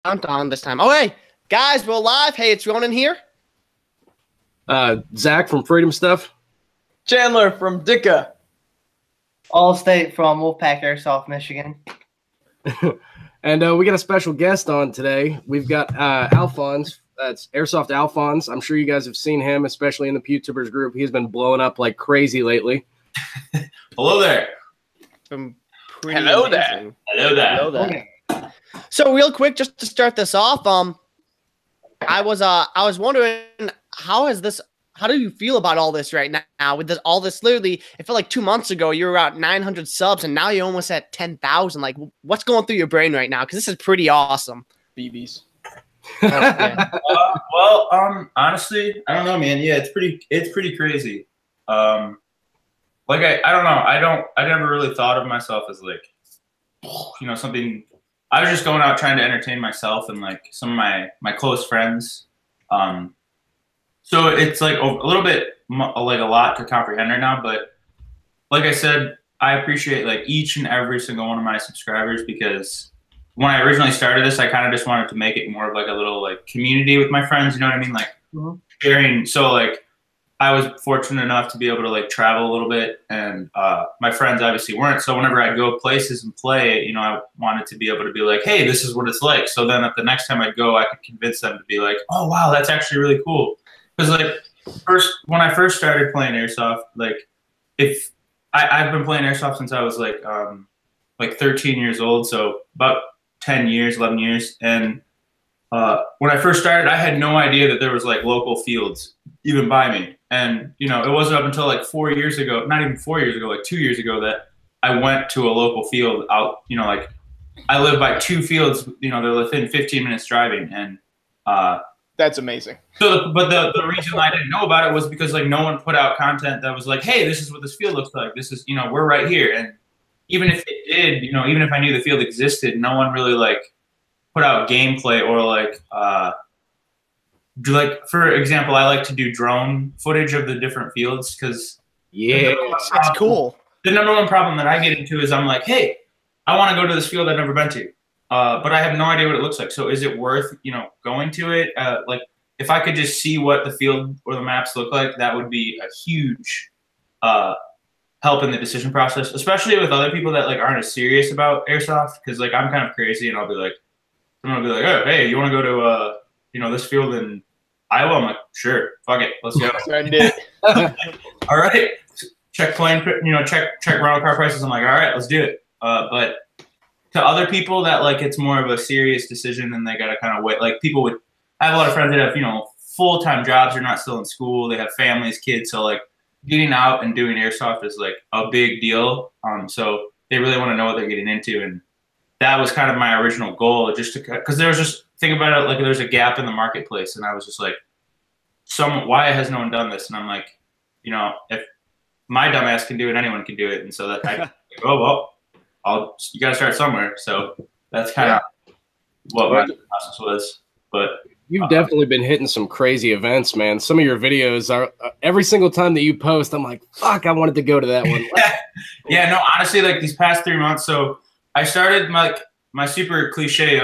countdown this time. Oh, hey, guys, we're live. Hey, it's Ronan here. Zach from Freedom Stuff. Chandler from Dicka. Allstate from Wolfpack Airsoft, Michigan. And we got a special guest on today. We've got Alfonse. That's Airsoft Alfonse. I'm sure you guys have seen him, especially in the Pewtubers group. He's been blowing up like crazy lately. Hello there. Hello there. Hello there. Hello there. So real quick, just to start this off, I was wondering how do you feel about all this right now? With all this, literally, it felt like 2 months ago you were at 900 subs, and now you're almost at 10,000. Like, what's going through your brain right now? Because this is pretty awesome. BBs. Yeah. Honestly, I don't know, man. Yeah, it's pretty crazy. Like I don't know. I never really thought of myself as like, something. I was just going out trying to entertain myself and like some of my close friends. So it's like a little bit like a lot to comprehend right now. But like I said, I appreciate like each and every single one of my subscribers, because when I originally started this, I kind of just wanted to make it more of like a little like community with my friends. You know what I mean? Like sharing. So like I was fortunate enough to be able to like travel a little bit, and my friends obviously weren't. So whenever I'd go places and play, I wanted to be able to be like, hey, this is what it's like. So then at the next time I'd go, I could convince them to be like, oh, wow, that's actually really cool. Because like when I first started playing Airsoft, like if I've been playing Airsoft since I was like 13 years old. So about 10 years, 11 years. And when I first started, I had no idea that there was like local fields even by me. And, it wasn't up until like 4 years ago, not even 4 years ago, like 2 years ago, that I went to a local field out, like I live by 2 fields, they're within 15 minutes driving. And That's amazing. So, but the reason I didn't know about it was because like no one put out content that was like, hey, this is what this field looks like. This is, we're right here. And even if it did, even if I knew the field existed, no one really like put out gameplay or like, for example, I like to do drone footage of the different fields because It's cool. The number one problem that I get into is I'm like, hey, I want to go to this field I've never been to. But I have no idea what it looks like. So is it worth, going to it? Like if I could just see what the field or the maps look like, that would be a huge help in the decision process, especially with other people that like aren't as serious about Airsoft. Cause like I'm kind of crazy and I'll be like, someone will be like, oh, hey, you want to go to, this field in Iowa? I'm like, sure, fuck it. Let's go. Send it. All right. Check plane, check rental car prices. I'm like, all right, let's do it. But to other people that like it's more of a serious decision and they got to kind of wait. Like I have a lot of friends that have, full-time jobs. They're not still in school. They have families, kids. So like getting out and doing Airsoft is like a big deal. So they really want to know what they're getting into. And that was kind of my original goal, just to, because there was just, think about it, like there's a gap in the marketplace. And I was just like, why has no one done this? And I'm like, if my dumbass can do it, anyone can do it. And so that you got to start somewhere. So that's kind of what my process was. But You've definitely been hitting some crazy events, man. Some of your videos are every single time that you post, I'm like, fuck, I wanted to go to that one. Yeah, no, honestly, like these past 3 months. So I started my super cliche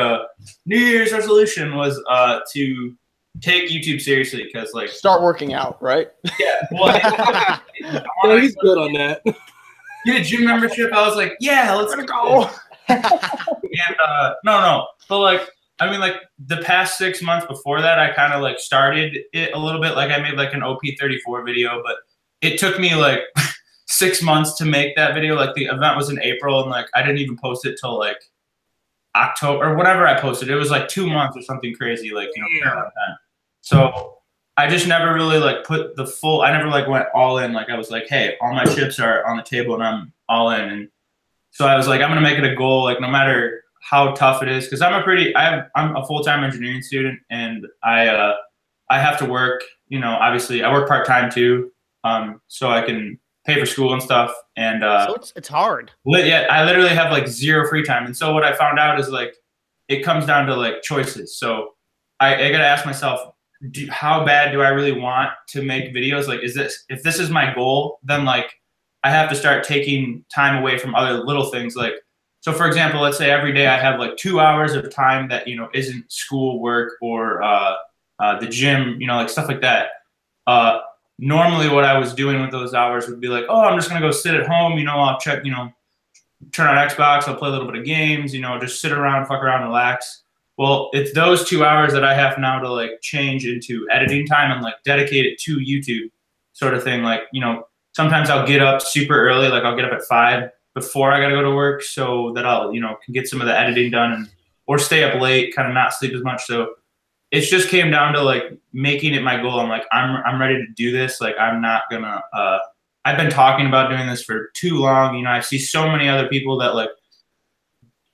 New Year's resolution was to take YouTube seriously, because like Start working out, right? Yeah. Well, Yeah, he's good on that. Get a gym membership. I was like, yeah, let's go. And no. But like, I mean, like the past 6 months before that, I kind of like started it a little bit. Like I made like an OP34 video, but it took me like 6 months to make that video. Like the event was in April, and like I didn't even post it till like October or whatever I posted. It was like 2 months or something crazy, like So I just never really like put the full. I never like went all in. Like I was like, hey, all my chips are on the table and I'm all in. And so I was like, I'm gonna make it a goal, like no matter how tough it is, because I'm a full-time engineering student, and I have to work. Obviously I work part-time too, so I can pay for school and stuff. And so it's hard. Yeah, I literally have like zero free time. And so what I found out is like it comes down to like choices. So I gotta ask myself, how bad do I really want to make videos? Like, if this is my goal, then like I have to start taking time away from other little things like So for example, let's say every day I have like 2 hours of time that, you know, isn't school work or the gym, you know, like stuff like that. Normally what I was doing with those hours would be like, oh, I'm just going to go sit at home. You know, I'll check, you know, turn on Xbox. I'll play a little bit of games, you know, just sit around, fuck around, relax. Well, it's those 2 hours that I have now to like change into editing time and like dedicate it to YouTube sort of thing. Like, you know, sometimes I'll get up super early. Like I'll get up at 5 before I got to go to work so that I'll, you know, can get some of the editing done and, or stay up late, kind of not sleep as much. So it's just came down to like making it my goal. I'm like, I'm ready to do this. Like, I'm not gonna, I've been talking about doing this for too long. You know, I see so many other people that like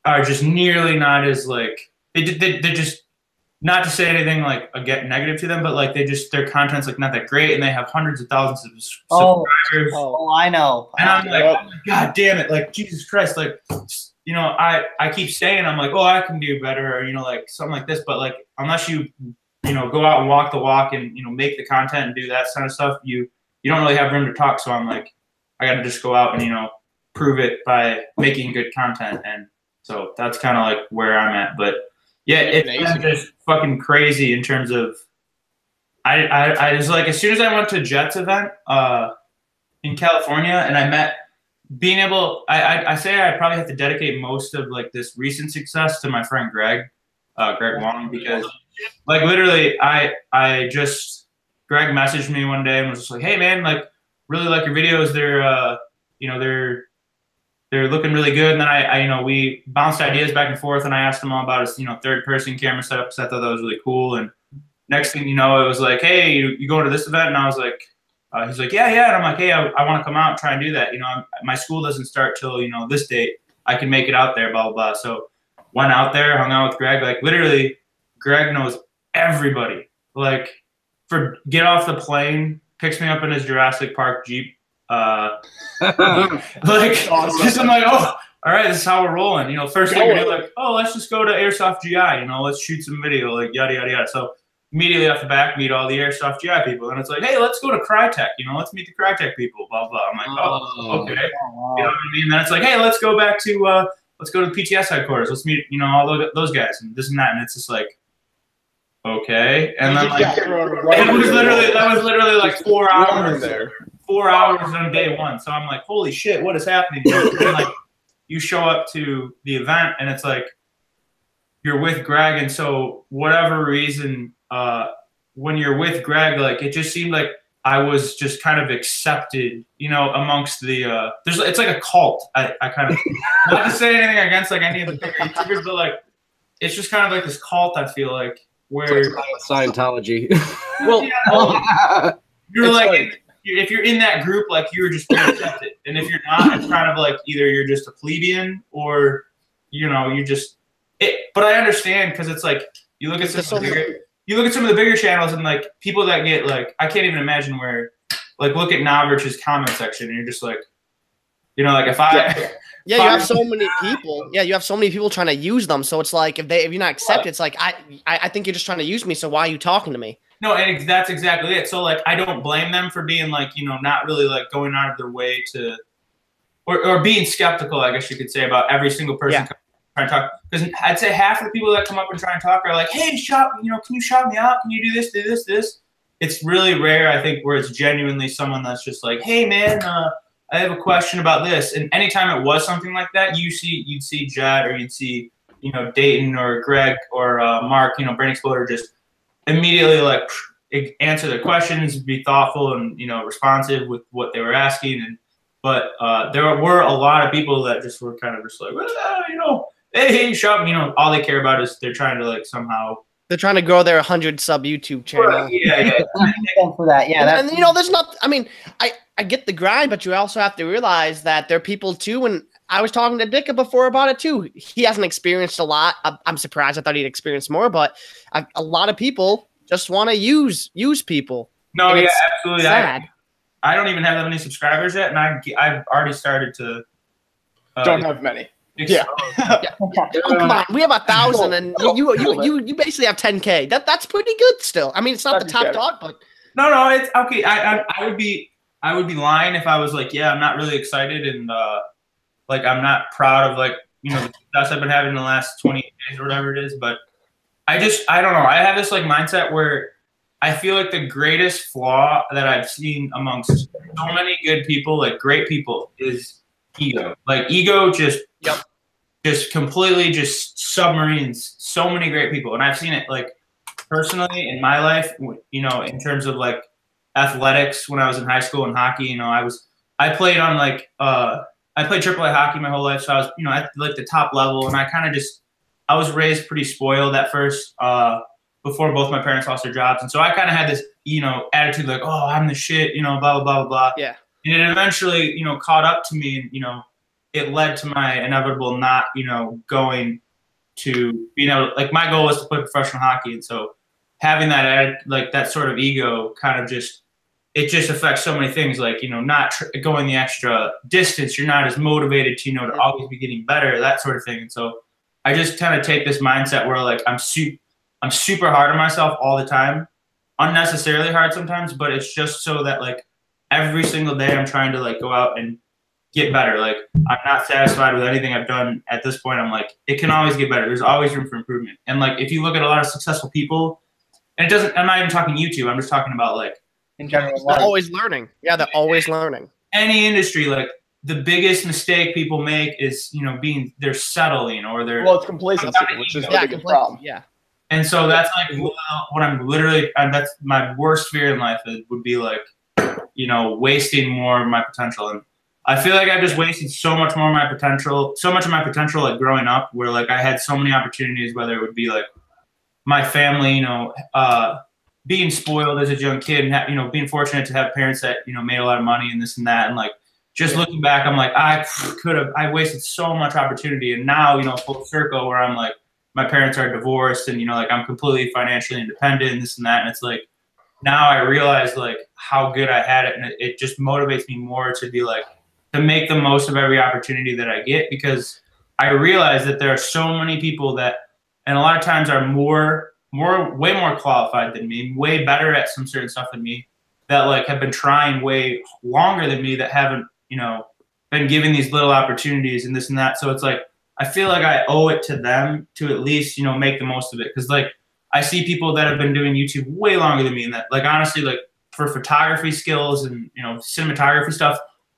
are just nearly not as like, they just, not to say anything like get negative to them, but like they just, their content's like not that great and they have hundreds of thousands of subscribers. Oh, I know. And I'm like, oh my God damn it. Like, Jesus Christ. Like, you know, I keep saying, I'm like, oh, I can do better, or, you know, like something like this. But like, unless you know, go out and walk the walk and, you know, make the content and do that kind of stuff, you don't really have room to talk. So I'm like, I got to just go out and, you know, prove it by making good content. And so that's kind of like where I'm at. But yeah, it's just fucking crazy in terms of, I was like, as soon as I went to Jets event in California and I met, being able, I say I probably have to dedicate most of like this recent success to my friend Greg Wong, because like literally Greg messaged me one day and was just like, hey man, like really like your videos. They're, you know, they're looking really good. And then I, you know, we bounced ideas back and forth and I asked him all about his, you know, 3rd-person camera setup. So I thought that was really cool. And next thing you know, it was like, hey, you going to this event? And I was like, he's like, yeah. And I'm like, hey, I want to come out and try and do that. You know, my school doesn't start till, you know, this date. I can make it out there, blah, blah, blah. So went out there, hung out with Greg. Like literally, Greg knows everybody. Like get off the plane, picks me up in his Jurassic Park Jeep. Like, awesome. Just I'm like, oh, all right, this is how we're rolling. You know, first thing you're like, oh, let's just go to Airsoft GI. You know, let's shoot some video, like yada, yada, yada. So immediately off the back, meet all the Airsoft GI people. And it's like, hey, let's go to Crytek. You know, let's meet the Crytek people, blah, blah. I'm like, oh, okay. Wow. You know what I mean? And then it's like, hey, let's go back to, let's go to the PTS headquarters. Let's meet, you know, all those guys and this and that. And it's just like, okay. And then like, that was literally like 4 hours there. 4 hours on day one. So I'm like, holy shit, what is happening? And like, you show up to the event and it's like, you're with Greg. And so whatever reason, when you're with Greg, like it just seemed like I was just kind of accepted, you know, amongst the, it's like a cult. I kind of, not to say anything against like any of the bigger YouTubers, but like, it's just kind of like this cult, I feel like, where. It's like Scientology. Well, yeah, you're like if you're in that group, like you're just accepted. And if you're not, it's kind of like either you're just a plebeian or, you know, you just, but I understand because it's like, you look at some of the bigger channels and like people that get like, I can't even imagine where, like look at Novrich's comment section and you're just like, you know, like if I. Yeah, you have so many people. Yeah, you have so many people trying to use them. So it's like if you're not accepted, it's like I think you're just trying to use me. So why are you talking to me? No, and that's exactly it. So like I don't blame them for being like, you know, not really like going out of their way to, or being skeptical, I guess you could say, about every single person trying to talk. Because I'd say half of the people that come up and try and talk are like, hey, can you shout me out? Can you do this, do this, this? It's really rare, I think, where it's genuinely someone that's just like, hey man, I have a question about this. And anytime it was something like that, you'd see Jed or you'd see, you know, Dayton or Greg or Mark, you know, Brain Exploder just immediately like answer their questions, be thoughtful and, you know, responsive with what they were asking. But there were a lot of people that just were kind of just like, well, you know, hey, shop, you know, all they care about is they're trying to like somehow. They're trying to grow their 100 sub YouTube channel. Yeah. For that, yeah. And you know, there's not. I mean, I get the grind, but you also have to realize that there are people too. And I was talking to Dicka before about it too. He hasn't experienced a lot. I'm surprised. I thought he'd experienced more, but a lot of people just want to use people. No, yeah, absolutely. Sad. I don't even have that many subscribers yet, and I've already started to. Don't have many. Yeah. Oh, come on, we have 1,000, and you basically have 10K. That's pretty good still. I mean, it's not the top dog, but no, it's okay. I would be lying if I was like, yeah, I'm not really excited and like I'm not proud of like you know, the success I've been having in the last 20 days or whatever it is. But I don't know. I have this like mindset where I feel like the greatest flaw that I've seen amongst so many good people, like great people, is ego. Like ego just completely just submarines so many great people. And I've seen it like personally in my life, you know, in terms of like athletics when I was in high school and hockey, you know, I played on like, I played AAA hockey my whole life. So I was, you know, at like the top level, and I was raised pretty spoiled at first, before both my parents lost their jobs. And so I kind of had this, you know, attitude like, oh, I'm the shit, you know, blah, blah, blah, blah, blah. Yeah. And it eventually, you know, caught up to me, and, you know, it led to my inevitable not, you know, going to, you know, like my goal was to play professional hockey. And so having that, like that sort of ego kind of it just affects so many things, like, you know, not going the extra distance. You're not as motivated to, you know, to always be getting better, that sort of thing. And so I just kind of take this mindset where like I'm super hard on myself all the time, unnecessarily hard sometimes, but it's just so that like every single day I'm trying to like go out and get better. Like I'm not satisfied with anything I've done at this point. I'm like, it can always get better. There's always room for improvement. And like, if you look at a lot of successful people, and I'm not even talking YouTube, I'm just talking about like, In general, They're always learning. Yeah, they're always learning. any industry, like the biggest mistake people make is, you know, they're settling or they're, Well, it's complacency, which is the biggest problem. Yeah. and so that's like what I'm literally, that's my worst fear in life would be like, you know, wasting more of my potential. And I feel like I just wasted so much more of my potential, like growing up, where like I had so many opportunities, whether it would be like my family, you know, being spoiled as a young kid and, you know, being fortunate to have parents that, you know, made a lot of money and this and that. And like, just looking back, I'm like, I wasted so much opportunity. And now, you know, full circle where I'm like, my parents are divorced and, you know, like I'm completely financially independent and this and that. And it's like, now I realize like how good I had it. And it just motivates me more to be like, to make the most of every opportunity that I get, because I realize that there are so many people that, and a lot of times are way more qualified than me, way better at some certain stuff than me, that like have been trying way longer than me, that haven't, you know, been given these little opportunities and this and that. So it's like, I feel like I owe it to them to at least, you know, make the most of it. Cause like I see people that have been doing YouTube way longer than me, and that like, honestly, like for photography skills and, you know, cinematography stuff,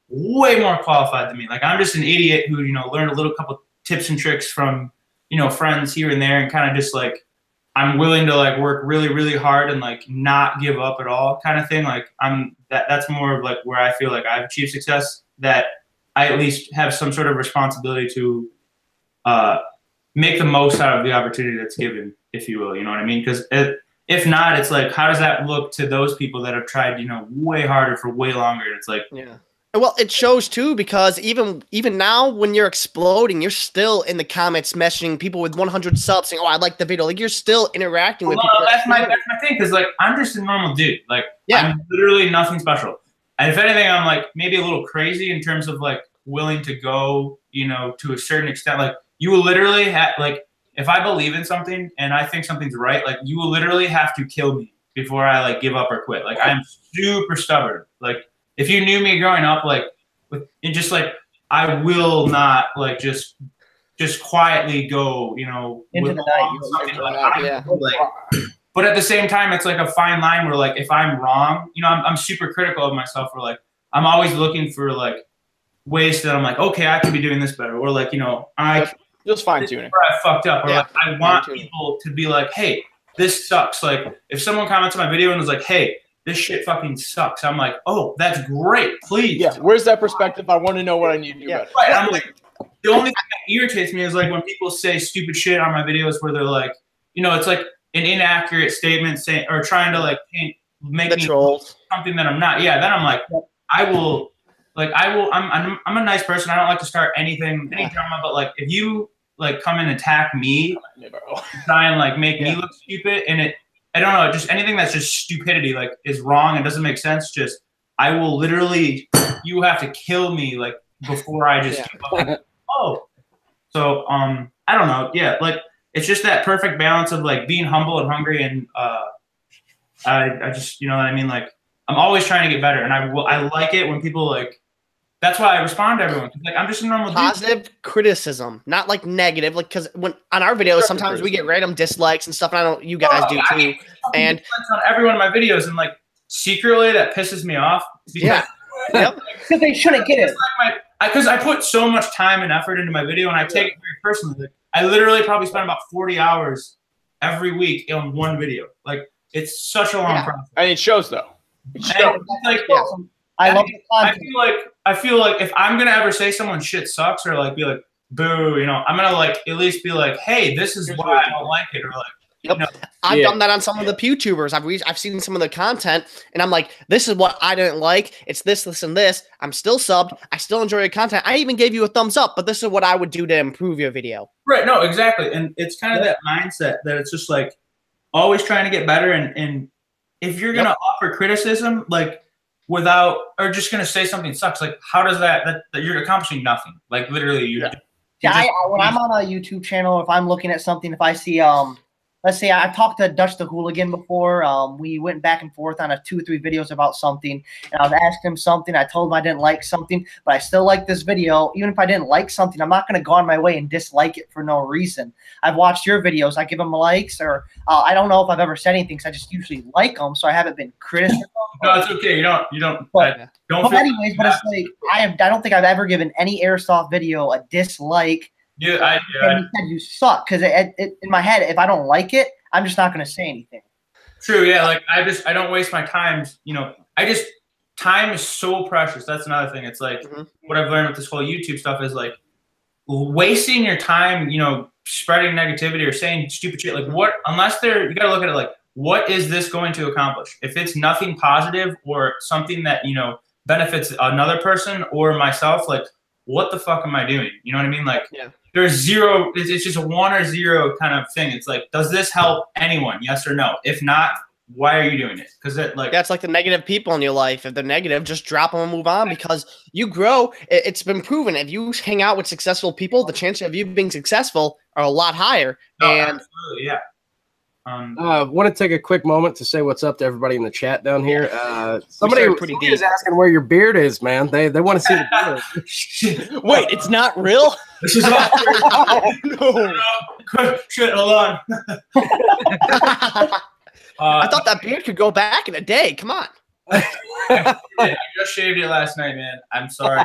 way more qualified than me. Like I'm just an idiot who, you know, learned a little couple tips and tricks from, you know, friends here and there, and kind of just like, I'm willing to like work really, really hard and like not give up at all kind of thing. Like that's more of like where I feel like I've achieved success, that I at least have some sort of responsibility to make the most out of the opportunity that's given, if you will, you know what I mean? Because if not, it's like, how does that look to those people that have tried, you know, way harder for way longer? And it's like, yeah. Well, it shows too, because even now when you're exploding, you're still in the comments messaging people with 100 subs saying, "Oh, I like the video." Like you're still interacting with people. That's my thing, because like I'm just a normal dude. Like I'm literally nothing special. And if anything, I'm like maybe a little crazy in terms of like willing to go, you know, to a certain extent. Like you will literally have, like, if I believe in something and I think something's right, like you will literally have to kill me before I like give up or quit. Like I'm super stubborn. Like if you knew me growing up, like it just like I will not like just quietly go, you know, into the night. But at the same time, it's like a fine line where like if I'm wrong, you know, I'm super critical of myself. Where like I'm always looking for like ways that I'm like, okay, I could be doing this better, or like, you know, just fine tuning. I fucked up, or like I want people to be like, hey, this sucks. Like if someone comments on my video and is like, hey, this shit fucking sucks, I'm like, oh, that's great, please. Yeah, where's that perspective? I want to know what I need to do better. Right. I'm like, the only thing that irritates me is like when people say stupid shit on my videos where they're like, you know, it's like an inaccurate statement saying, or trying to like make me something that I'm not. Yeah, then I'm like, I'm a nice person. I don't like to start any drama, but like if you like come and attack me, try and like make me look stupid, and I don't know, just anything that's just stupidity, like is wrong and doesn't make sense. Just I will literally, you have to kill me like before I just oh. So I don't know. Yeah, like it's just that perfect balance of like being humble and hungry, and I just, you know what I mean, like I'm always trying to get better, and I like it when people like that's why I respond to everyone. Like, I'm just a normal dude. Positive criticism, not like negative. Like, because when on our videos, sometimes we get random dislikes and stuff. And I know you guys do too. And on every one of my videos, and like secretly that pisses me off. Yeah. Yep. Because they shouldn't get it. Because I put so much time and effort into my video, and I take it very personally. Like, I literally probably spend about 40 hours every week on one video. Like, it's such a long process. And it shows though. It shows. Like, I love the content. I feel like if I'm gonna ever say someone's shit sucks or like be like boo, you know, I'm gonna like at least be like, hey, this is why I don't like it, or like. Yep. You know, I've done that on some of the Pewtubers. I've seen some of the content, and I'm like, this is what I didn't like. It's this, this, and this. I'm still subbed. I still enjoy your content. I even gave you a thumbs up, but this is what I would do to improve your video. Right. No, exactly. And it's kind of that mindset that it's just like always trying to get better. And if you're going to offer criticism, like without, or just going to say something sucks, like how does that you're accomplishing nothing? Like literally you're When I'm on a YouTube channel, if I'm looking at something, if I see, let's say I've talked to Dutch the Hooligan before. We went back and forth on 2 or 3 videos about something, and I was asking him something. I told him I didn't like something, but I still like this video. Even if I didn't like something, I'm not going to go on my way and dislike it for no reason. I've watched your videos. I give them likes, or I don't know if I've ever said anything because I just usually like them, so I haven't been criticized. No, it's okay. You don't. But, don't. Anyways, but it's like I don't think I've ever given any Airsoft video a dislike. Yeah, and you said you suck because in my head, if I don't like it, I'm just not going to say anything. True, yeah. Like I don't waste my time. You know, time is so precious. That's another thing. It's like what I've learned with this whole YouTube stuff is like wasting your time. You know, spreading negativity or saying stupid shit. Like what? Unless you got to look at it like what is this going to accomplish? If it's nothing positive or something that benefits another person or myself, like what the fuck am I doing? You know what I mean? Like there's zero. It's just a 1 or 0 kind of thing. It's like, does this help anyone? Yes or no? If not, why are you doing it? Because it's like the negative people in your life. If they're negative, just drop them and move on because you grow. It's been proven. If you hang out with successful people, the chances of you being successful are a lot higher. No, absolutely, yeah. I want to take a quick moment to say what's up to everybody in the chat down here. Somebody is asking where your beard is, man. They want to see the beard. Wait, it's not real? This is all no. Shit, hold on. I thought that beard could go back in a day. Come on. I just shaved it last night, man. I'm sorry.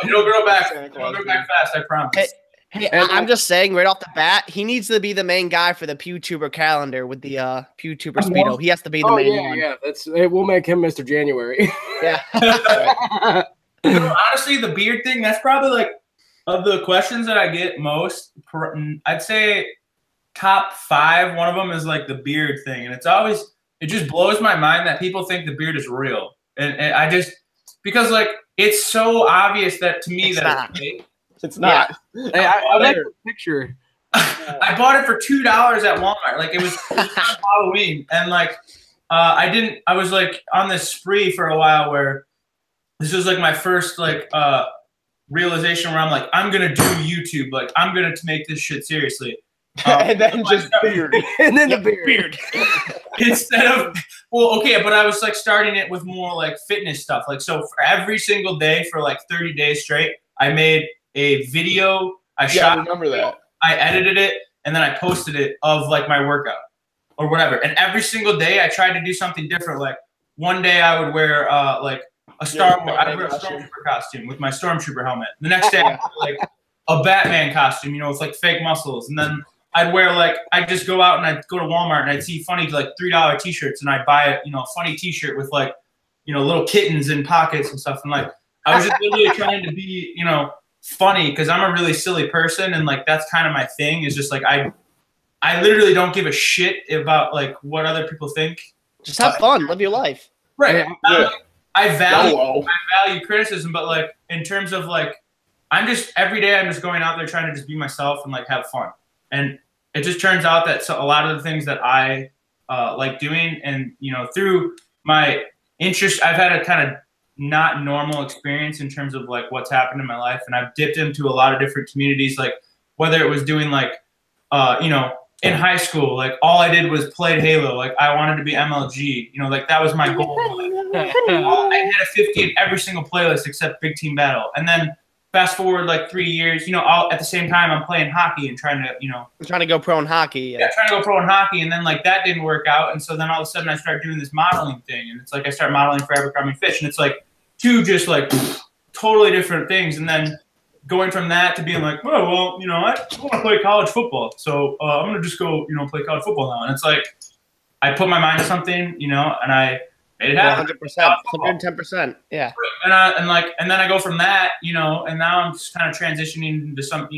It'll grow back. It'll grow back fast, I promise. Hey, I'm just saying right off the bat, he needs to be the main guy for the Pewtuber calendar with the Pewtuber Speedo. He has to be the main one. Yeah, we'll make him Mr. January. Yeah. Honestly, the beard thing, that's probably like of the questions that I get most, I'd say top 5, one of them is like the beard thing. And it just blows my mind that people think the beard is real. And I just, because like, it's so obvious that to me that it's fake. It's not. Yeah. Hey, I like the picture. I bought it for $2 at Walmart. Like it was Halloween, and like I was like on this spree for a while where this was like my first like realization where I'm like, I'm gonna do YouTube. Like I'm gonna make this shit seriously. And then just beard. And then the beard. Instead of but I was like starting it with more like fitness stuff. Like so for every single day for like 30 days straight, I made a video. I remember that. I edited it and then I posted it of like my workout or whatever. And every single day I tried to do something different. Like one day I would wear like a stormtrooper costume with my stormtrooper helmet. The next day I'd wear, like a Batman costume, with like fake muscles. And then I'd wear I'd just go out and I'd go to Walmart and I'd see funny like $3 t-shirts and I'd buy a funny t-shirt with like little kittens in pockets and stuff. And like I was just literally trying to be funny because I'm a really silly person and like that's kind of my thing is just like I literally don't give a shit about like what other people think. Just have fun, live your life. Right. I value criticism, but like in terms of like every day I'm just going out there trying to just be myself and like have fun. And it just turns out that a lot of the things that I like doing and through my interest, I've had a kind of not normal experience in terms of like what's happened in my life, and I've dipped into a lot of different communities, like whether it was doing like in high school, like all I did was played Halo, like I wanted to be MLG, like that was my goal. I had a 50 in every single playlist except Big Team Battle. And then fast forward like 3 years, at the same time I'm playing hockey and trying to go pro in hockey. Yeah, trying to go pro in hockey, and then like that didn't work out, and so then all of a sudden I start doing this modeling thing, and it's like I start modeling for Abercrombie Fitch, and it's like two just like totally different things, and then going from that to being like, oh well, I want to play college football, so I'm gonna just go play college football now, and it's like I put my mind to something, and I made it happen. 100%, 110%, yeah. And then I go from that, and now I'm just kind of transitioning into some,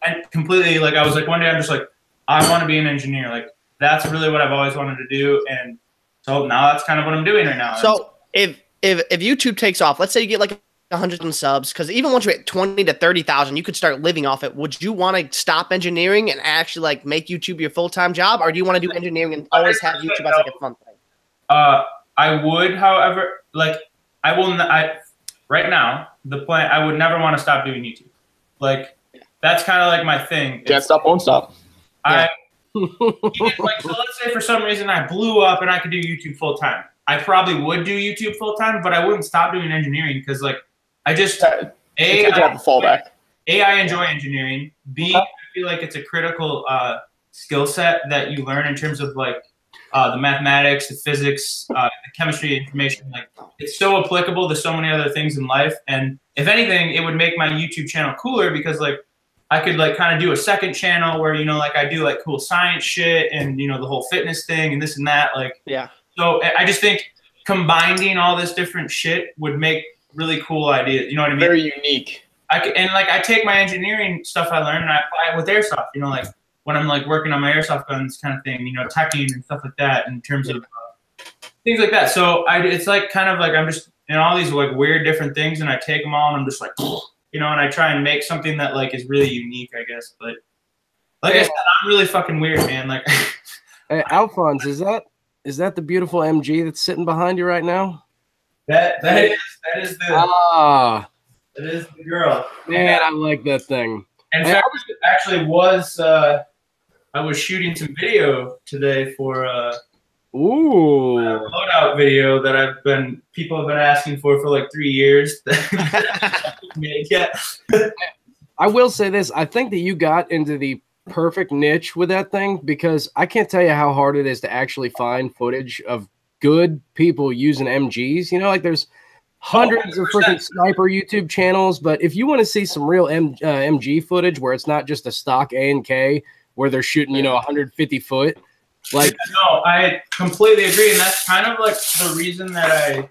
and completely like I was like one day I'm just like I want to be an engineer, like that's really what I've always wanted to do, and so now that's kind of what I'm doing right now. So if YouTube takes off, let's say you get like 100 subs, because even once you hit 20 to 30,000, you could start living off it. Would you want to stop engineering and actually like make YouTube your full-time job, or do you want to do engineering and always have YouTube as like a fun thing? I would, however, like right now the plan, I would never want to stop doing YouTube. Like that's kind of like my thing. Can't stop, won't stop. So let's say for some reason I blew up and I could do YouTube full time. I probably would do YouTube full time, but I wouldn't stop doing engineering because like I just have a fallback. I enjoy engineering. B, I feel like it's a critical skill set that you learn in terms of like the mathematics, the physics, the chemistry, information. Like it's so applicable to so many other things in life. And if anything, it would make my YouTube channel cooler because like I could like kind of do a second channel where like I do like cool science shit and the whole fitness thing and this and that. Like So I just think combining all this different shit would make really cool ideas. You know what I mean? Very unique. I take my engineering stuff I learned and I apply it with airsoft. Like when I'm like working on my airsoft guns kind of thing. Teching and stuff like that in terms of things like that. So it's like kind of like I'm just in all these like weird different things and I take them all and I'm just like, and I try and make something that like is really unique, I guess. But like I said, I'm really fucking weird, man. Like, hey, Alphonse, is that the beautiful MG that's sitting behind you right now? That is the girl. Man, I like that thing. In fact, I was shooting some video today for a loadout video that people have been asking for like 3 years. I will say this. I think that you got into the perfect niche with that thing because I can't tell you how hard it is to actually find footage of good people using MGs. Like there's hundreds of freaking sniper YouTube channels, but if you want to see some real MG footage where it's not just a stock A&K where they're shooting, 150 foot, like no, I completely agree, and that's kind of like the reason that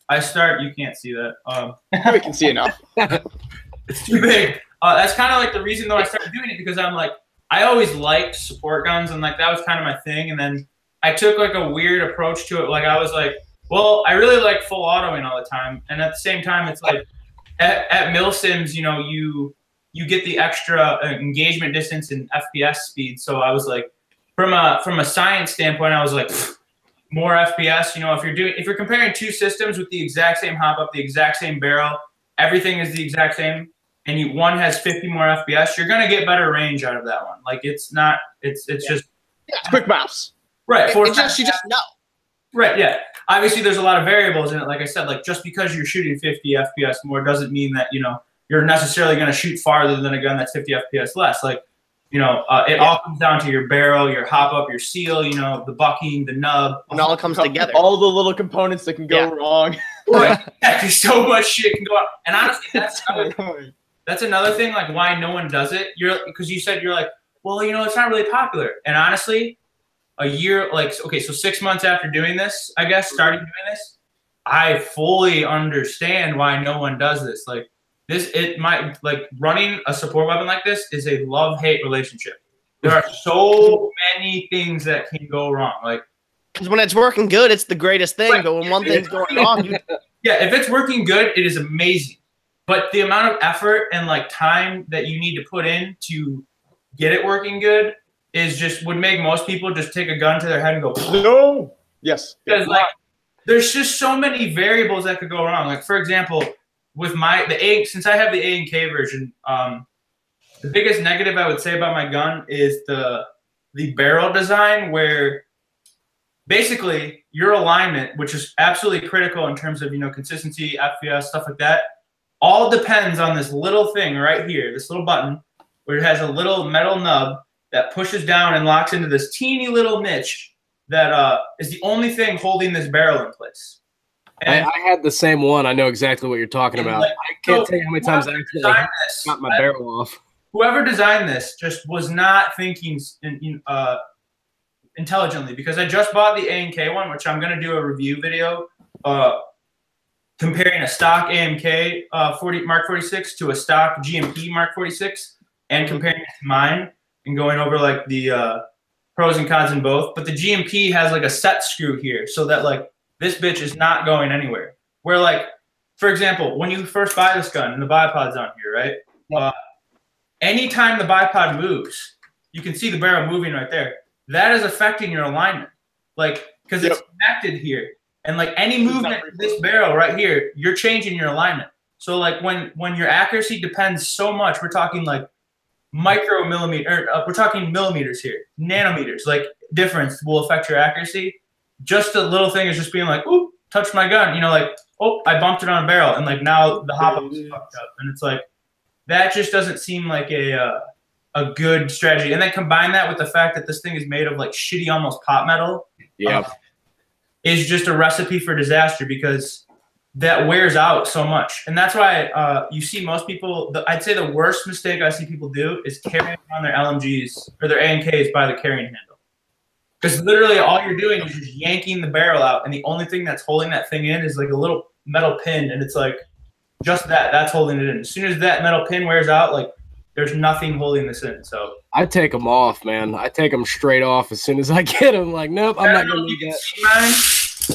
I start. You can't see that. We can see enough. It's too big. That's kind of like the reason though I started doing it because I'm like I always liked support guns and like that was kind of my thing, and then I took like a weird approach to it. Like I was like, well, I really like full autoing all the time, and at the same time, it's like at milsims, you get the extra engagement distance and FPS speed. So I was like, from a science standpoint, I was like, more FPS. If you're comparing two systems with the exact same hop up, the exact same barrel, everything is the exact same, and one has 50 more FPS, you're gonna get better range out of that one. Like it's just quick mouse. Right. You just know. Right, yeah. Obviously, there's a lot of variables in it. Like I said, like just because you're shooting 50 FPS more doesn't mean that you're necessarily going to shoot farther than a gun that's 50 FPS less. Like it all comes down to your barrel, your hop up, your seal, the bucking, the nub. And all comes together. All the little components that can go wrong. Right. Yeah, there's so much shit can go on. And honestly, that's another thing. Like why no one does it. Because you said you're like, well, it's not really popular. And honestly, a year, so 6 months after doing this, I guess, starting doing this, I fully understand why no one does this. Like running a support weapon like this is a love-hate relationship. There are so many things that can go wrong. Like, because when it's working good, it's the greatest thing. Right. But when one thing's going wrong, yeah, if it's working good, it is amazing. But the amount of effort and like time that you need to put in to get it working good would make most people just take a gun to their head and go, no. Yes. Because like there's just so many variables that could go wrong. Like for example, with since I have the A and K version, the biggest negative I would say about my gun is the barrel design where basically your alignment, which is absolutely critical in terms of, consistency, FPS, stuff like that, all depends on this little thing right here, this little button, where it has a little metal nub that pushes down and locks into this teeny little niche that is the only thing holding this barrel in place. And I had the same one. I know exactly what you're talking about. I can't tell you how many times I accidentally got my barrel off. Whoever designed this just was not thinking intelligently, because I just bought the A&K one, which I'm going to do a review video comparing a stock AMK Mark 46 to a stock GMP Mark 46 and comparing it to mine and going over like the pros and cons in both. But the GMP has like a set screw here so that like this bitch is not going anywhere. Where like, for example, when you first buy this gun and the bipod's on here, right? Yep. Anytime the bipod moves, you can see the barrel moving right there. That is affecting your alignment. Like, because it's connected here. And like any movement of this barrel right here, you're changing your alignment. So like when your accuracy depends so much, we're talking like we're talking millimeters here, nanometers, like difference will affect your accuracy. Just a little thing is just being like, ooh, touched my gun, like, oh, I bumped it on a barrel, and like now the hop up is fucked up, and it's like that just doesn't seem like a good strategy. And then combine that with the fact that this thing is made of like shitty, almost pot metal. Yeah, is just a recipe for disaster because that wears out so much. And that's why you see most people, I'd say the worst mistake I see people do is carrying on their LMGs or their A&Ks by the carrying handle. Because literally all you're doing is just yanking the barrel out, and the only thing that's holding that thing in is like a little metal pin, and it's like just that's holding it in. As soon as that metal pin wears out, like there's nothing holding this in. So I take them off, man. I take them straight off as soon as I get them. Like, nope, I'm not going to do that.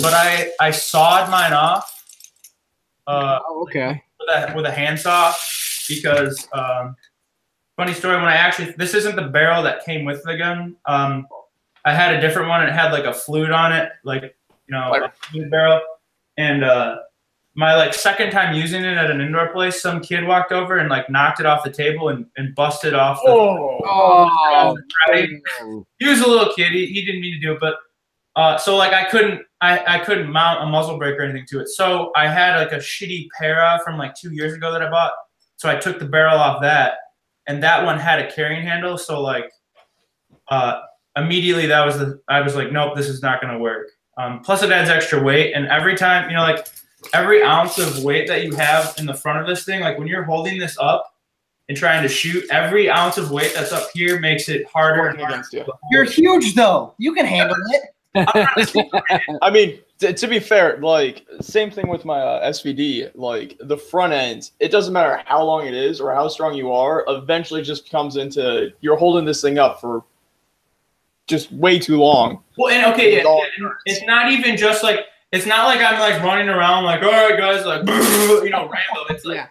But I sawed mine off. Okay. With a handsaw, because funny story, this isn't the barrel that came with the gun. I had a different one, and it had like a flute on it, like a flute barrel. And my like second time using it at an indoor place, some kid walked over and like knocked it off the table and busted off. He was a little kid. He didn't mean to do it, but so like I couldn't mount a muzzle brake or anything to it. So I had like a shitty Para from like 2 years ago that I bought. So I took the barrel off that, and that one had a carrying handle. So like immediately I was like, nope, this is not going to work. Plus it adds extra weight, and every time, like every ounce of weight that you have in the front of this thing, like when you're holding this up and trying to shoot, every ounce of weight that's up here makes it harder and harder. You're huge though. You can handle it. I mean, to be fair, like same thing with my SVD. Like the front end, it doesn't matter how long it is or how strong you are. Eventually, just comes into you're holding this thing up for just way too long. Well, and okay, it's not even just like it's not like I'm like running around like, all right, guys, like Rambo. It's like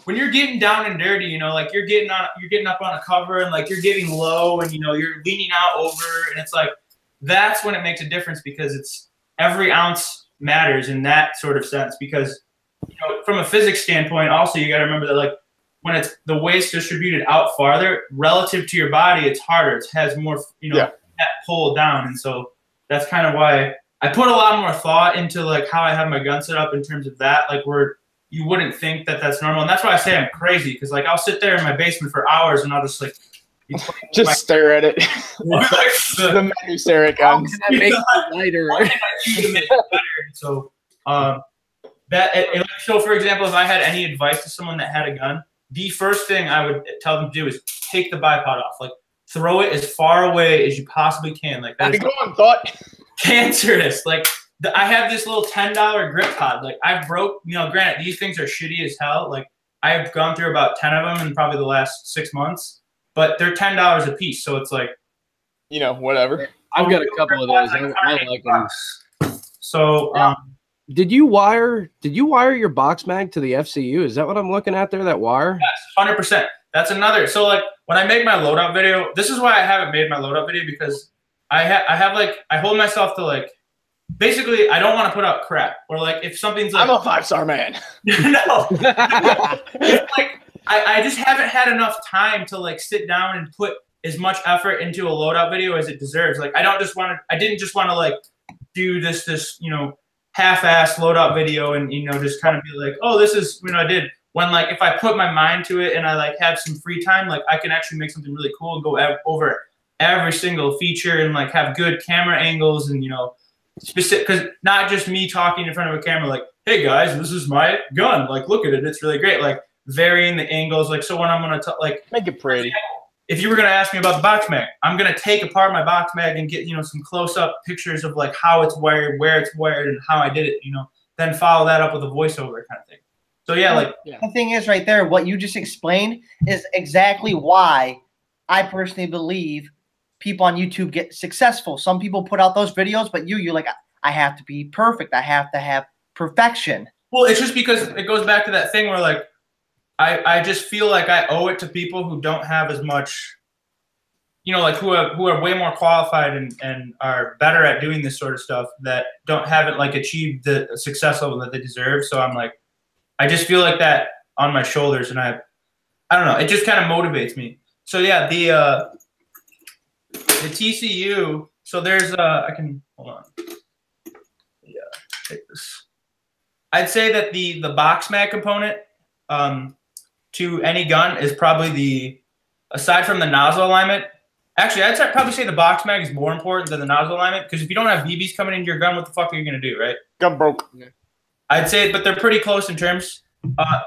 when you're getting down and dirty, like you're getting up on a cover and like you're getting low and you're leaning out over, and it's like that's when it makes a difference, because it's every ounce matters in that sort of sense. Because from a physics standpoint, also you got to remember that like when it's the weight's distributed out farther relative to your body, it's harder. It has more that pull down, and so that's kind of why I put a lot more thought into like how I have my gun set up in terms of that, like where you wouldn't think that that's normal. And that's why I say I'm crazy, because like I'll sit there in my basement for hours and I'll just like stare at it. The menu stare at guns. How can I make it lighter? So so for example, if I had any advice to someone that had a gun, the first thing I would tell them to do is take the bipod off. Like throw it as far away as you possibly can. Like that's cancerous. Like I have this little $10 grip pod. Like I broke, granted these things are shitty as hell. Like I've gone through about 10 of them in probably the last 6 months, but they're $10 a piece. So it's like, whatever. I've got a couple of those. I like them. So, did you wire your box mag to the FCU? Is that what I'm looking at there? That wire? Yes, 100%. That's another. So like when I make my loadout video, this is why I haven't made my loadout video, because I hold myself to like, basically I don't want to put out crap, or like if something's like, I'm a 5-star man. No. It's like I just haven't had enough time to like sit down and put as much effort into a loadout video as it deserves. Like I didn't just want to like do this half-ass loadout video and just kind of be like, oh, this is I did. When like if I put my mind to it and I like have some free time, like I can actually make something really cool and go over every single feature and like have good camera angles and specific, because not just me talking in front of a camera like, hey guys, this is my gun, like look at it, it's really great, like varying the angles. Like so when I'm gonna like make it pretty. If you were gonna ask me about the box mag, I'm gonna take apart my box mag and get some close-up pictures of like how it's wired, where it's wired, and how I did it. Then follow that up with a voiceover kind of thing. So yeah, the thing is right there, what you just explained is exactly why I personally believe people on YouTube get successful. Some people put out those videos, but you're like, I have to be perfect. I have to have perfection. Well, it's just because it goes back to that thing where like I just feel like I owe it to people who don't have as much, like who are way more qualified and are better at doing this sort of stuff that haven't like achieved the success level that they deserve. So I'm like, I just feel like that on my shoulders, and I don't know, it just kind of motivates me. So yeah, the TCU. So there's I can hold on. Yeah, take this. I'd say that the box mag component to any gun is probably aside from the nozzle alignment. Actually, I'd probably say the box mag is more important than the nozzle alignment, because if you don't have BBs coming into your gun, what the fuck are you gonna do, right? Gun broke. I'd say, but they're pretty close in terms.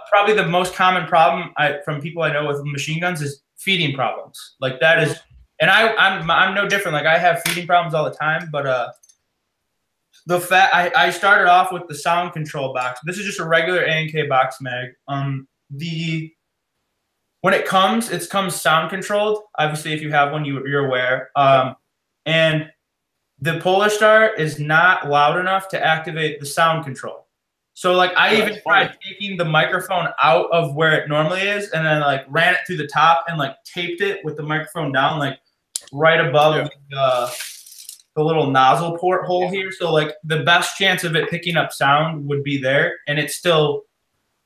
Probably the most common problem from people I know with machine guns is feeding problems. Like that is, and I'm no different. Like I have feeding problems all the time, but I started off with the sound control box. This is just a regular A&K box mag. When it comes sound controlled. Obviously, if you have one, you're aware. And the Polar Star is not loud enough to activate the sound control. So like I even tried taking the microphone out of where it normally is, and then like ran it through the top and like taped it with the microphone down like right above the little nozzle port hole here. So like the best chance of it picking up sound would be there, and it still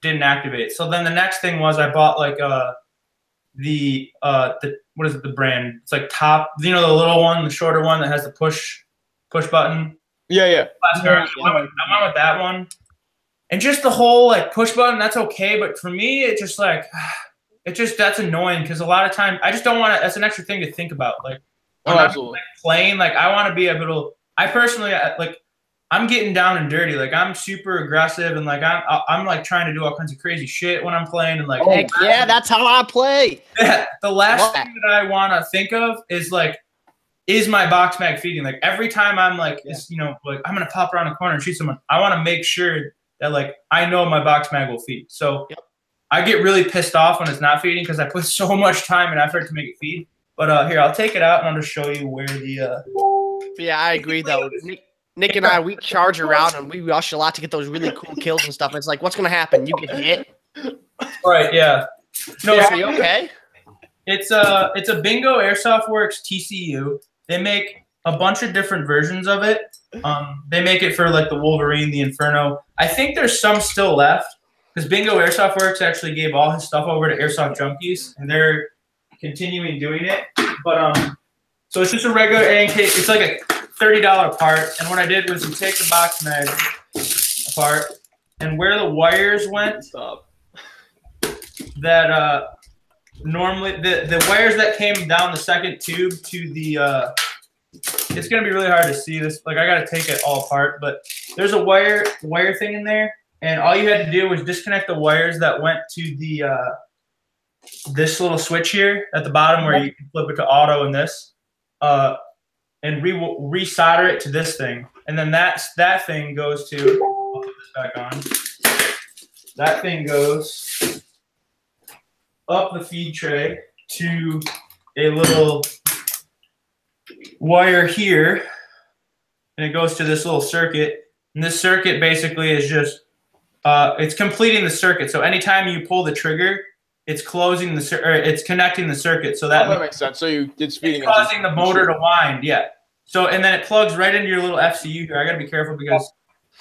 didn't activate. So then the next thing was I bought like the what is it, the brand? It's like Top, the little one, the shorter one that has the push button. Yeah. I went with that one. And just the whole like push button, that's okay. But for me, it just like, that's annoying, because a lot of time I just don't want to, that's an extra thing to think about. Like, when I'm like, playing, like I want to be able to, I personally, like, I'm getting down and dirty. Like I'm super aggressive, and like I'm like trying to do all kinds of crazy shit when I'm playing, and like, heck yeah, that's how I play. Yeah, the last thing that I want to think of is like, is my box mag feeding? Like every time I'm like, like I'm gonna pop around the corner and shoot someone, I want to make sure that like I know my box mag will feed. So I get really pissed off when it's not feeding, because I put so much time and effort to make it feed. But here, I'll take it out and I'll just show you where the. Yeah, I agree though. Nick and I, we charge around and we rush a lot to get those really cool kills and stuff. It's like, what's gonna happen? You get hit. Right. Yeah. No, are you okay? It's a Bingo Airsoft Works TCU. They make a bunch of different versions of it. They make it for like the Wolverine, the Inferno. I think there's some still left, because Bingo Airsoft Works actually gave all his stuff over to Airsoft Junkies, and they're continuing doing it. But so it's just a regular A&K. It's like a $30 part. And what I did was you take the box mag apart, and where the wires went, that normally the wires that came down the second tube to the it's gonna be really hard to see this. Like I gotta take it all apart, but there's a wire thing in there, and all you had to do was disconnect the wires that went to the this little switch here at the bottom where you can flip it to auto and this, and resolder it to this thing, and then that thing goes to. I'll put this back on. That thing goes up the feed tray to a little wire here, and it goes to this little circuit, and this circuit basically is just it's completing the circuit. So anytime you pull the trigger, it's closing it's connecting the circuit. So that makes sense. So it's feeding, it's causing the motor to wind. Yeah. So and then it plugs right into your little FCU here. I gotta be careful because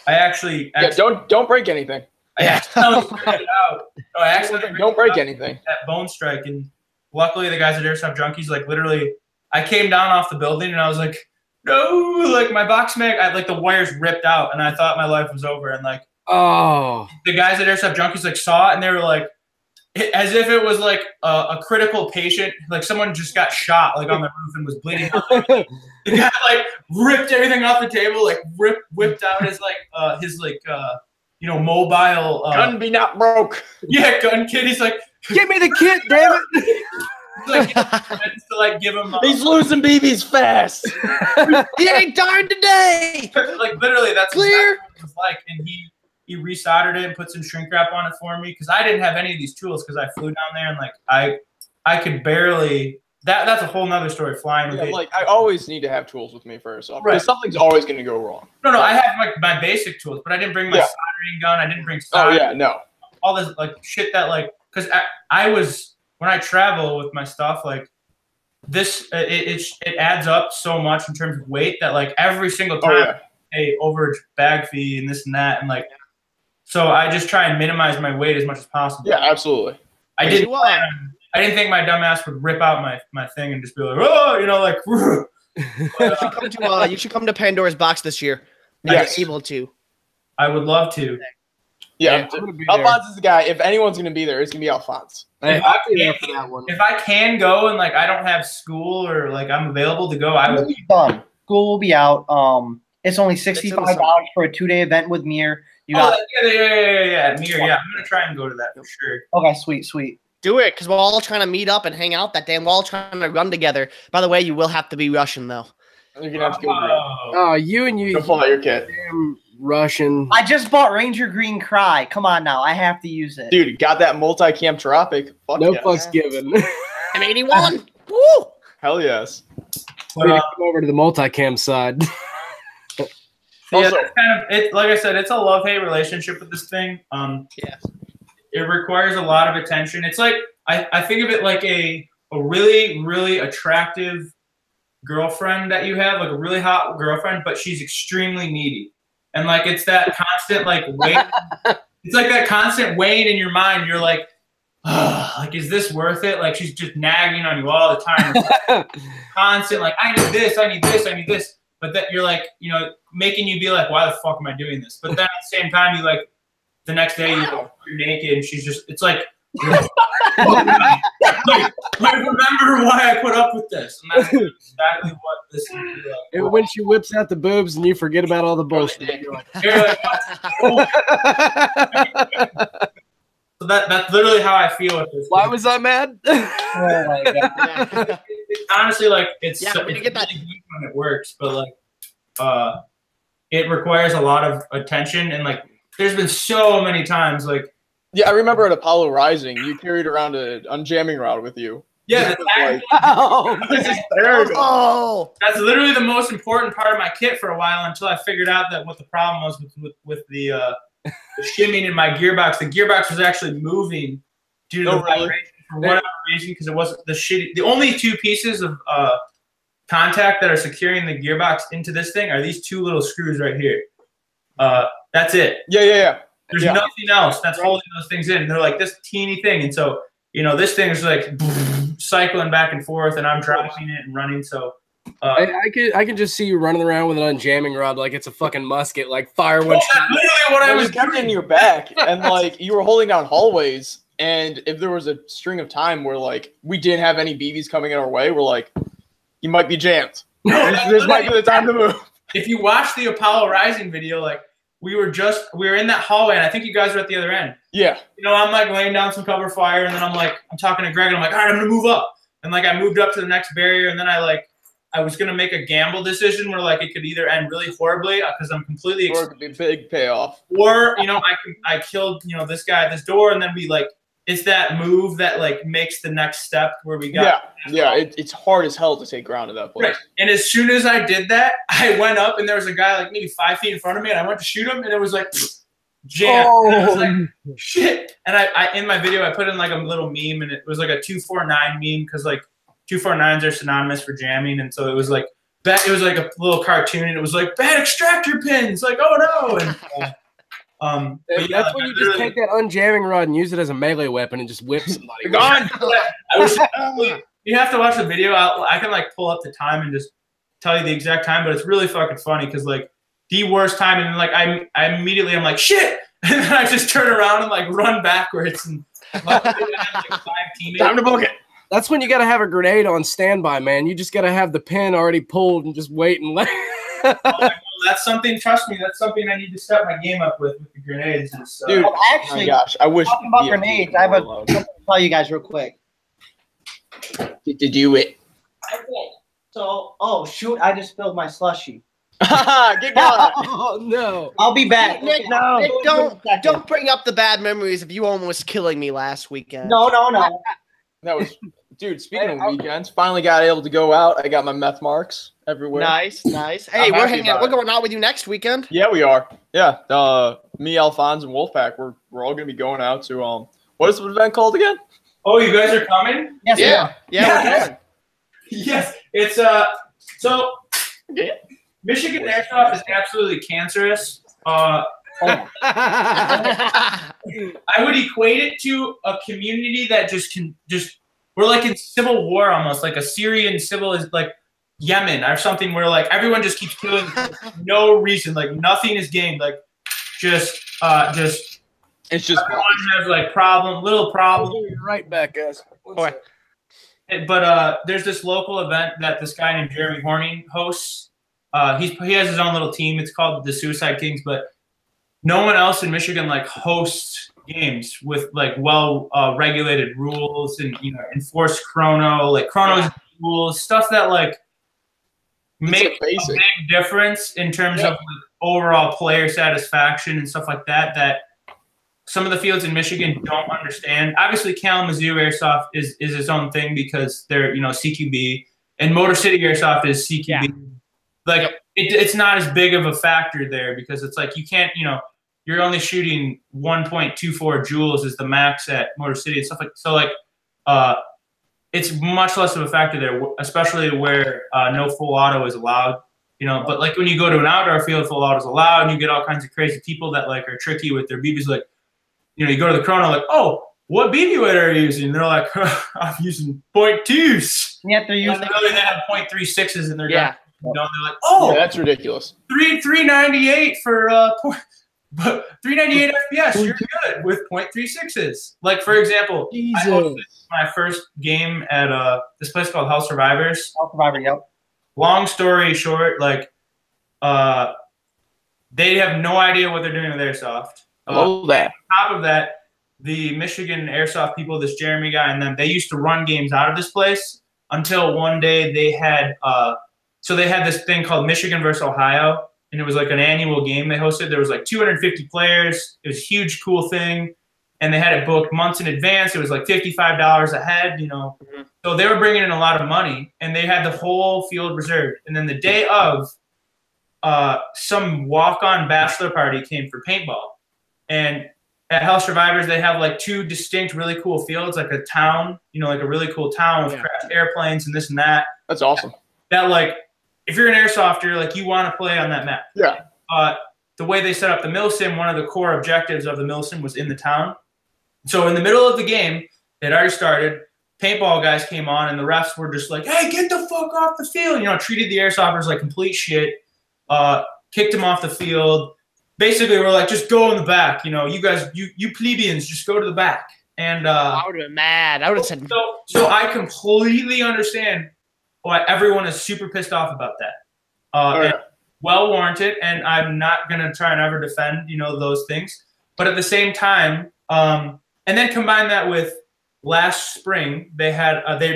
I actually don't break anything. I accidentally took it out. No, I accidentally don't break anything. That bone strike, and luckily the guys at Airsoft Junkies, like literally, I came down off the building and I was like, no, like my box mag, like the wires ripped out and I thought my life was over. And like, the guys at Airsoft Junkies like saw it and they were like, as if it was like a critical patient, like someone just got shot like on the roof and was bleeding out. The guy like ripped everything off the table, like whipped out his mobile gun be not broke. Yeah, gun kit. He's like, give me the kit, damn it. To like give him. He's losing BBs fast. He ain't dying today. Like literally, that's clear. Exactly what it was like, and he resoldered it and put some shrink wrap on it for me because I didn't have any of these tools because I flew down there and like I could barely. That's a whole nother story. Flying with it. Like I always need to have tools with me first, so right. Something's always going to go wrong. No, I have like my basic tools, but I didn't bring my soldering gun. I didn't bring soldering. Oh yeah, no. All this like shit that like because I was when I travel with my stuff like this it adds up so much in terms of weight that like every single time I pay overage bag fee and this and that and like. So I just try and minimize my weight as much as possible. Yeah, absolutely. I didn't think my dumb ass would rip out my thing and just be like, oh, you know, like. You should come to Pandora's Box this year. Yes. You're able to. I would love to. Yeah, Alfonse is the guy. If anyone's going to be there, it's going to be Alfonse. Hey, I'll be there for that one. If I can go and like I don't have school or like I'm available to go, I would. Be done. School will be out. It's only $65 for a 2-day event with Mir. Yeah, Mir. Yeah, I'm gonna try and go to that for sure. Okay, sweet. Do it, because we're all trying to meet up and hang out that day, and we're all trying to run together. By the way, you will have to be Russian, though. You're gonna have to go green. Oh, you pull out your kit. Damn Russian. I just bought Ranger Green Cry. Come on now, I have to use it. Dude, got that multi-cam tropic. Fuck no yes. fucks given. I'm 81. Woo! Hell yes. Come over to the multicam side. Yeah, that's kind of it. Like I said, it's a love-hate relationship with this thing. It requires a lot of attention. It's like I think of it like a really, really attractive girlfriend that you have, like a really hot girlfriend, but she's extremely needy. And like it's that constant like weight. It's like that constant weighing in your mind. You're like, like, is this worth it? Like she's just nagging on you all the time. Constant, like, I need this, I need this, I need this. But that you're like, you know, making you be like, why the fuck am I doing this? But then at the same time, you like, the next day you're naked and she's just, it's like, I remember why I put up with this. And that's exactly what this is like. When she whips out the boobs and you forget about all the bullshit. You're like, so that's literally how I feel with this. Why was I mad? Oh my God. Honestly, like it's when you get that when it works, but like it requires a lot of attention and like there's been so many times like I remember at Apollo Rising you carried around a unjamming rod with you. Yeah, that's literally the most important part of my kit for a while until I figured out that what the problem was with the shimming in my gearbox. The gearbox was actually moving due to the vibration for whatever reason because it wasn't the only two pieces of contact that are securing the gearbox into this thing are these two little screws right here. That's it. Yeah. There's nothing else that's holding those things in. They're like this teeny thing, and so you know this thing is like cycling back and forth, and I'm dropping it and running. So I can just see you running around with an unjamming rod like it's a fucking musket, like fire one shot. Literally what I was kept in your back, and like you were holding down hallways, and if there was a string of time where like we didn't have any BBs coming in our way, we're like, you might be jammed. This might be the time to move. If you watch the Apollo Rising video, like we were in that hallway, and I think you guys were at the other end. Yeah. You know, I'm like laying down some cover fire, and then I'm talking to Greg, and I'm like, all right, I'm gonna move up, and like I moved up to the next barrier, and then I was gonna make a gamble decision where like it could either end really horribly because I'm completely or it could be a big payoff, or you know I killed this guy at this door, and then we like it's that move that like makes the next step where we got it's hard as hell to take ground at that place. Right. And as soon as I did that, I went up and there was a guy like maybe 5 feet in front of me, and I went to shoot him, and it was like jam. And I was like shit. And I in my video I put in like a little meme, and it was like a 249 meme because like 249s are synonymous for jamming, and so it was like it was like a little cartoon, and it was like bad extractor pins, like oh no. And But yeah, that's when you just take that unjamming rod and use it as a melee weapon and just whip somebody. Gone. You have to watch the video. I can like pull up the time and just tell you the exact time, but it's really fucking funny because like the worst time, and like I immediately I'm like shit, and then I just turn around and like run backwards and like, 5 teammates. Time to book it. That's when you got to have a grenade on standby, man. You just got to have the pin already pulled and just wait and let. That's something. Trust me, that's something I need to step my game up with the grenades. Is, Dude, actually, oh my gosh, I wish. Talking about grenades, I have something to tell you guys real quick. Get to do it. I did. So, oh shoot, I just spilled my slushie. Get going. Oh no! I'll be back. Nick, No, Nick, don't bring up the bad memories of you almost killing me last weekend. No. That was, dude. Speaking of weekends, finally got able to go out. I got my meth marks everywhere. Nice. Hey, we're hanging out. We're going out with you next weekend. Yeah, we are. Yeah, me, Alfonse, and Wolfpack. We're all gonna be going out to what is the event called again? Oh, you guys are coming? Yes, Yeah. We're going. Yes, it's so Michigan Airsoft is absolutely cancerous. I would equate it to a community that we're like in civil war almost, like a Syrian civil is like Yemen or something where like everyone just keeps killing for no reason, like nothing is gained, like just it's just everyone has like little problem. Right back, guys. Okay. But there's this local event that this guy named Jeremy Horning hosts. He has his own little team. It's called the Suicide Kings, but no one else in Michigan like hosts games with like regulated rules and enforced chrono, like chronos rules, stuff that like make a big difference in terms of like, overall player satisfaction and stuff like that. That some of the fields in Michigan don't understand. Obviously, Kalamazoo Airsoft is its own thing because they're CQB, and Motor City Airsoft is CQB. Yeah. Like it's not as big of a factor there because it's like you can't, you're only shooting 1.24 joules is the max at Motor City and stuff like so. Like, it's much less of a factor there, especially where no full auto is allowed. But like when you go to an outdoor field, full auto is allowed, and you get all kinds of crazy people that like are tricky with their BBs. Like, you go to the chrono, like, oh, what BB weight are you using? And they're like, I'm using 0.2s. Yeah, they're using. They have 0.36s in their gun. They're like, that's ridiculous. 398 for but 398 FPS, you're good with 0.36s. Like for example, I hosted my first game at this place called House Survivors. House Survivor, yep. Long story short, like they have no idea what they're doing with Airsoft. On top of that, the Michigan Airsoft people, this Jeremy guy and them, they used to run games out of this place until one day they had so they had this thing called Michigan versus Ohio, and it was like an annual game they hosted. There was like 250 players. It was a huge, cool thing, and they had it booked months in advance. It was like $55 a head, So they were bringing in a lot of money, and they had the whole field reserved. And then the day of, some walk-on bachelor party came for paintball, and at House Survivors, they have like 2 distinct, really cool fields, like a town, like a really cool town with crashed airplanes and this and that. That's awesome. That like, if you're an airsofter, like you want to play on that map. Yeah. The way they set up the milsim, one of the core objectives of the milsim was in the town. So in the middle of the game, it already started. Paintball guys came on, and the refs were just like, "Hey, get the fuck off the field!" Treated the airsofters like complete shit. Kicked them off the field. Basically, we're like, "Just go in the back. You guys, you plebeians, just go to the back." And I would have been mad. I would have said. So I completely understand why everyone is super pissed off about that. And well warranted, and I'm not gonna try and ever defend, those things. But at the same time, and then combine that with last spring, they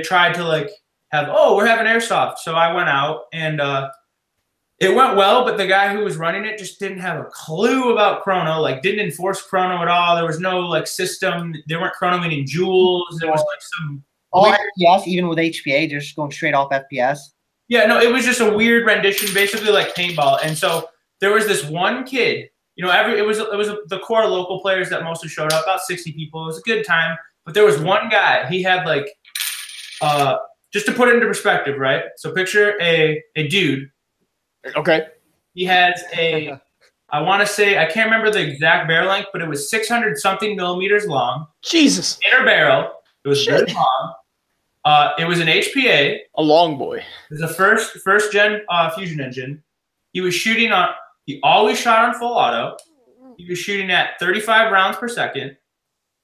tried to like we're having airsoft. So I went out and it went well, but the guy who was running it just didn't have a clue about chrono, like didn't enforce chrono at all. There was no like system. They weren't chronoing in joules. There was like some FPS, even with HPA, they're just going straight off FPS. Yeah, no, it was just a weird rendition, basically like paintball. And so there was this one kid, it was the core local players that mostly showed up, about 60 people. It was a good time. But there was one guy, he had like, just to put it into perspective, right? So picture a dude. Okay. He has a I want to say, I can't remember the exact barrel length, but it was 600 something millimeters long. Jesus. Inner barrel. It was really long. It was an HPA. A long boy. It was a first gen fusion engine. He was shooting on. He always shot on full auto. He was shooting at 35 rounds per second,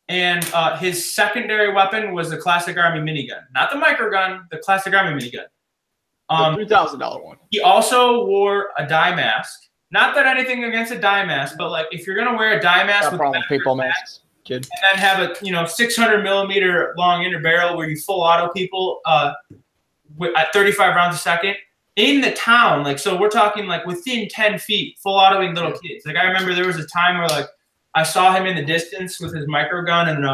and his secondary weapon was the classic Army minigun, not the microgun, the classic Army minigun. The $3,000 one. He also wore a dye mask. Not that anything against a dye mask, but like if you're gonna wear a dye mask with people masks, kid, and then have a 600 millimeter long inner barrel where you full auto people at 35 rounds a second in the town, like so we're talking like within 10 feet, full autoing little kids. Like I remember there was a time where like I saw him in the distance with his microgun, and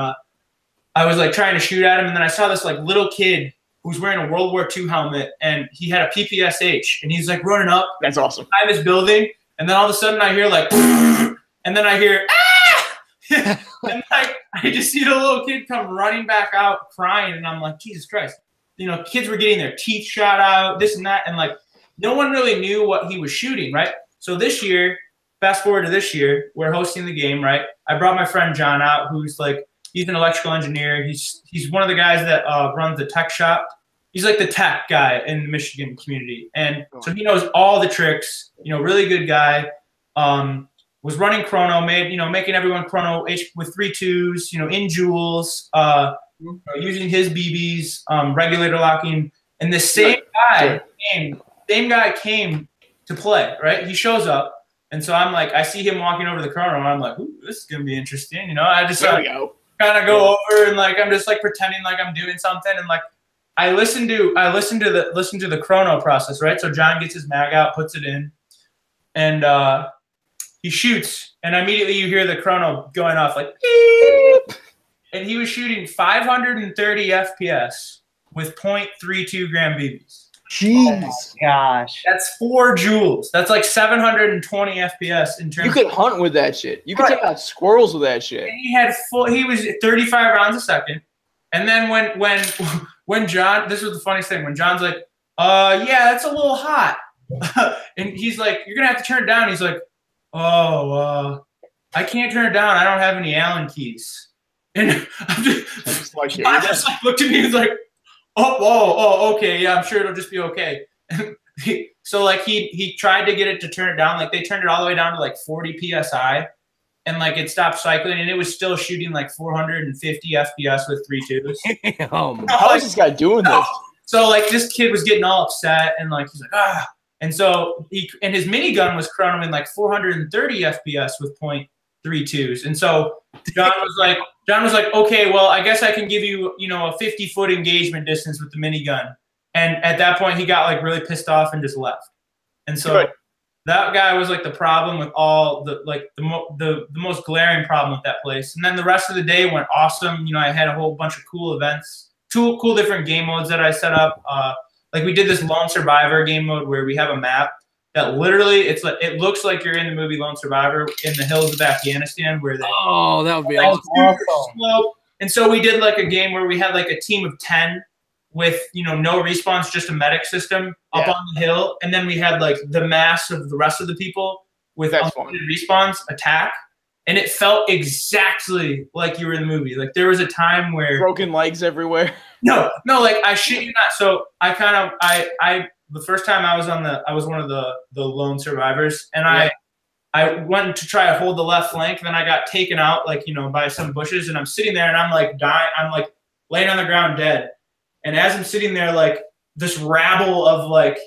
I was like trying to shoot at him, and then I saw this like little kid who's wearing a World War II helmet, and he had a PPSH, and he's like running up. That's awesome. Behind this building. And then all of a sudden I hear like, and then I hear, ah! And like, I just see the little kid come running back out crying. And I'm like, Jesus Christ. Kids were getting their teeth shot out, this and that. And like, no one really knew what he was shooting, right? So this year, fast forward to this year, we're hosting the game, right? I brought my friend John out, who's like, he's an electrical engineer. He's one of the guys that runs the tech shop. He's like the tech guy in the Michigan community. And so he knows all the tricks, really good guy. Was running chrono, making everyone chrono with 3.2s, in joules, using his BBs, regulator locking. And the same guy came to play, right? He shows up. And so I'm like, I see him walking over the chrono, and I'm like, ooh, this is going to be interesting. I just kind of go over, and like, I'm just like pretending like I'm doing something. And like, I listen to the chrono process, right? So John gets his mag out, puts it in, and he shoots, and immediately you hear the chrono going off like beep. And he was shooting 530 FPS with 0.32 gram BBs. Jeez. Oh my gosh. That's 4 joules. That's like 720 FPS in terms. You could hunt with that shit. You could take out squirrels with that shit. And he was 35 rounds a second. And then when John, this was the funniest thing, when John's like, yeah, that's a little hot. And he's like, you're going to have to turn it down. He's like, I can't turn it down. I don't have any Allen keys. And I just like looked at me and was like, oh, okay. Yeah, I'm sure it'll just be okay. So like he tried to get it to turn it down. Like they turned it all the way down to like 40 PSI. And like it stopped cycling, and it was still shooting like 450 FPS with 3.2s. How is this guy doing this? So like this kid was getting all upset, and like he's like and so his minigun was chronoing like 430 FPS with 0.32s. And so John was like, okay, well I guess I can give you a 50-foot engagement distance with the minigun. And at that point he got like really pissed off and just left. And so. Good. That guy was like the problem with all the most glaring problem with that place. And then the rest of the day went awesome. I had a whole bunch of cool events, 2 cool different game modes that I set up. Like we did this Lone Survivor game mode where we have a map that literally it looks like you're in the movie Lone Survivor in the hills of Afghanistan where they that would be awesome. And so we did like a game where we had like a team of 10 with no respawns, just a medic system up on the hill, and then we had like the mass of the rest of the people with unlimited respawns attack, and it felt exactly like you were in the movie. Like there was a time where broken legs everywhere. No, like I shit you not. So I the first time I was one of the lone survivors, and I went to try to hold the left flank, and then I got taken out like by some bushes, and I'm sitting there and I'm like dying. I'm like laying on the ground dead. And as I'm sitting there, like this rabble of like,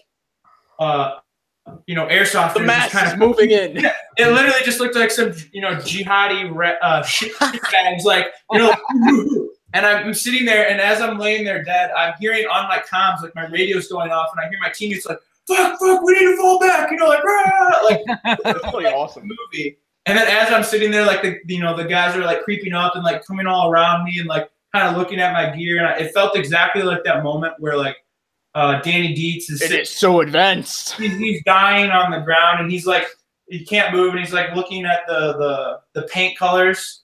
airsofters, the mass kind of moving in. It literally just looked like some, jihadi shit bags, like, and I'm sitting there, and as I'm laying there dead, I'm hearing on my comms, like my radio's going off, and I hear my teammates like, fuck, we need to fall back, like, rah! Like, that's really awesome movie. And then as I'm sitting there, like the guys are like creeping up and like coming all around me and like kind of looking at my gear, and it felt exactly like that moment where like Danny Dietz is so advanced. He's dying on the ground, and he's like he can't move, and he's like looking at the paint colors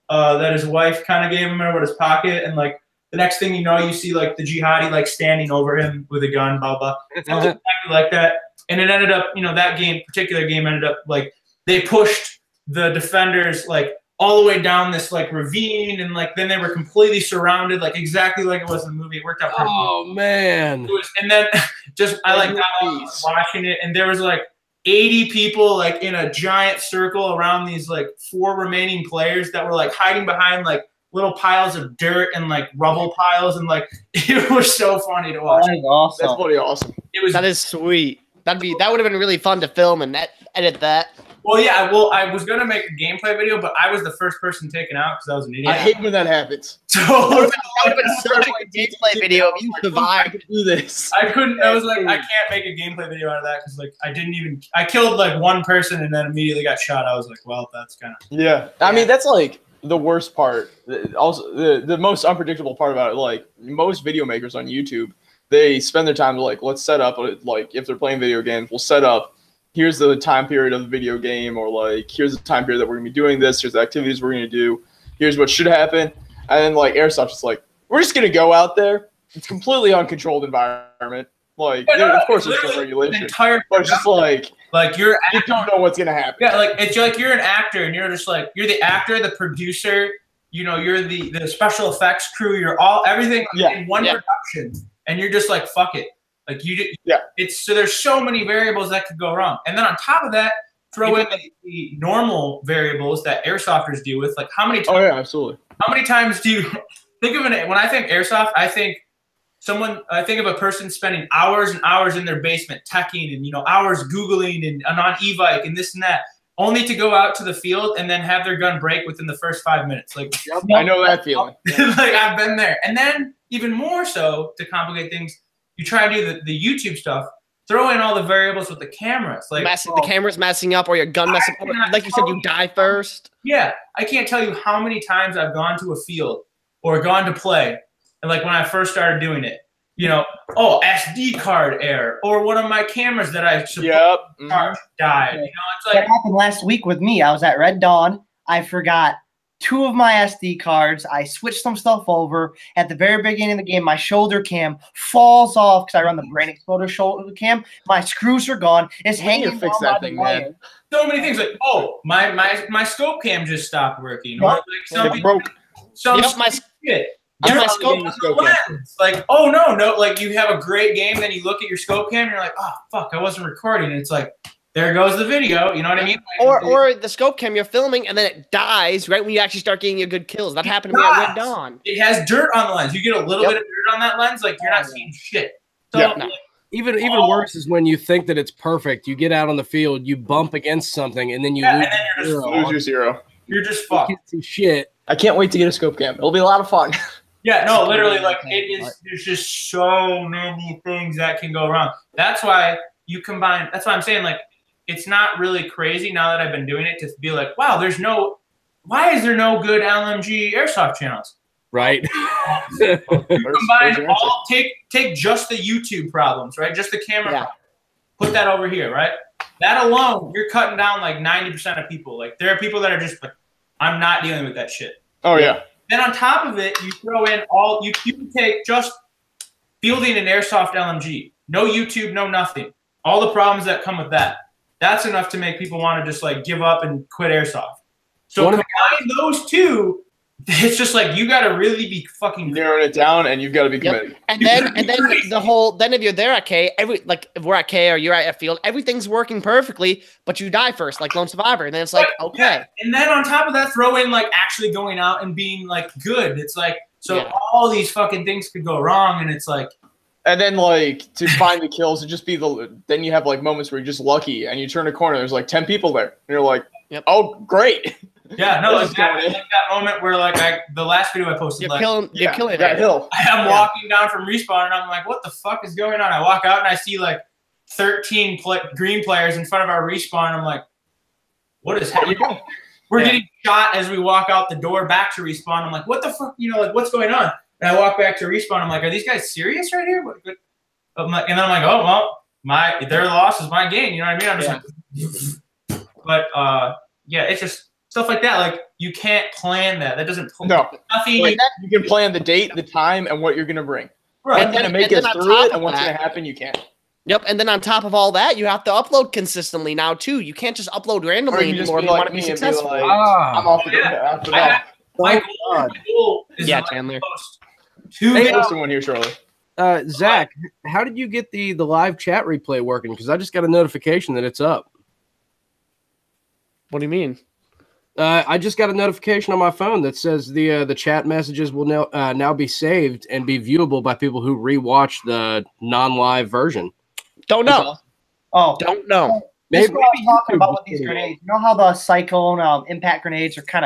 that his wife kind of gave him over his pocket, and like the next thing you know, you see like the jihadi like standing over him with a gun, blah blah. It felt exactly like that, and it ended up that particular game ended up like they pushed the defenders like all the way down this like ravine, and like then they were completely surrounded, like exactly like it was in the movie. It worked out perfectly. Oh man! And then just I like got watching it, and there was like 80 people like in a giant circle around these like 4 remaining players that were like hiding behind like little piles of dirt and like rubble piles, and like it was so funny to watch. That is awesome. That's pretty awesome. That is sweet. That would have been really fun to film and edit that. Well, yeah. Well, I was gonna make a gameplay video, but I was the first person taken out because I was an idiot. I hate when that happens. So That would have been such a good gameplay video if you survived. Do this. I couldn't. I was like, I can't make a gameplay video out of that because like I killed like 1 person and then immediately got shot. I was like, well, that's kind of Yeah. I mean, that's like the worst part. Also, the most unpredictable part about it. Like most video makers on YouTube, they spend their time to like, let's set up, like if they're playing video games, we'll set up. Here's the time period of the video game, or like here's the time period that we're gonna be doing this. Here's the activities we're gonna do. Here's what should happen. And then like Airsoft is like, we're just gonna go out there. It's completely uncontrolled environment. Like, of course, there's no regulation. But it's just like you don't know what's gonna happen. Yeah, like it's like you're an actor and you're just like you're the actor, the producer. You know, you're the special effects crew. You're everything in one production, and you're just like fuck it. Like it's so there's so many variables that could go wrong, and then on top of that, throw in the normal variables that airsofters deal with. Like how many times? Oh yeah, absolutely. How many times do you think of when I think airsoft? I think of a person spending hours and hours in their basement teching and hours googling and on e-bike and this and that, only to go out to the field and then have their gun break within the first 5 minutes. Like I know that feeling. Like I've been there, and then even more so to complicate things. You try to do the YouTube stuff, throw in all the variables with the cameras. Like the camera's messing up, or your gun messing up. Like you said, you die first. Yeah. I can't tell you how many times I've gone to a field or gone to play. And like when I first started doing it, SD card error, or one of my cameras that I died. It's like that happened last week with me. I was at Red Dawn. I forgot 2 of my SD cards. I switched some stuff over. At the very beginning of the game, my shoulder cam falls off because I run the brain exploder shoulder cam. My screws are gone. It's hanging. You fix that thing, man. So many things like, my scope cam just stopped working. Or like something broke. My scope lens. Like, oh no, like you have a great game, then you look at your scope cam and you're like, oh fuck, I wasn't recording. And it's like, there goes the video. You know what I mean? Or the scope cam you're filming and then it dies right when you actually start getting your good kills. That happened to me at Red Dawn. It has dirt on the lens. You get a little bit of dirt on that lens, like you're not seeing shit. So even worse is when you think that it's perfect. You get out on the field, you bump against something, and then you lose your zero. You're just fucked. You can't see shit. I can't wait to get a scope cam. It'll be a lot of fun. Yeah, no, literally, like it is. There's just so many things that can go wrong. That's why you combine. That's why I'm saying like. It's not really crazy now that I've been doing it to be like, wow, why is there no good LMG airsoft channels? Right. You combine take just the YouTube problems, right? Just the camera. Yeah. Put that over here, right? That alone, you're cutting down like 90% of people. Like there are people that are just like, I'm not dealing with that shit. Oh yeah. Then on top of it, you throw in you can take just fielding an airsoft LMG. No YouTube, no nothing. All the problems that come with that. That's enough to make people want to just like give up and quit airsoft. So combine those two, it's just like you got to really be fucking narrowing it down, and you've got to be committed. And then if you're there at K, if we're at K or you're at a field, everything's working perfectly, but you die first, like Lone Survivor. And then it's like okay. Yeah. And then on top of that, throw in like actually going out and being like good. It's like all these fucking things could go wrong, and it's like. And then, like, to find the kills, it just be then you have, like, moments where you're just lucky, and you turn a corner, there's, like, 10 people there. And you're like, oh, great. Yeah, no, like that moment where, like, the last video I posted, you're killing that hill. I'm walking down from respawn, and I'm like, what the fuck is going on? I walk out, and I see, like, 13 green players in front of our respawn, and I'm like, what is happening? We're getting shot as we walk out the door back to respawn. I'm like, what the fuck? Like, what's going on? And I walk back to respawn. I'm like, are these guys serious right here? And then I'm like, oh, well, their loss is my gain. You know what I mean? I'm just like, but it's just stuff like that. Like you can't plan that. That doesn't nothing. You can plan the date, the time, and what you're gonna bring. Right. And then make it through it, and what's gonna happen, you can't. Yep, and then on top of all that, you have to upload consistently now too. You can't just upload randomly anymore if you want to be successful. Like, I'm off the after that. My goal is Yeah, to Chandler. post 2 Hey, videos. posting one here shortly. Zach, how did you get the live chat replay working? Because I just got a notification that it's up. What do you mean? I just got a notification on my phone that says the chat messages will now be saved and be viewable by people who rewatch the non-live version. Don't know. Oh, Don't know. this is what I was talking YouTube about was with these pretty grenades. You know how the cyclone impact grenades are kind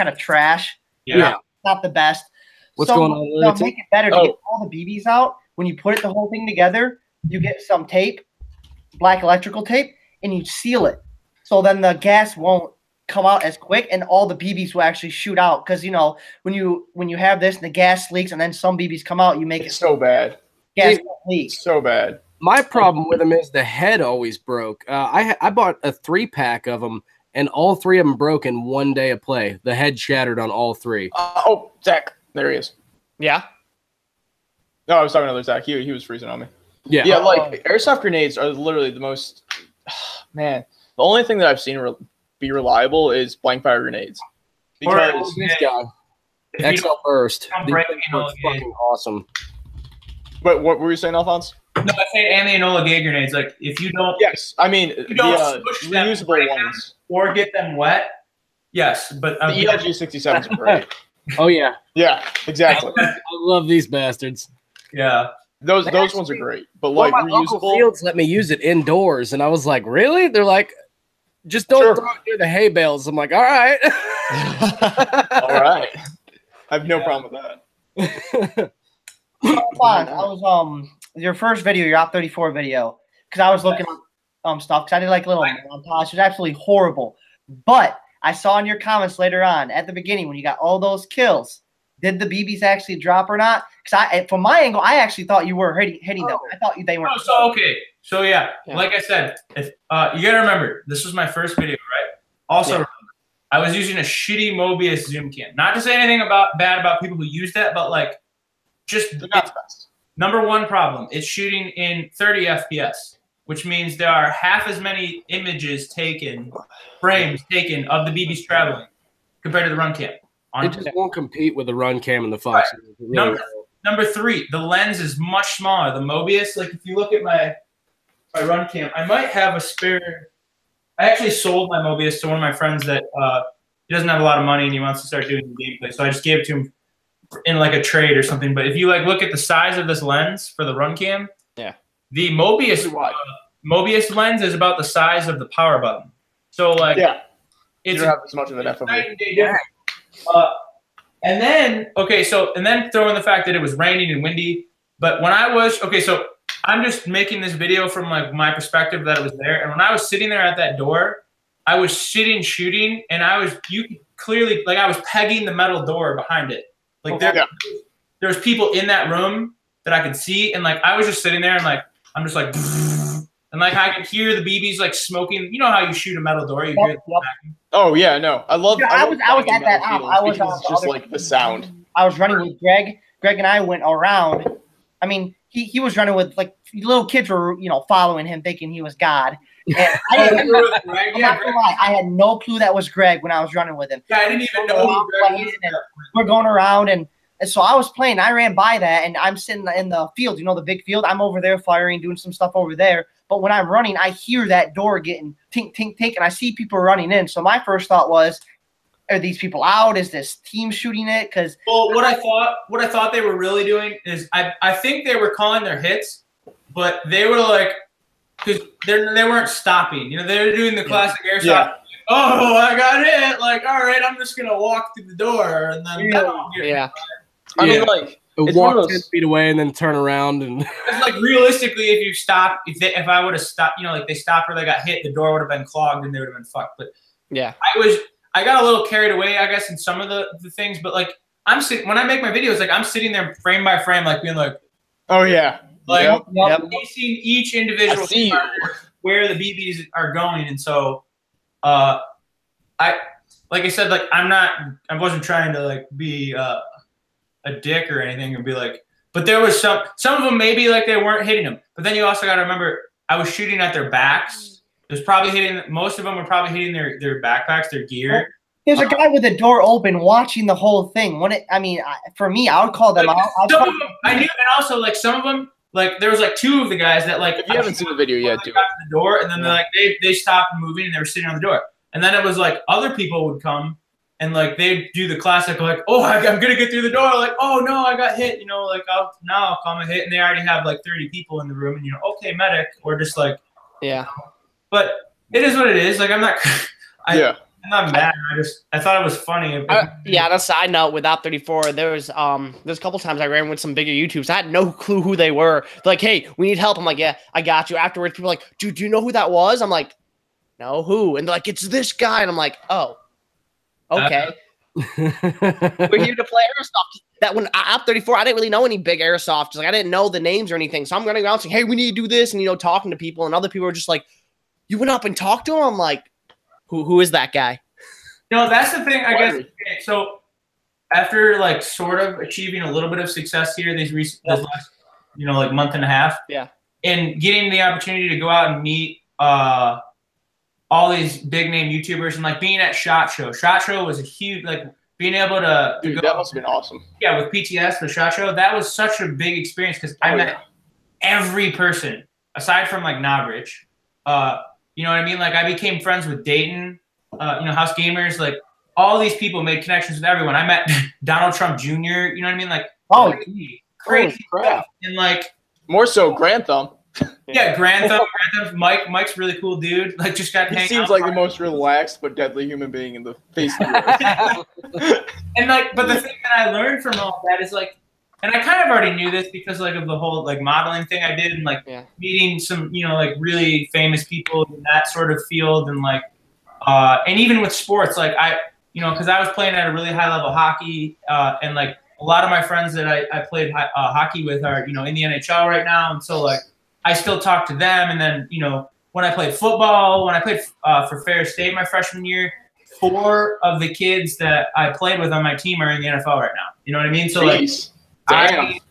of trash? Yeah. Not the best. What's going on, To Lunatic? make it better, to get all the BBs out, when you put the whole thing together, you get some tape, black electrical tape, and you seal it. So then the gas won't come out as quick, and all the BBs will actually shoot out. Because when you have this and the gas leaks, and then some BBs come out, you make It's it so bad. gas leak. It's so bad. My problem with them is the head always broke. I bought a 3-pack of them, and all 3 of them broke in one day of play. The head shattered on all 3. Oh, Zach. There he is. Yeah. No, I was talking to other Zach. He was freezing on me. Yeah. Yeah, like airsoft grenades are literally the most. Man, the only thing that I've seen be reliable is blank fire grenades. Because This guy, If you XL Burst. I'm These breaking things are all the fucking awesome. But what were you saying, Alphonse? No, I say and the Enola Gay grenades. Like if you don't, Yes, I mean you don't the smush them, reusable break them, ones. or get them wet. Yes, but The ELG 67s are great. Oh yeah, Yeah, exactly. I love these bastards. yeah. Those ones are great. But One like of my local reusable. fields let me use it indoors, and I was like, really? They're like, just don't Sure. throw it near the hay bales. I'm like, all right. All right. I have no problem with that. Fine. I was your first video, your Op 34 video, because I was looking up stuff because I did like a little montage. It was absolutely horrible. But I saw in your comments later on at the beginning when you got all those kills, did the BBs actually drop or not? Because from my angle, I actually thought you were hitting them. I thought they were. Oh, so okay. So yeah, Yeah. like I said, if you gotta remember, this was my first video, right? Also, I was using a shitty Mobius zoom cam. Not to say anything bad about people who use that, but like, just They're not the best. number one problem, it's shooting in 30 FPS, which means there are half as many frames taken of the BBs traveling compared to the run cam. It just won't compete with the run cam and the Fox. It really won't. Number 3, the lens is much smaller. The Mobius, like if you look at my run cam, I might have a spare. I actually sold my Mobius to one of my friends that he doesn't have a lot of money and he wants to start doing gameplay. So I just gave it to him in like a trade or something. But if you like look at the size of this lens for the run cam, the Mobius lens is about the size of the power button. So like, Yeah. it's You don't have as much of an FOV. night and day difference. And then throw in the fact that it was raining and windy. But when I was so I'm just making this video from like my perspective that it was there. And when I was sitting there at that door, I was sitting shooting, and you could clearly like I was pegging the metal door behind it. Like there was people in that room that I could see, and like I was just sitting there and like I'm just like and like I could hear the BBs like smoking. You know how you shoot a metal door, you hear Oh yeah, no. I love. Yeah, I was at that op. I was because it's just other- like the sound. I was running with Greg. Greg and I went around. I mean, he was running with like little kids were following him, thinking he was God. And I'm not gonna lie, I had no clue that was Greg when I was running with him. Yeah, I didn't even know who Greg was. We're going around, and so I was playing. I ran by that, and I'm sitting in the field. The big field. I'm over there firing, doing some stuff over there. But when I'm running, I hear that door getting tink, tink, tink, and I see people running in. So my first thought was, are these people out? Is this team shooting it? Because what I thought they were really doing is I think they were calling their hits, but they were like, because they weren't stopping. They were doing the classic airsoft. Yeah. Oh, I got hit. Like, all right, I'm just gonna walk through the door and then I mean, like it's one Walk of 10 those. feet away and then turn around and Because like realistically, if you stop, if I would have stopped, like they stopped or they got hit, the door would have been clogged and they would have been fucked. But Yeah. I got a little carried away, I guess, in some of the things. But like I'm sitting when I make my videos, like I'm sitting there frame by frame, like being like, Oh yeah. like Yep. facing each individual I see you. where the BBs are going, and so like I said, like I wasn't trying to like be a dick or anything and be like, But there was some of them maybe like they weren't hitting them. But then you also got to remember, I was shooting at their backs. It was probably hitting. Most of them were probably hitting their backpacks, their gear. There's a guy with the door open watching the whole thing. For me, I would call them out. Some of them, I knew, and also like some of them, like there was like 2 of the guys that like. If you haven't seen the video yet, dude. Got to the door, and then they stopped moving, and they were sitting on the door. And then it was like other people would come, and like they'd do the classic like, oh, I'm gonna get through the door, like, oh no, I got hit, like I'll come and hit, and they already have like 30 people in the room, and okay, medic, or just like, yeah. But it is what it is. Like I'm not. I'm not mad. I thought it was funny. Yeah, on a side note, with Op 34, there's a couple times I ran with some bigger YouTubers. I had no clue who they were. They're like, hey, we need help. I'm like, yeah, I got you. Afterwards, people are like, dude, do you know who that was? I'm like, no, who? And they're like, it's this guy. And I'm like, oh, okay. We're here to play Airsoft. That when Op 34, I didn't really know any big Airsoft. Like I didn't know the names or anything. So I'm running around saying, hey, we need to do this, and talking to people, and other people are just like, you went up and talked to him? I'm like, who is that guy? That's the thing, I guess. Okay, so after like sort of achieving a little bit of success here this last, like month and a half. Yeah. And getting the opportunity to go out and meet all these big name YouTubers and like being at SHOT Show. SHOT Show was a huge, like being able to Dude, go, that must have been awesome. Yeah, with PTS, the SHOT Show, that was such a big experience because I met every person aside from like Nobrich. You know what I mean? Like I became friends with Dayton, House Gamers, like all these people made connections with everyone. I met Donald Trump Jr., you know what I mean? Like crazy stuff. And like more so Grantham. Yeah, Grantham. Mike's really cool dude. Like just got to hang out. He seems like the most relaxed but deadly human being in the face of the earth. And like, but the thing that I learned from all that is like, and I kind of already knew this because like of the whole like modeling thing I did and like meeting some, like really famous people in that sort of field and like, and even with sports, like because I was playing at a really high level hockey and like a lot of my friends that I played hockey with are, in the NHL right now. And so like, I still talk to them. And then, when I played football, when I played for Ferris State my freshman year, 4 of the kids that I played with on my team are in the NFL right now. You know what I mean? So like, I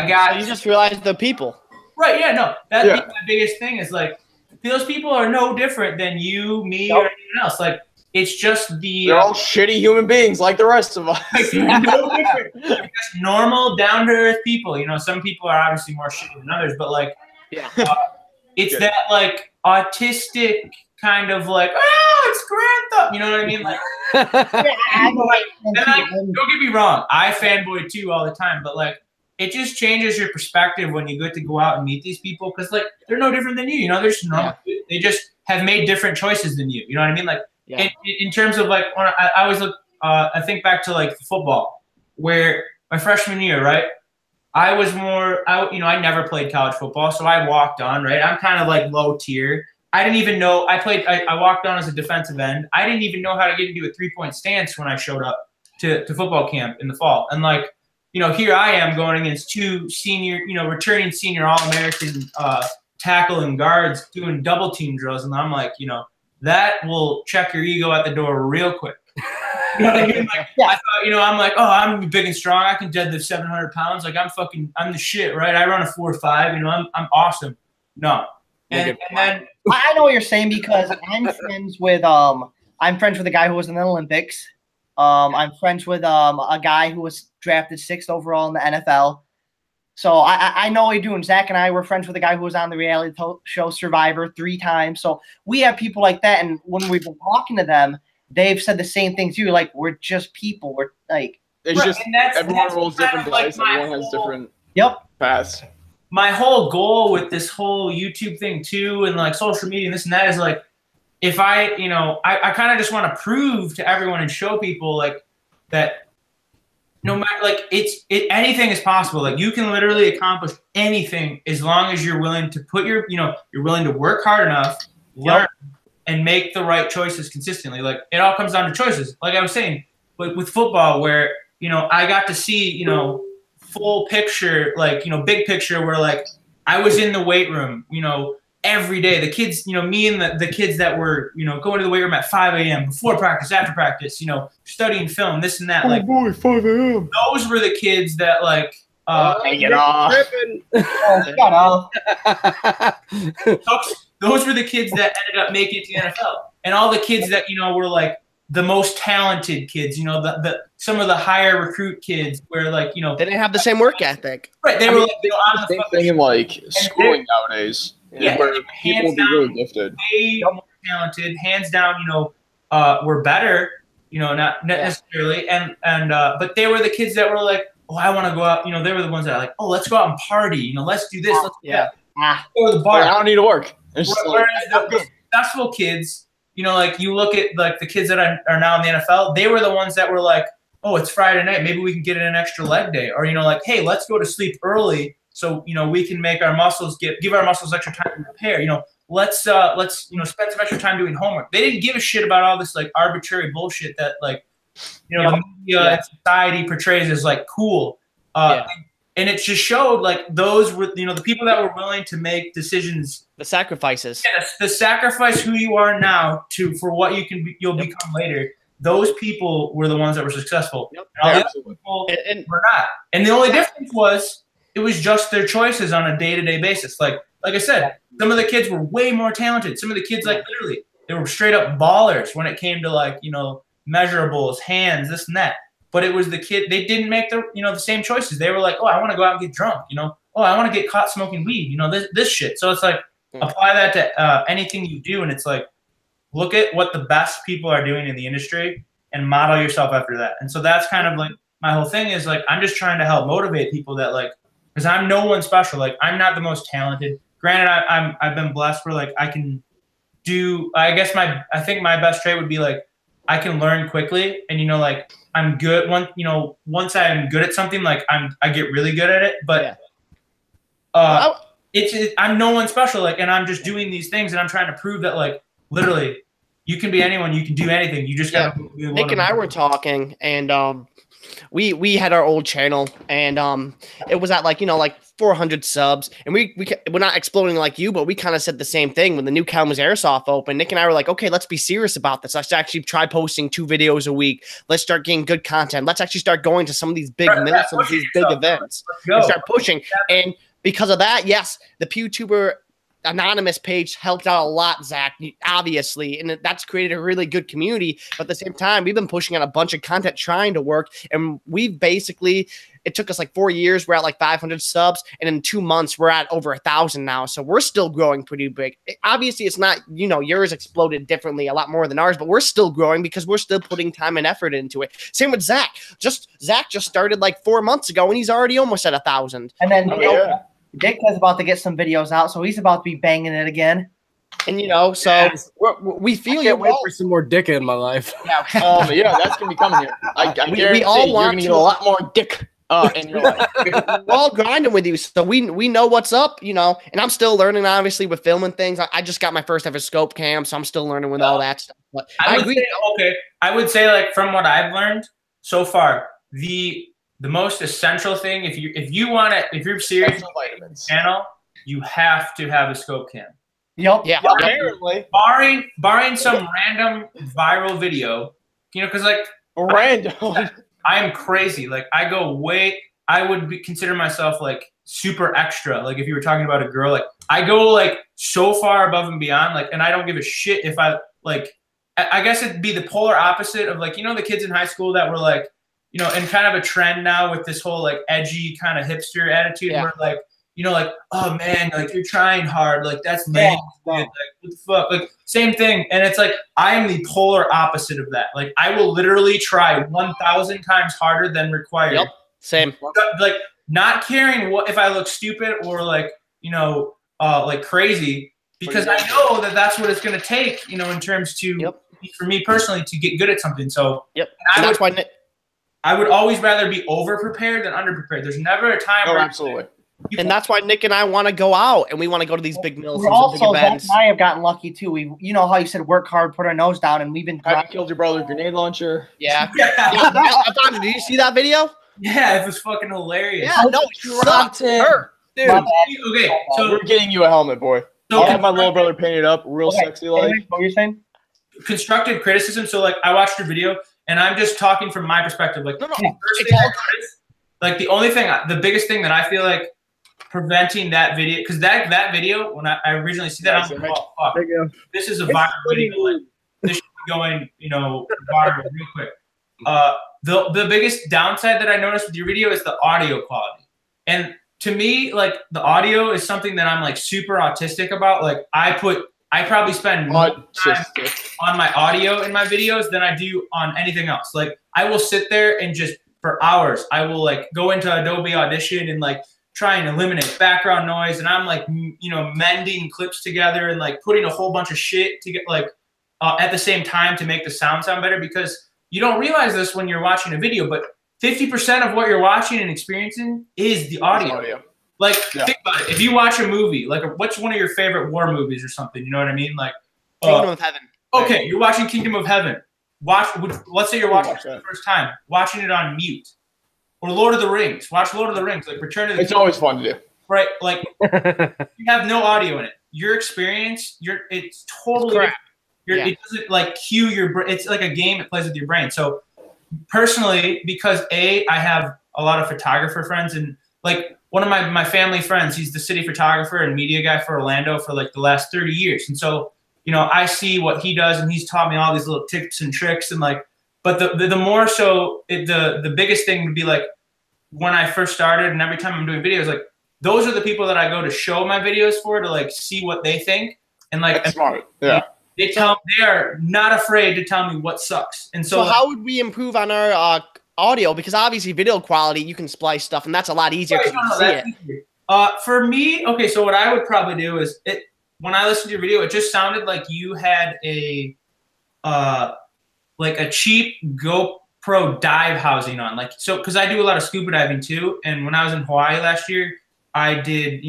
got. So you just realized the people. Right. Yeah. No. That's the biggest thing is like those people are no different than you, me, or anyone else. Like it's just they're all shitty human beings like the rest of us. No different. They're just normal, down to earth people. Some people are obviously more shitty than others, but like, it's that like autistic kind of like, it's Grantham. You know what I mean? Like, don't get me wrong, I fanboy too all the time, but like, it just changes your perspective when you get to go out and meet these people because like they're no different than you. They're just normal. They just have made different choices than you. You know what I mean? Like in terms of like when I always look, I think back to like football, where my freshman year, right? I was more, I never played college football, so I walked on, right? I'm kind of like low tier. I didn't even know I walked on as a defensive end. I didn't even know how to get into a 3-point stance when I showed up to football camp in the fall, and like. Here I am going against 2 senior, returning senior All-American tackle and guards doing double team drills. And I'm like, that will check your ego at the door real quick. You know what I mean? Like, I thought, I'm like, oh, I'm big and strong. I can deadlift 700 pounds. Like I'm the shit, right? I run a 4.5. I'm awesome. No. And then I know what you're saying because I'm friends with a guy who was in the Olympics. I'm friends with a guy who was drafted 6th overall in the NFL. So I know what you're doing. Zach and I were friends with a guy who was on the reality show Survivor 3 times. So we have people like that. And when we've been talking to them, they've said the same things to you. Like, we're just people. We're like, it's just everyone rolls different dice. Everyone has different paths. My whole goal with this whole YouTube thing too, and like social media and this and that is like, if I kind of just want to prove to everyone and show people like that no matter like anything is possible. Like you can literally accomplish anything as long as you're willing to put you're willing to work hard enough, learn, and make the right choices consistently. Like it all comes down to choices. Like I was saying, with football where, I got to see, full picture, like, big picture where like I was in the weight room, every day. The kids, me and the kids that were, going to the weight room at 5 a.m. before practice, after practice, studying film, this and that. Oh boy, 5 a.m. Those were the kids that like Hang it off. Oh, shut up. Those were the kids that ended up making it to the NFL, and all the kids that were like the most talented kids. The some of the higher recruit kids, where like they didn't have the same work ethic. Right? They were like on the same thing in like schooling nowadays. Yeah, where people will be really gifted. Way more talented, hands down. Were better. Not necessarily, and but they were the kids that were like, oh, I want to go out. They were the ones that are like, oh, let's go out and party. Let's do this. Let's do that. Go to the bar. I don't need to work. Whereas the successful kids, like you look at like the kids that are now in the NFL, they were the ones that were like, oh, it's Friday night, maybe we can get in an extra leg day, or like, hey, let's go to sleep early so we can make our muscles give our muscles extra time to repair. Let's spend some extra time doing homework. They didn't give a shit about all this like arbitrary bullshit that like the media and society portrays as like cool. And it just showed like those were the people that were willing to make decisions, the sacrifices. Yes, the sacrifice who you are now for what you'll become later. Those people were the ones that were successful. And all the other people were not. And the only difference was it was just their choices on a day-to-day basis. Like I said, some of the kids were way more talented. Some of the kids like literally they were straight up ballers when it came to like measurables, hands, this and that. But it was the kid, they didn't make the same choices. They were like, oh, I want to go out and get drunk, oh, I want to get caught smoking weed, this shit. So it's like, apply that to anything you do. And it's like, look at what the best people are doing in the industry and model yourself after that. And so that's kind of like, my whole thing is like, I'm just trying to help motivate people that like, because I'm no one special. Like, I'm not the most talented. Granted, I've been blessed where like I can do, I think my best trait would be like, I can learn quickly and, like, I'm good once I'm good at something, like I get really good at it, but I'm no one special, like, and I'm just doing these things and I'm trying to prove that like literally you can be anyone, you can do anything. You just gotta Nick and I were talking and we had our old channel and it was at like 400 subs and we're not exploding like you, but we kind of said the same thing when the new Camus Airsoft opened. Nick and I were like, okay, let's be serious about this. Let's actually try posting 2 videos a week. Let's start getting good content. Let's actually start going to some of these big minutes and these big events and start pushing. And because of that, yes, the Pewtuber anonymous page helped out a lot, Zach, obviously, and that's created a really good community. But at the same time, we've been pushing out a bunch of content trying to work, and we've basically, it took us like 4 years. We're at like 500 subs, and in 2 months we're at over 1,000 now. So we're still growing pretty big. Obviously, it's not, yours exploded differently, a lot more than ours, but we're still growing because we're still putting time and effort into it. Same with Zach. Zach just started like 4 months ago, and he's already almost at 1,000. And then Dick is about to get some videos out, so he's about to be banging it again. And so we feel you. Wait for some more dick in my life. Yeah, that's gonna be coming here. We all want to get a lot more dick in your life. We're all grinding with you, so we know what's up, and I'm still learning, obviously, with filming things. I just got my first ever scope cam, so I'm still learning with all that stuff. But I agree. I would say, like, from what I've learned so far, the most essential thing, if you're serious about the channel, you have to have a scope cam. Yep. Yeah. Apparently, barring some random viral video, because like random, I am crazy. Like I would consider myself like super extra. Like if you were talking about a girl, like I go like so far above and beyond. Like, and I don't give a shit if I like. I guess it'd be the polar opposite of like the kids in high school that were like. And kind of a trend now with this whole like edgy kind of hipster attitude where like, like, oh man, like you're trying hard. Like that's man. Like what the fuck? Like same thing. And it's like, I am the polar opposite of that. Like I will literally try 1,000 times harder than required. Yep. Same. Like not caring if I look stupid or like, like crazy because I know that that's what it's going to take, in terms to, for me personally, to get good at something. So that's why I would always rather be over-prepared than under-prepared. There's never a time where absolutely. And that's why Nick and I want to go out and we want to go to these big mills. Also, Zach and I have gotten lucky too. How you said work hard, put our nose down, and we've been. I killed your brother with a grenade launcher. Yeah. Did you see that video? Yeah, it was fucking hilarious. Yeah, no, it sucked. Dude. Okay, so we're getting you a helmet, boy. So I have my little brother painted up, real sexy like. What were you saying? Constructive criticism. So like, I watched your video. And I'm just talking from my perspective. Like, Like the only thing, the biggest thing that I feel like preventing that video, because that video, when I originally see that, I'm like, oh, fuck, this is a viral video. Like, this should be going, viral real quick. The biggest downside that I noticed with your video is the audio quality. And to me, like the audio is something that I'm like super autistic about. Like I probably spend more time on my audio in my videos than I do on anything else. Like I will sit there and just for hours, I will like go into Adobe Audition and like try and eliminate background noise. And I'm like, mending clips together and like putting a whole bunch of shit to get like at the same time to make the sound better, because you don't realize this when you're watching a video, but 50% of what you're watching and experiencing is the audio. Like, think about it. If you watch a movie, like, what's one of your favorite war movies or something? You know what I mean? Like, Kingdom of Heaven. Okay, you're watching Kingdom of Heaven. Let's say you're watching it for the first time, watching it on mute. Or Lord of the Rings. Watch Lord of the Rings. Like, Return of the It's always fun to do. Right? Like, you have no audio in it. Your experience, it's totally different. It doesn't, like, cue your brain. It's like a game that plays with your brain. So, personally, because I have a lot of photographer friends, and like one of my family friends, he's the city photographer and media guy for Orlando for like the last 30 years. And so, I see what he does, and he's taught me all these little tips and tricks, and like, but the more so, the biggest thing would be like when I first started, and every time I'm doing videos, like those are the people that I go to show my videos for, to like see what they think. And like, that's smart. Yeah. They are not afraid to tell me what sucks. And so how would we improve on our audio? Because obviously video quality, you can splice stuff, and that's a lot easier because you can see it. For me, okay, so what I would probably do is, when I listened to your video, it just sounded like you had a cheap GoPro dive housing on. Like, so, because I do a lot of scuba diving too, and when I was in Hawaii last year, I did,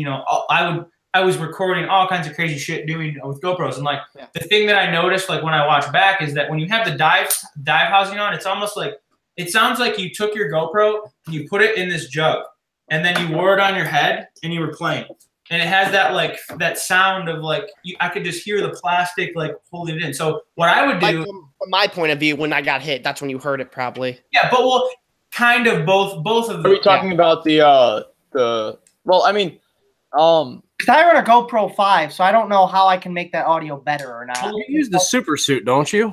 I was recording all kinds of crazy shit doing with GoPros. And like the thing that I noticed, like when I watch back, is that when you have the dive housing on, it's almost like, it sounds like you took your GoPro and you put it in this jug, and then you wore it on your head and you were playing. And it has that like that sound of like, I could just hear the plastic like holding it in. So what I would do, from my point of view, when I got hit, that's when you heard it probably. Yeah, but well, kind of both of them. Are we talking about well, I mean, because I run a GoPro 5, so I don't know how I can make that audio better or not. You use the super suit, don't you?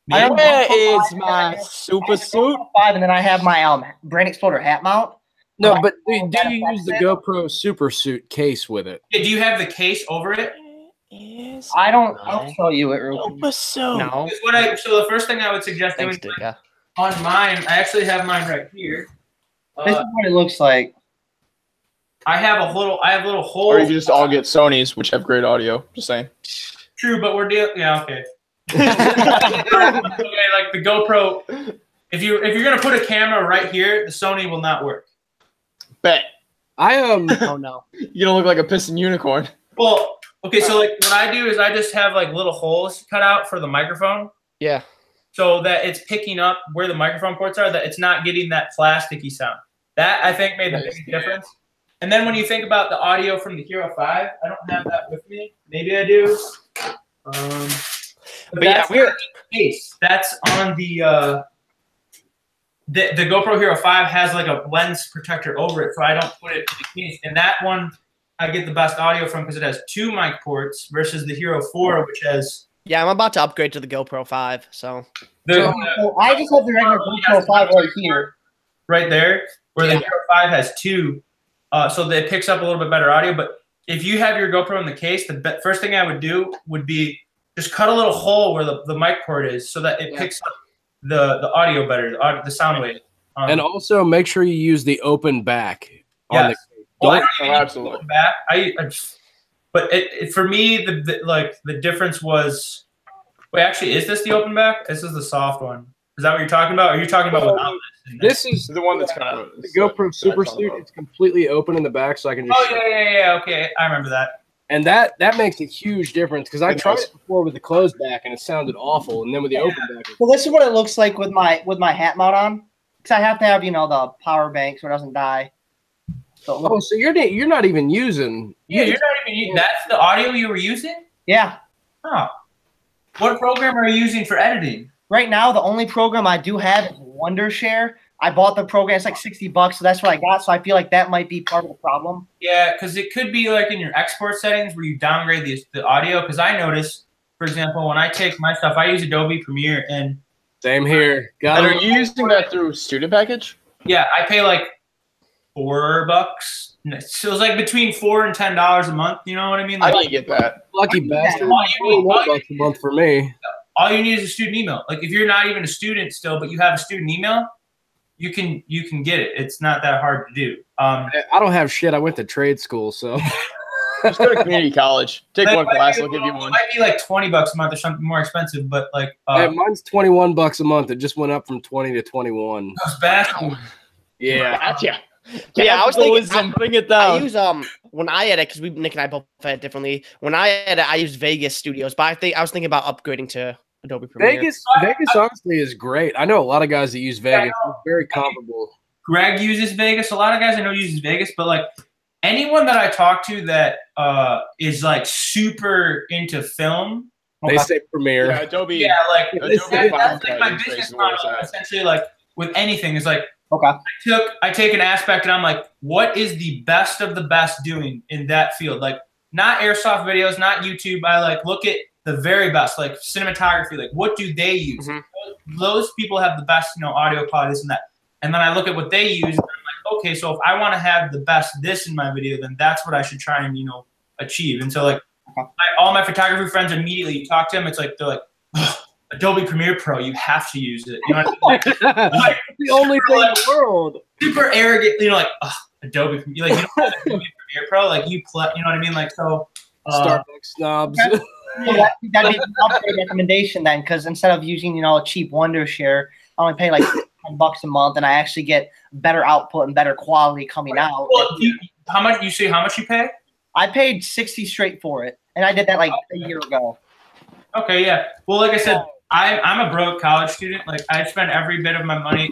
Where is my super suit? 5, and then I have my Brain Exploder hat mount. No, but do you use the GoPro super suit case with it? Yeah, do you have the case over it? I don't. I'll show you it real quick. No. So the first thing I would suggest doing on mine, I actually have mine right here. This is what it looks like. I have little holes. Or you can just all get Sonys, which have great audio. Just saying. True, but we're dealing. Yeah, okay. Okay, like the GoPro. If you're gonna put a camera right here, the Sony will not work. Bet. Oh no. You don't look like a pissing unicorn. Well, okay, so like what I do is I just have like little holes cut out for the microphone. Yeah. So that it's picking up where the microphone ports are, that it's not getting that plasticky sound. That I think made the biggest difference. And then when you think about the audio from the Hero 5, I don't have that with me. Maybe I do. But that's the case. That's on the GoPro Hero 5 has like a lens protector over it, so I don't put it in the case. And that one I get the best audio from because it has 2 mic ports versus the Hero 4, which has. Yeah, I'm about to upgrade to the GoPro 5, so. So I just have the regular GoPro 5 right here. Right there, where the Hero 5 has 2, so that it picks up a little bit better audio. But if you have your GoPro in the case, the first thing I would do would be just cut a little hole where the mic port is so that it picks up the audio better, the sound wave. And also make sure you use the open back. Yes. Absolutely. Back. But for me, the difference was. Wait, actually, is this the open back? This is the soft one. Is that what you're talking about? Or are you talking about without this? This is the one that's kind of the GoPro Super Suit. It's completely open in the back, so I can just. Oh yeah. Okay, I remember that. And that makes a huge difference because I tried it before with the closed back and it sounded awful, and then with the open back. Well, this is what it looks like with my hat mount on, because I have to have the power bank so it doesn't die. So so you're not even using. Yeah, you're not even using. That's the audio you were using. Yeah. Oh. What program are you using for editing? Right now, the only program I do have is Wondershare, I bought the program. It's like $60, so that's what I got. So I feel like that might be part of the problem. Yeah, because it could be like in your export settings where you downgrade the audio. Because I noticed, for example, when I take my stuff, I use Adobe Premiere, and Same here. And are you using that through student package? yeah, I pay like $4. So it's like between $4 and $10 a month. You know what I mean? I Like, didn't get that. Lucky bastard. $21 a month for me. all you need is a student email. Like if you're not even a student still, but you have a student email, you can get it. It's not that hard to do. I don't have shit. I went to trade school, so. Just go to community college. Take It one might class. be- They'll give you one. It might be like $20 a month or something more expensive, but like Yeah, mine's $21 a month. It just went up from 20 to 21. it's bad. Yeah. Gotcha. Yeah, I was thinking- Capitalism, bring it I down. use when I edit, because Nick and I both edit differently. When I edit, I use Vegas Studios, but I was thinking about upgrading to Adobe Premiere. Vegas honestly is great. I know a lot of guys that use Vegas. It's very comparable. Greg uses Vegas. A lot of guys I know uses Vegas, but like anyone that I talk to that is like super into film, They say Premiere. Yeah, Adobe. yeah, like Adobe that's like my Flash business is where model. it's at. Essentially, like with anything, is like Okay. I take an aspect and I'm like, what is the best of the best doing in that field? Like not airsoft videos, not YouTube. I like look at the very best, like cinematography. Like what do they use? Those people have the best, audio quality, this and that. And then I look at what they use, and I'm like, okay, so if I want to have the best this in my video, then that's what I should try and achieve. And so like all my photography friends immediately, you talk to them, it's like they're like, oh, Adobe Premiere Pro, you have to use it. You know what I mean? Like, the only thing in the world. super arrogant, like Adobe Premiere, like you don't have Adobe Premiere Pro, like you know what I mean? Like so Starbucks snobs. Well, that'd be an upgrade recommendation then, because instead of using a cheap Wondershare, I only pay like $10 a month, and I actually get better output and better quality coming out. well, how much you pay? I paid 60 straight for it, and I did that like a year ago. Okay, yeah. Well, like I said, I'm a broke college student. Like I spend every bit of my money.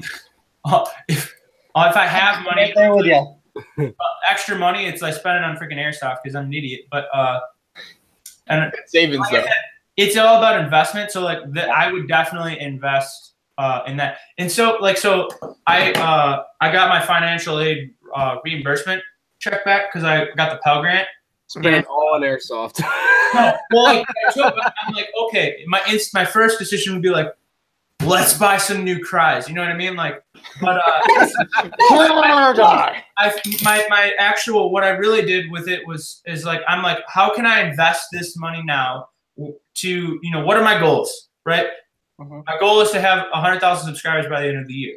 If I have money, Right there with you. extra money, I spend it on freaking airsoft because I'm an idiot. But and Savings like though. I said, it's all about investment. So like I would definitely invest in that. And so I got my financial aid reimbursement check back because I got the Pell Grant. Spend it all on airsoft. No, well, I'm like, okay. My first decision would be like, let's buy some new cries. You know what I mean? Like, but my actual what I really did with it is like I'm like, how can I invest this money now to what are my goals, right? My goal is to have 100,000 subscribers by the end of the year.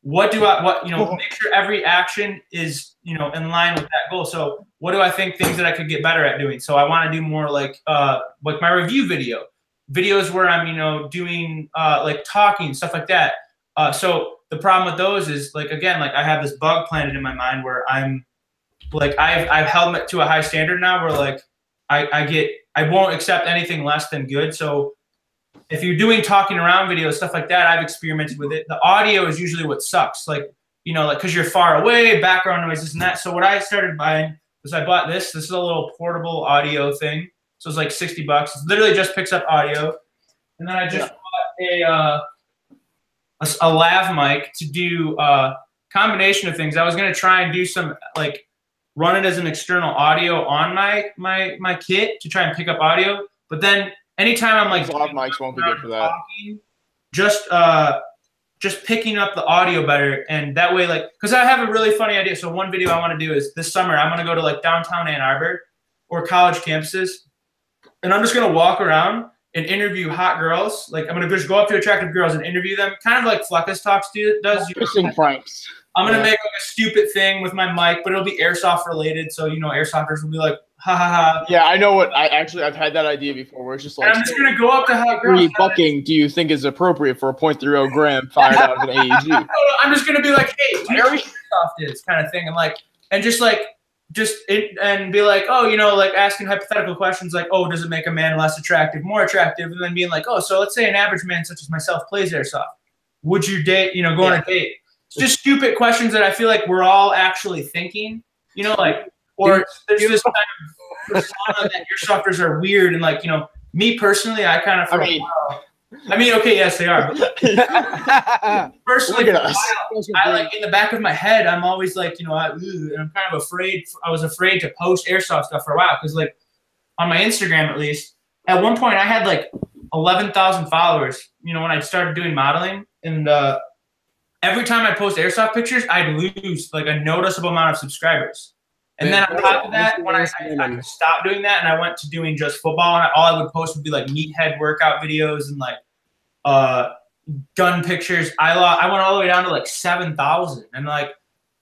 What make sure every action is in line with that goal. So what do I think things that I could get better at doing? So I want to do more like my review videos where I'm doing like talking, stuff like that. So the problem with those is like again, like I have this bug planted in my mind where I'm like I've held it to a high standard now where like I won't accept anything less than good. So if you're doing talking around videos, stuff like that, I've experimented with it. The audio is usually what sucks. Like, like because you're far away, background noise, this and that. So what I started buying was I bought this. This is a little portable audio thing. So it's like $60. It literally just picks up audio. And then I just bought a lav mic to do a combination of things. I was going to try and do some like run it as an external audio on my kit to try and pick up audio. But then anytime I'm like Lav mics won't be good for that. talking, just picking up the audio better, and that way, like, because I have a really funny idea. So one video I want to do is this summer I'm going to go to like downtown Ann Arbor or college campuses, and I'm just going to walk around and interview hot girls. Like I'm going to just go up to attractive girls and interview them, kind of like Fleckus Talks does. Fishing pranks. I'm going to make like a stupid thing with my mic, but it'll be airsoft related. So airsofters will be like, ha ha ha. Yeah, I know what I've had that idea before where it's just like And I'm just gonna go up to hot girls. bucking do you think is appropriate for a .30 gram fired out of an AEG? I'm just gonna be like, hey, do you know what airsoft is kind of thing, and be like, oh, like asking hypothetical questions like, oh, does it make a man less attractive, more attractive, and then being like, oh, so let's say an average man such as myself plays airsoft. Would you date? Go on a date? It's just stupid questions that I feel like we're all actually thinking. Or there's this kind of persona that airsofters are weird and like, me personally, I kind of I mean, okay, yes, they are. Personally, Look at us. I like in the back of my head, I'm always like, I'm kind of afraid. I was afraid to post airsoft stuff for a while because, like, on my Instagram at least, at one point I had like 11,000 followers. When I started doing modeling, and every time I post airsoft pictures, I'd lose like a noticeable amount of subscribers. And then on top of that, when I stopped doing that and I went to doing just football, and all I would post would be like meathead workout videos and like gun pictures. I went all the way down to like 7,000, and like,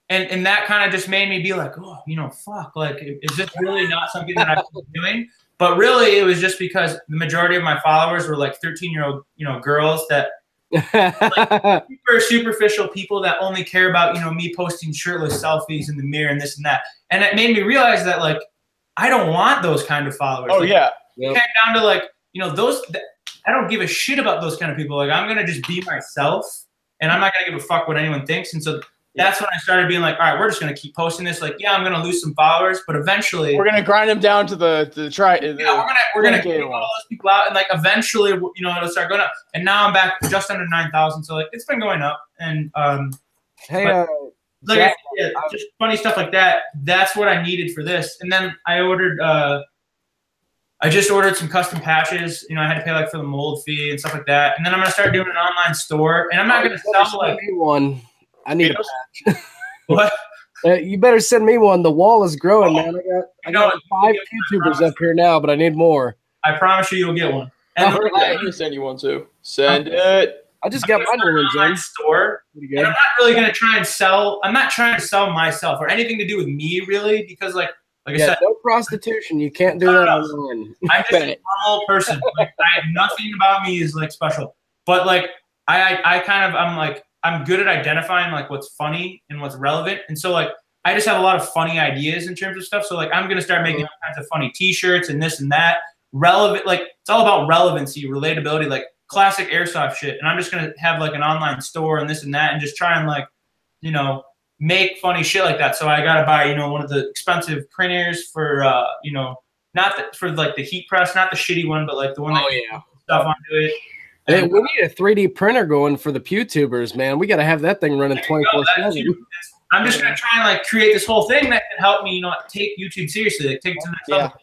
and that kind of just made me be like, oh, fuck, like, is this really not something that I'm doing? But really, it was just because the majority of my followers were like 13-year-old, girls that. Like super superficial people that only care about me posting shirtless selfies in the mirror and this and that, and it made me realize that like I don't want those kind of followers. Oh like, yeah, it came down to like those. I don't give a shit about those kind of people. Like I'm gonna just be myself, and I'm not gonna give a fuck what anyone thinks. And so that's when I started being like, all right, we're just gonna keep posting this. Like, yeah, I'm gonna lose some followers, but eventually we're gonna grind them down to the try. Yeah, we're gonna get all those people out, and like eventually, it'll start going up. And now I'm back just under 9,000. So like it's been going up, and hey, like just funny stuff like that. That's what I needed for this. And then I ordered. I just ordered some custom patches. I had to pay like for the mold fee and stuff like that. And then I'm gonna start doing an online store, and I'm not gonna sell like one. I need a patch. What? You better send me one. The wall is growing, man. I got 5 Pewtubers up here now, but I need more. I promise you'll get one. And I'm gonna send you one too. Send it. I just got my new ones in. Store. And I'm not really gonna try and sell. I'm not trying to sell myself or anything to do with me, really, because like I said, no prostitution. You can't do that online. I'm just a normal person. Like, I have nothing about me is like special. But like I'm good at identifying like what's funny and what's relevant. And so like I just have a lot of funny ideas in terms of stuff. So like I'm gonna start making all kinds of funny t-shirts and this and that. Relevant, like it's all about relevancy, relatability, like classic airsoft shit. And I'm just gonna have like an online store and this and that and just try and like, make funny shit like that. So I gotta buy, one of the expensive printers for not for like the heat press, not the shitty one, but like the one that stuff onto it. Hey, we need a 3D printer going for the Pewtubers, man. We got to have that thing running 24/7. I'm just gonna try and like create this whole thing that can help me, take YouTube seriously, like take it to the next level.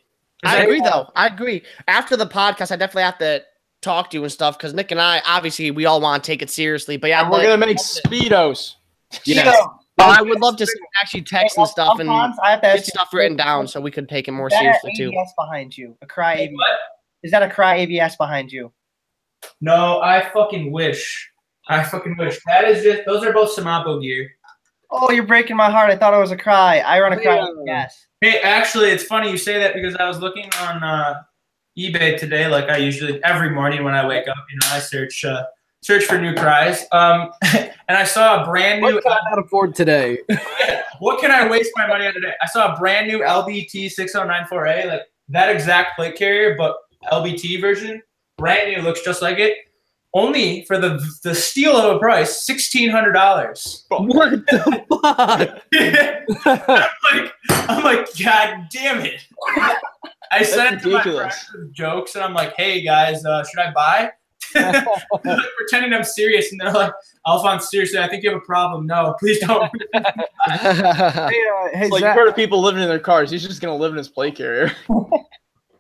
I agree, though. I agree. After the podcast, I definitely have to talk to you and stuff because Nick and I, obviously, we all want to take it seriously. But yeah, we're gonna make Speedos. Yeah. I would love to actually text and stuff and I have to get stuff written down so we could take it more seriously too. ABS behind you, a cry ABS. Is that a cry ABS behind you? No, I fucking wish. That is just, those are both Samapo gear. Oh, you're breaking my heart. I thought it was a cry. I run a cry ABS. Hey, actually, it's funny you say that because I was looking on eBay today, like I usually, every morning when I wake up, I search for new cries. And I saw a brand new. What can I not afford today? What can I waste my money on today? I saw a brand new LBT 6094A, like that exact plate carrier, but LBT version. Brand new, looks just like it. Only for the steal of a price, $1,600. What the fuck? I'm like, God damn it! I said it to my friends with jokes, and I'm like, Hey guys, should I buy? Like, pretending I'm serious, and they're like, Alfonse, seriously, I think you have a problem. No, please don't. Hey, like, Zach, you've heard of people living in their cars. He's just gonna live in his plate carrier.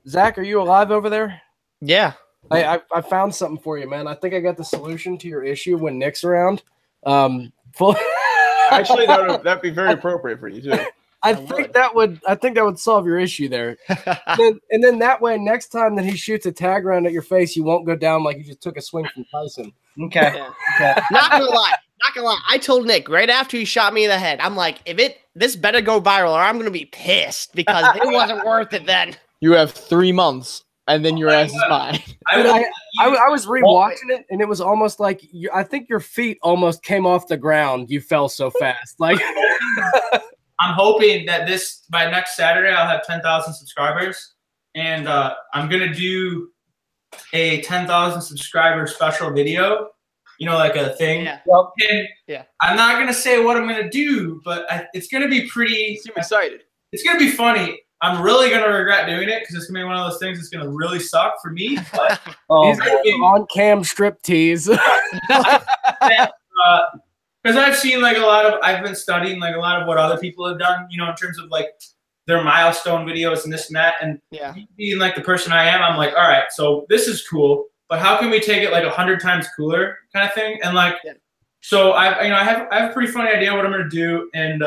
Zach, are you alive over there? Yeah. I found something for you, man. I think I got the solution to your issue when Nick's around. Actually, that'd be very appropriate for you too. I think that would solve your issue there. and then that way, next time that he shoots a tag round at your face, you won't go down like you just took a swing from Tyson. Okay. Okay. Not gonna lie. I told Nick right after he shot me in the head, I'm like, this better go viral or I'm gonna be pissed because it wasn't worth it then. You have 3 months. And then your ass is mine. I was rewatching it, and it was almost like I think your feet almost came off the ground. You fell so fast. Like I'm hoping that by next Saturday I'll have 10,000 subscribers, and I'm gonna do a 10,000 subscriber special video. Like a thing. Yeah. And I'm not gonna say what I'm gonna do, but it's gonna be pretty. I'm excited. It's gonna be funny. I'm really gonna regret doing it because it's gonna be one of those things that's gonna really suck for me. But He's on cam strip tease. because I've seen like I've been studying like a lot of what other people have done, you know, in terms of like their milestone videos and this and that. And being like the person I am, I'm like, all right, so this is cool, but how can we take it like 100 times cooler kind of thing? And like, so I have a pretty funny idea what I'm gonna do, and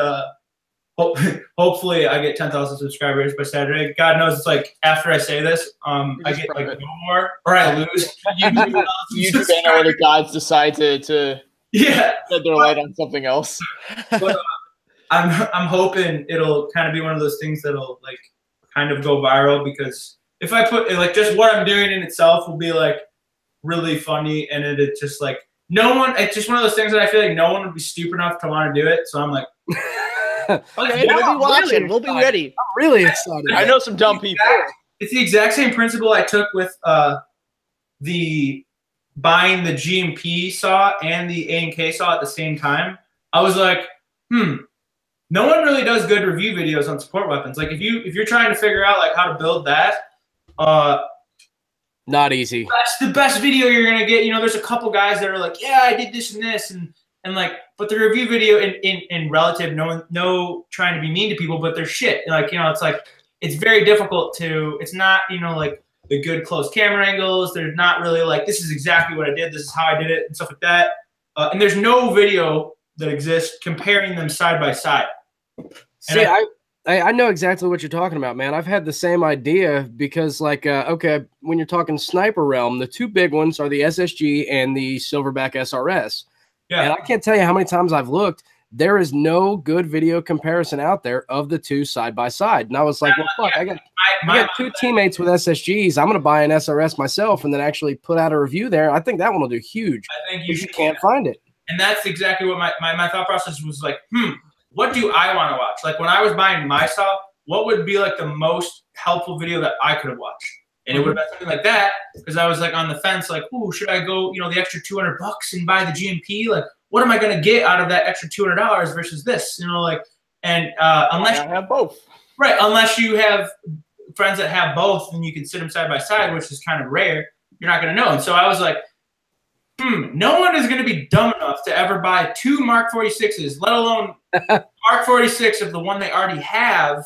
hopefully I get 10,000 subscribers by Saturday. God knows it's like after I say this, I get like no more or I lose. YouTube analytic gods decide to shed their light on something else. But, I'm hoping it'll kind of be one of those things that'll like kind of go viral, because if I put like just what I'm doing in itself will be like really funny, and it's just like it's just one of those things that I feel like no one would be stupid enough to want to do it. So I'm like, okay, we'll be watching. We'll be ready. I'm really excited. I know some dumb people. It's the exact same principle I took with the buying the GMP saw and the A&K saw at the same time. I was like, no one really does good review videos on support weapons. Like if you're trying to figure out like how to build that, not easy. That's the best video you're gonna get. You know, there's a couple guys that are like, yeah, I did this and this, and like, but the review video in relative, no trying to be mean to people, but they're shit. Like, you know, it's like it's very difficult to. It's not, you know, like the good close camera angles. There's not really like this is exactly what I did. This is how I did it and stuff like that. And there's no video that exists comparing them side by side. See, I know exactly what you're talking about, man. I've had the same idea because, like, okay, when you're talking sniper realm, the two big ones are the SSG and the Silverback SRS. Yeah. And I can't tell you how many times I've looked. There is no good video comparison out there of the two side by side. And I was like, well, fuck, I got two teammates with SSGs. I'm going to buy an SRS myself and then actually put out a review there. I think that one will do huge. I think you can't find it. And that's exactly what my thought process was like, what do I want to watch? Like when I was buying my saw, what would be like the most helpful video that I could have watched? And it would have been something like that, because I was like on the fence, like, ooh, should I go, you know, the extra $200 and buy the GMP? Like, what am I going to get out of that extra $200 versus this? You know, like, and unless you have both, right? Unless you have friends that have both, and you can sit them side by side, which is kind of rare. You're not going to know. And so I was like, no one is going to be dumb enough to ever buy two Mark 46s, let alone Mark 46 of the one they already have,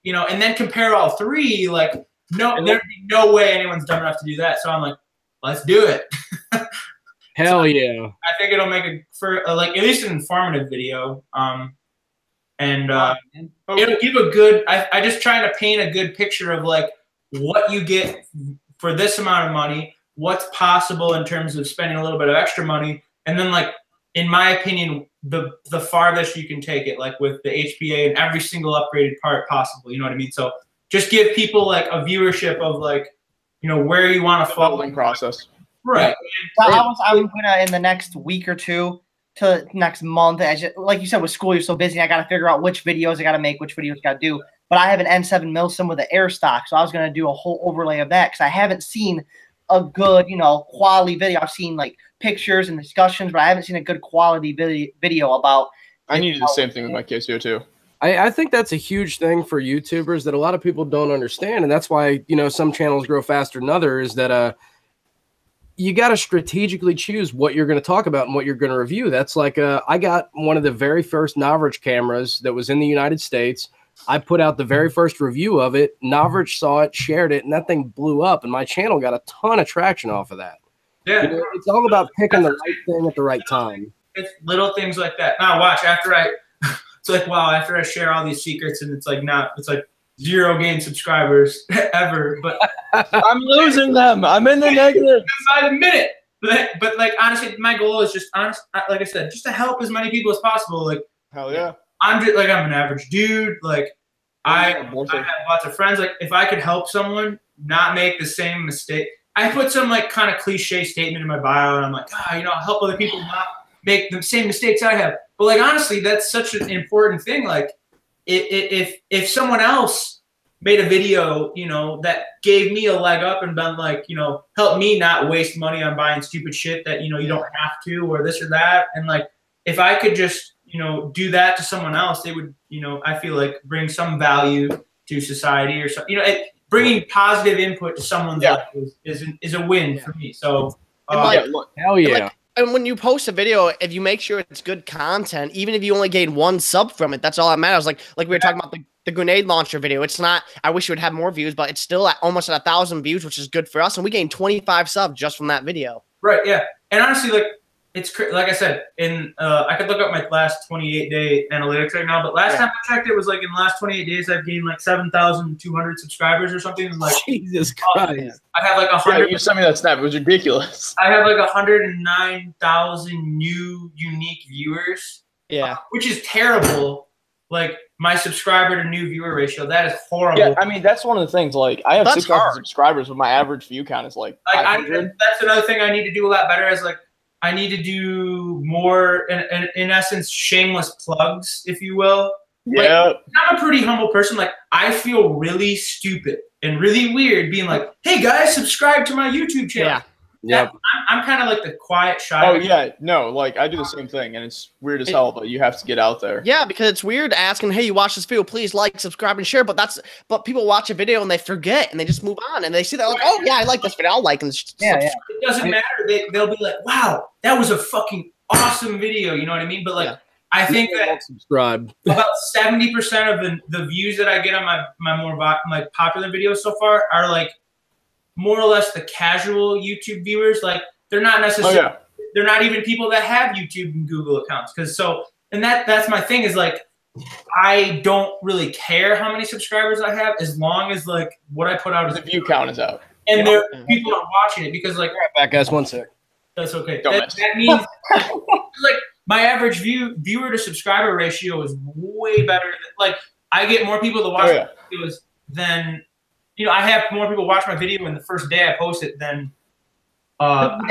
you know, and then compare all three. Like, no, there'd be no way anyone's dumb enough to do that. So I'm like, let's do it. Hell yeah. I think it'll make like at least an informative video. And it'll give a good, I just trying to paint a good picture of like what you get for this amount of money, what's possible in terms of spending a little bit of extra money, and then like in my opinion the farthest you can take it, like with the HPA and every single upgraded part possible, you know what I mean? So just give people like a viewership of like, you know, where you want to follow the process, right? I'm gonna in the next week or two to next month, like you said, with school you're so busy, I got to figure out which videos I got to make, which videos I got to do. But I have an N7 Milsim with the air stock, so I was gonna do a whole overlay of that because I haven't seen a good, you know, quality video. I've seen like pictures and discussions, but I haven't seen a good quality video about. I need to do the same thing with my KCO too. I think that's a huge thing for YouTubers that a lot of people don't understand, and that's why, you know, some channels grow faster than others. Is that you got to strategically choose what you're going to talk about and what you're going to review. That's like I got one of the very first Novrich cameras that was in the United States. I put out the very first review of it. Novrich saw it, shared it, and that thing blew up. And my channel got a ton of traction off of that. Yeah, you know, it's all about picking the right thing at the right time. It's little things like that. Now watch it's like, wow, after I share all these secrets and it's like 0 gain subscribers ever, but I'm losing them. I'm in the negative by the minute. But like honestly, my goal is just like I said, just to help as many people as possible. Like hell yeah. I'm an average dude. Like I have lots of friends. Like if I could help someone not make the same mistake, I put some like kind of cliche statement in my bio, and I'm like, you know, help other people not make the same mistakes I have. But like honestly, that's such an important thing. Like if someone else made a video, you know, that gave me a leg up and been like, you know, help me not waste money on buying stupid shit that, you know, you don't have to, or this or that. And like if I could just, you know, do that to someone else, they would, you know, I feel like bring some value to society or something. You know, bringing positive input to someone's life is a win for me. So, hell yeah. And when you post a video, if you make sure it's good content, even if you only gain 1 sub from it, that's all that matters. Like we were talking about the grenade launcher video. It's not, I wish it would have more views, but it's still at almost at 1,000 views, which is good for us. And we gained 25 subs just from that video. Right. Yeah. And honestly, like, it's like I said, I could look up my last 28-day analytics right now, but last time I checked, it was like in the last 28 days, I've gained like 7,200 subscribers or something. And like, Jesus Christ. I have like 100. Yeah, you sent me that snap. It was ridiculous. I have like 109,000 new unique viewers. Yeah. Which is terrible. Like, my subscriber to new viewer ratio, that is horrible. Yeah, I mean, that's one of the things. Like, I have 6,000 subscribers, but my average view count is like 500. That's another thing I need to do a lot better is like, I need to do more, in essence, shameless plugs, if you will. Yeah. Like, I'm a pretty humble person. Like, I feel really stupid and really weird being like, hey, guys, subscribe to my YouTube channel. Yeah. Yep. I'm kind of like the quiet, shy. Oh, yeah. No, like, I do the same thing, and it's weird as hell, but you have to get out there. Yeah, because it's weird asking, hey, you watch this video, please like, subscribe, and share. But people watch a video and they forget and they just move on and they see that like, oh yeah, I like this video, I'll like and It doesn't matter. They'll be like, wow, that was a fucking awesome video. You know what I mean? But like, I think that subscribe. About 70% of the views that I get on my more like popular videos so far are like more or less the casual YouTube viewers. Like, they're not necessarily, they're not even people that have YouTube and Google accounts. That's my thing is like, I don't really care how many subscribers I have as long as like what I put out is the view count is out. And people are watching it because like, right back, guys, 1 sec. That's okay. That means like my average viewer to subscriber ratio is way better. Like, I get more people to watch my videos than, you know, I have more people watch my video in the first day I post it than the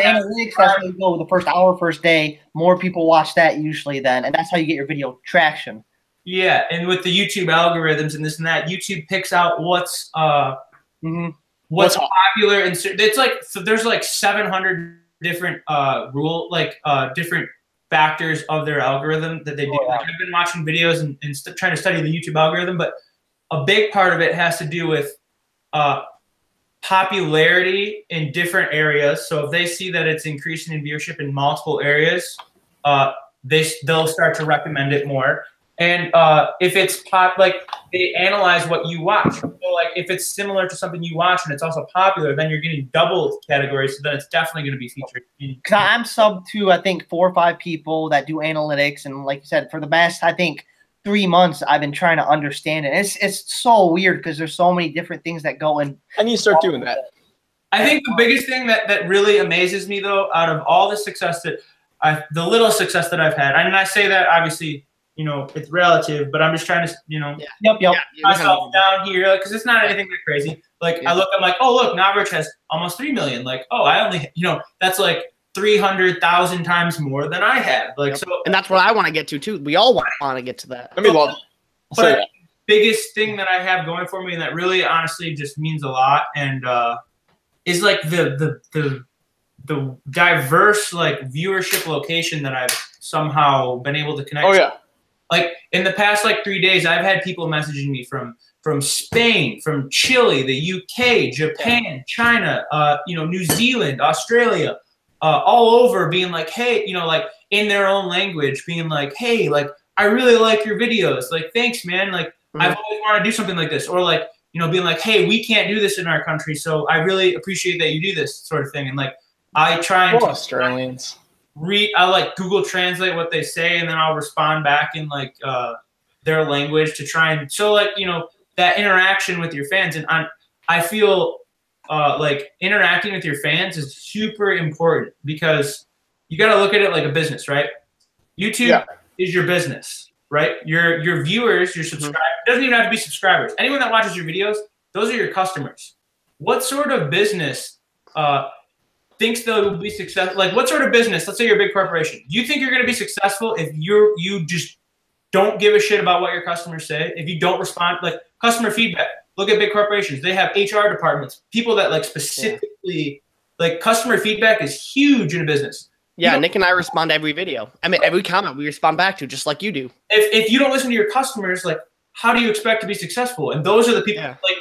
analytics, that's where you go. The first hour, first day, more people watch that usually then, and that's how you get your video traction. Yeah, and with the YouTube algorithms and this and that, YouTube picks out what's popular, and it's like there's like 700 different different factors of their algorithm that they do. Like, I've been watching videos and trying to study the YouTube algorithm, but a big part of it has to do with popularity in different areas. So if they see that it's increasing in viewership in multiple areas, they'll start to recommend it more. And if it's like they analyze what you watch. So like if it's similar to something you watch and it's also popular, then you're getting double categories. So then it's definitely going to be featured. Because I'm sub to, I think, 4 or 5 people that do analytics. And like you said, for the past, I think, 3 months, I've been trying to understand it. It's so weird because there's so many different things that go in. And you start doing that. I think the biggest thing that really amazes me, though, out of all the success the little success that I've had, and I say that obviously, you know, it's relative, but I'm just trying to, you know, myself down here, because it's not anything that crazy. Like, I'm like, oh, look, Navrich has almost 3 million. Like, oh, I only, you know, that's like 300,000 times more than I have. Like, so, and that's what I want to get to too. We all want to get to that. I mean, but the biggest thing that I have going for me, and that really honestly just means a lot, and is like the diverse like viewership location that I've somehow been able to connect. Oh yeah. Like in the past like 3 days, I've had people messaging me from Spain, from Chile, the UK, Japan, China, you know, New Zealand, Australia. All over being like, hey, you know, like in their own language, being like, hey, like, I really like your videos. Like, thanks, man. Like, I've always wanted to do something like this. Or like, you know, being like, hey, we can't do this in our country, so I really appreciate that you do this sort of thing. And like, I try and Australians. I like Google Translate what they say, and then I'll respond back in like their language to try and show like, you know, that interaction with your fans. And I feel like interacting with your fans is super important because you got to look at it like a business, right? YouTube is your business, right? Your viewers, your subscribers, doesn't even have to be subscribers. Anyone that watches your videos, those are your customers. What sort of business thinks they'll be successful? Like, what sort of business, let's say you're a big corporation, do you think you're going to be successful if you just don't give a shit about what your customers say? If you don't respond, like customer feedback. Look at big corporations. They have HR departments, people that like specifically like customer feedback is huge in a business. Yeah, Nick and I respond to every video. I mean, every comment we respond back to, just like you do. If you don't listen to your customers, like how do you expect to be successful? And those are the people, like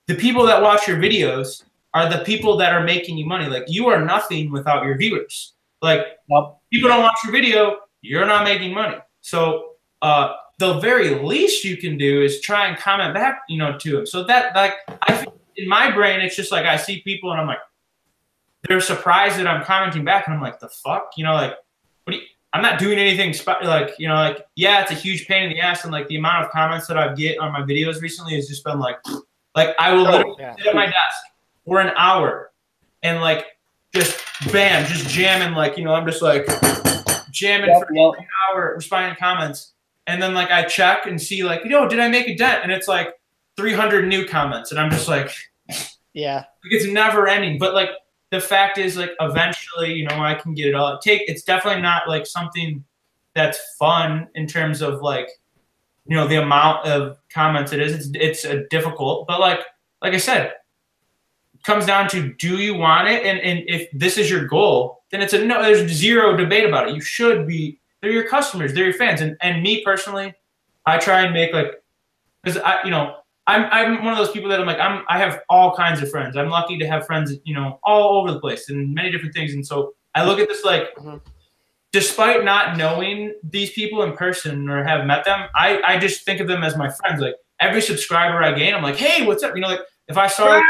the people that watch your videos are the people that are making you money. Like you are nothing without your viewers. Like people don't watch your video, you're not making money. So the very least you can do is try and comment back, you know, to them. So that, like, I feel in my brain, it's just like I see people and I'm like, they're surprised that I'm commenting back, and I'm like, the fuck, you know, like, what do you? I'm not doing anything like, you know, like, yeah, it's a huge pain in the ass, and like the amount of comments that I get on my videos recently has just been like I will literally sit at my desk for an hour and like just bam, just jamming, like, you know, I'm just like jamming for an hour, responding to comments, and then like I check and see like, you know, did I make a dent? And it's like 300 new comments, and I'm just like, yeah, it's never ending. But like the fact is, like, eventually, you know, I can get it all. It's definitely not like something that's fun in terms of like, you know, the amount of comments it is. It's difficult, but like I said, it comes down to, do you want it? And if this is your goal, then it's no. There's zero debate about it. You should be. They're your customers. They're your fans. And me personally, I try and make like, because I'm one of those people that I have all kinds of friends. I'm lucky to have friends, you know, all over the place and many different things. And so I look at this like, despite not knowing these people in person or have met them, I just think of them as my friends. Like every subscriber I gain, I'm like, hey, what's up? You know, like if I saw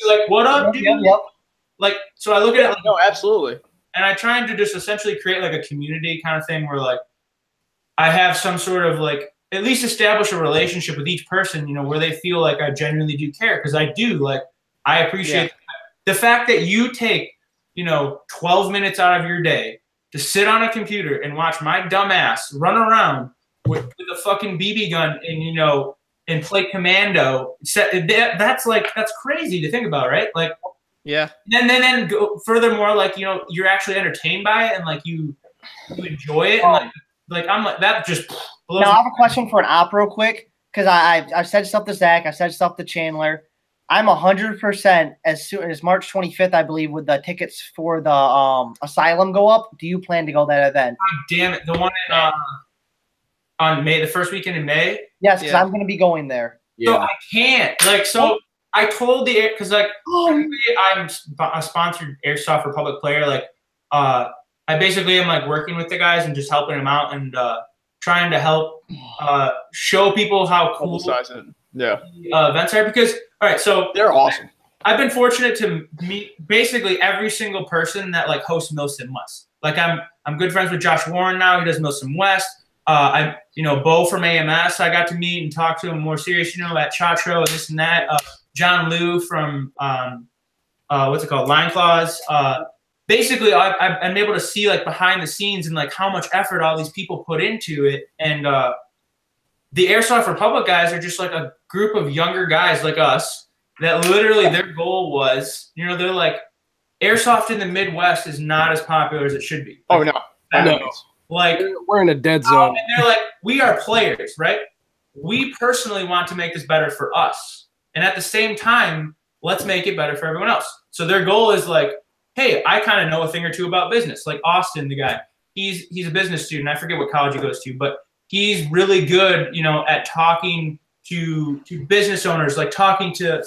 like, what up, dude? Like, so I look at it like, no, absolutely. And I try to just essentially create like a community kind of thing where like I have some sort of like, at least establish a relationship with each person, you know, where they feel like I genuinely do care. Because I do, like, I appreciate the fact that you take, you know, 12 minutes out of your day to sit on a computer and watch my dumb ass run around with a fucking BB gun and, you know, and play commando. That's crazy to think about, right? Like, yeah. And then go furthermore, like, you know, you're actually entertained by it and like you enjoy it. And like I'm like, that just blows. Now I have a question for an op real quick, because I've said stuff to Zach, I said stuff to Chandler. I'm 100% as soon as March 25th, I believe, with the tickets for the Asylum go up. Do you plan to go to that event? God damn it, the one in on May, the first weekend in May. Yes, because I'm going to be going there. So I can't I told the because like I'm a sponsored Airsoft Republic player. Like I basically am like working with the guys and just helping them out and trying to help show people how cool events are. Because all right, so they're awesome. I've been fortunate to meet basically every single person that like hosts Milsim West. Like I'm good friends with Josh Warren now. He does Milsim West. You know, Bo from AMS, I got to meet and talk to him more serious, you know, at Chatro and this and that. John Liu from what's it called, Line Claws. Basically, I'm able to see like behind the scenes and like how much effort all these people put into it. And the Airsoft Republic guys are just like a group of younger guys like us that literally their goal was, you know, they're like, Airsoft in the Midwest is not as popular as it should be. Oh, no. Like we're in a dead zone. And they're like, we are players, right? We personally want to make this better for us. And at the same time, let's make it better for everyone else. So their goal is like, hey, I kind of know a thing or two about business. Like Austin, the guy, he's a business student. I forget what college he goes to, but he's really good, you know, at talking to business owners, like talking to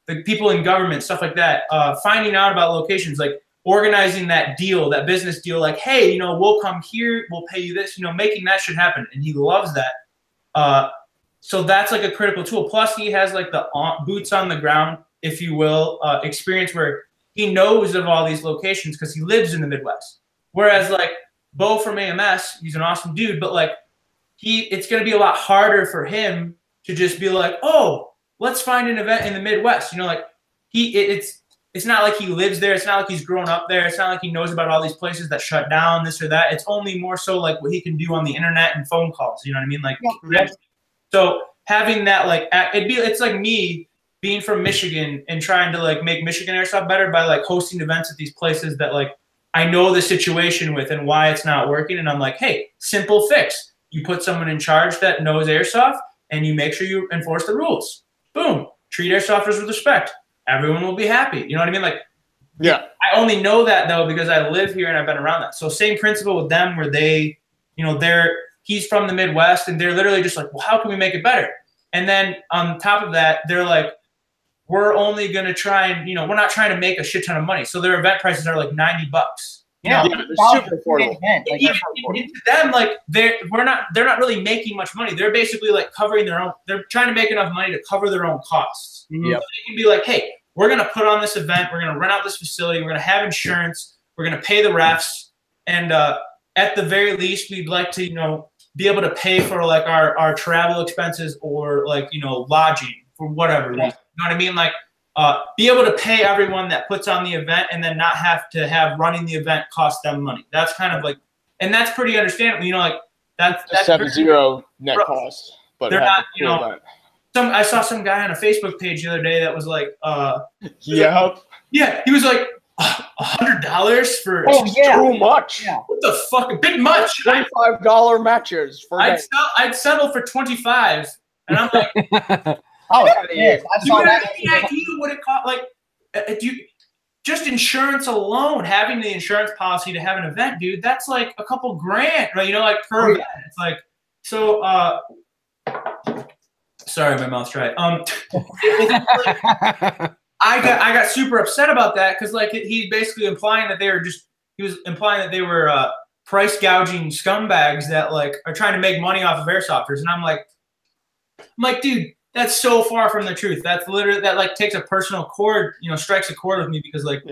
the people in government, stuff like that, finding out about locations, like organizing that deal, that business deal, like, hey, you know, we'll come here, we'll pay you this, you know, making that shit happen. And he loves that. So that's like a critical tool. Plus he has like the boots on the ground, if you will, experience where he knows of all these locations because he lives in the Midwest. Whereas like Bo from AMS, he's an awesome dude, but like it's going to be a lot harder for him to just be like, oh, let's find an event in the Midwest. You know, like it's not like he lives there. It's not like he's grown up there. It's not like he knows about all these places that shut down, this or that. It's only more so like what he can do on the internet and phone calls. You know what I mean? Like, so having that, like, it's like me being from Michigan and trying to like make Michigan Airsoft better by like hosting events at these places that like I know the situation with and why it's not working. And I'm like, hey, simple fix. You put someone in charge that knows Airsoft and you make sure you enforce the rules. Boom. Treat Airsofters with respect. Everyone will be happy. You know what I mean? Like, yeah. I only know that though because I live here and I've been around that. So same principle with them where they, you know, he's from the Midwest, and they're literally just like, well, how can we make it better? And then on top of that, they're like, we're only going to try and, you know, we're not trying to make a shit ton of money. So their event prices are like $90. Yeah, they're super affordable. Like, Even to them, like they're not really making much money. They're basically like covering their own. They're trying to make enough money to cover their own costs. Yep. So they can be like, hey, we're gonna put on this event. We're gonna rent out this facility. We're gonna have insurance. We're gonna pay the refs, and at the very least, we'd like to, you know, be able to pay for like our travel expenses or like, you know, lodging for whatever reason. You know what I mean? Like. Be able to pay everyone that puts on the event and then not have to have running the event cost them money. That's kind of like, and that's pretty understandable. You know, like that's have a zero net cost, but they're not, you know, event. I saw some guy on a Facebook page the other day that was like, yeah, he was like $100 for too much. Yeah. What the fuck? A bit much. $25 matches for I'd settle for 25, and I'm like. Oh, yes. I saw that. Any idea what it cost? Like, just insurance alone, having the insurance policy to have an event, dude, that's like a couple grand, right? You know, like per event. It's like, so, sorry, my mouth's dry. I got super upset about that because, like, he basically implying that he was implying that they were price gouging scumbags that, like, are trying to make money off of airsofters. And I'm like, dude, that's so far from the truth. That's literally, that like takes a personal chord, you know, strikes a chord with me because like,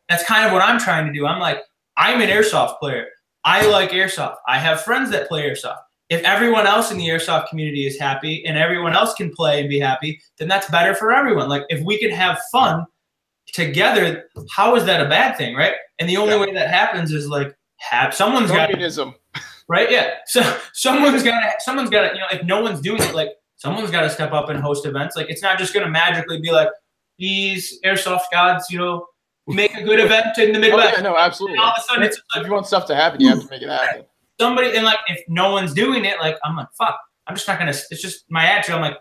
that's kind of what I'm trying to do. I'm like, I'm an airsoft player. I like airsoft. I have friends that play airsoft. If everyone else in the airsoft community is happy and everyone else can play and be happy, then that's better for everyone. Like if we can have fun together, how is that a bad thing, right? And the only way that happens is like someone's got to, right? Yeah. So someone's got to, you know, if no one's doing it, like, someone's got to step up and host events. Like, it's not just going to magically be like, these airsoft gods, you know, make a good event in the Midwest. Oh, yeah, no, absolutely. And all of a sudden, it's like, if you want stuff to happen, you have to make it happen. Somebody, and like, if no one's doing it, like, I'm like, fuck, I'm just not going to, it's just my attitude. I'm like,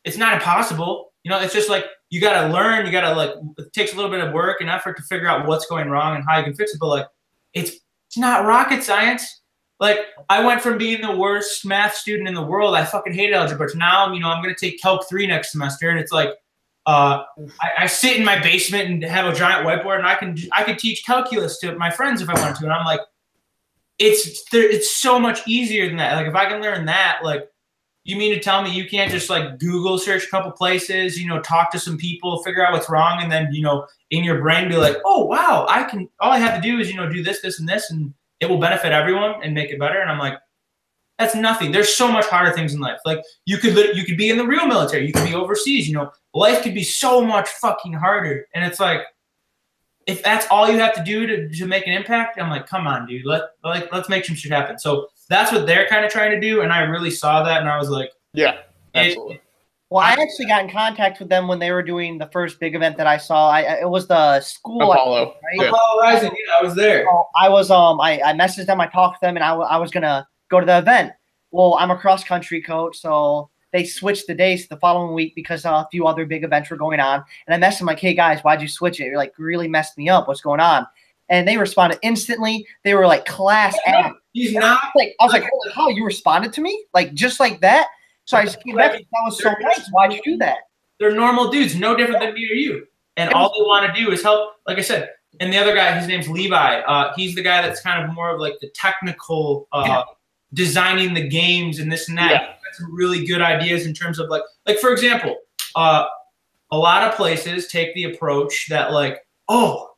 it's not impossible. You know, it's just like, you got to learn, you got to like, it takes a little bit of work and effort to figure out what's going wrong and how you can fix it. But like, it's not rocket science. Like, I went from being the worst math student in the world, I fucking hated algebra, to now, you know, I'm going to take Calc 3 next semester, and it's like, I sit in my basement and have a giant whiteboard, and I can teach calculus to my friends if I wanted to, and I'm like, it's so much easier than that. Like, if I can learn that, like, you mean to tell me you can't just, like, Google search a couple places, you know, talk to some people, figure out what's wrong, and then, you know, in your brain be like, oh, wow, all I have to do is, you know, do this, this, and this, and it will benefit everyone and make it better. And I'm like, that's nothing. There's so much harder things in life. Like you could be in the real military. You could be overseas. You know, life could be so much fucking harder. And it's like, if that's all you have to do to make an impact, I'm like, come on, dude. Let's make some shit happen. So that's what they're kind of trying to do. And I really saw that. And I was like, yeah, absolutely. Well, I actually got in contact with them when they were doing the first big event that I saw. It was the school Apollo, right? Apollo Rising. Yeah, I was there. So I was I messaged them, I talked to them, and I was gonna go to the event. Well, I'm a cross country coach, so they switched the days the following week because a few other big events were going on. And I messaged them like, "Hey guys, why'd you switch it? You're like really messed me up. What's going on?" And they responded instantly. They were like, "Class act." He's not. I was like, "Holy cow, you responded to me like just like that?" So I just came back. That was so nice. Why'd you do that? They're normal dudes, no different than me or you. And all they want to do is help, like I said. And the other guy, his name's Levi. He's the guy that's kind of more of like the technical designing the games and this and that. Yeah. He's got some really good ideas in terms of like for example, a lot of places take the approach that like, oh,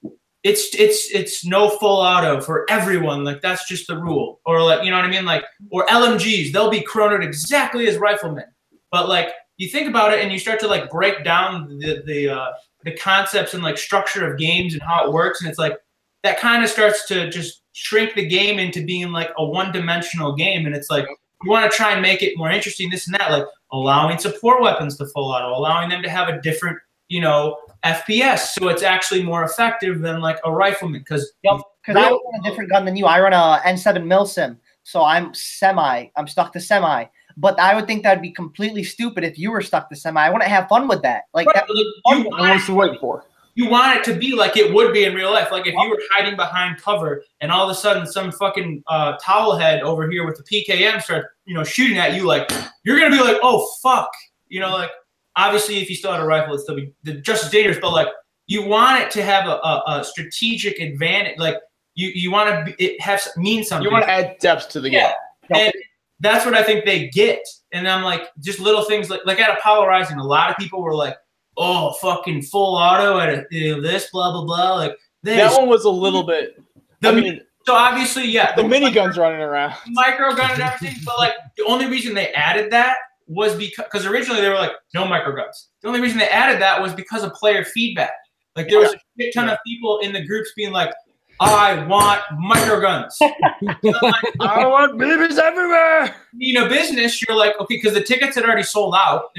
it's no full auto for everyone. Like that's just the rule. Or like, you know what I mean? Like, or LMGs, they'll be chronoed exactly as riflemen. But like, you think about it and you start to like break down the concepts and like structure of games and how it works. And it's like, that kind of starts to just shrink the game into being like a one-dimensional game. And it's like, you want to try and make it more interesting, this and that, like allowing support weapons to full auto, allowing them to have a different, you know, FPS, so it's actually more effective than like a rifleman. Because I run a different gun than you. I run a N7 Milsim, so I'm stuck to semi. But I would think that'd be completely stupid if you were stuck to semi. I wouldn't have fun with that. Like, what's the wait for? you want it to be like it would be in real life. Like if you were hiding behind cover and all of a sudden some fucking towel head over here with the PKM starts, shooting at you, like you're gonna be like, oh fuck, like obviously if you still had a rifle, it'd still be just as dangerous. But like you want it to have a strategic advantage. Like you want to mean something. You want to add depth to the game. And that's what I think they get. And I'm like, just little things like at Apollo Rising, a lot of people were like, oh, fucking full auto at this, blah, blah, blah. Like this. That one was a little bit. So obviously, yeah. The miniguns running around. Micro gun and everything. But like the only reason they added that was because originally they were like, no micro guns. The only reason they added that was because of player feedback. Like there was a shit ton of people in the groups being like, I want micro guns. I want babies everywhere. In a business, you're like, okay, because the tickets had already sold out.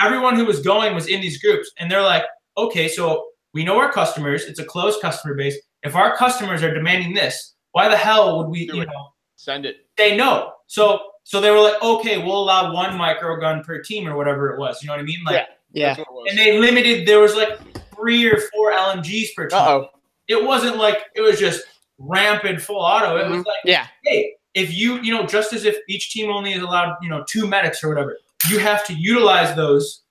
Everyone who was going was in these groups, and they're like, okay, so we know our customers. It's a closed customer base. If our customers are demanding this, why the hell would we, send it? Say no. So they were like, okay, we'll allow one micro gun per team or whatever it was. You know what I mean? Like, yeah. And they limited. There was like 3 or 4 LMGs per team. It wasn't like it was just rampant full auto. It was like, hey, if just as if each team only is allowed, 2 medics or whatever, you have to utilize those,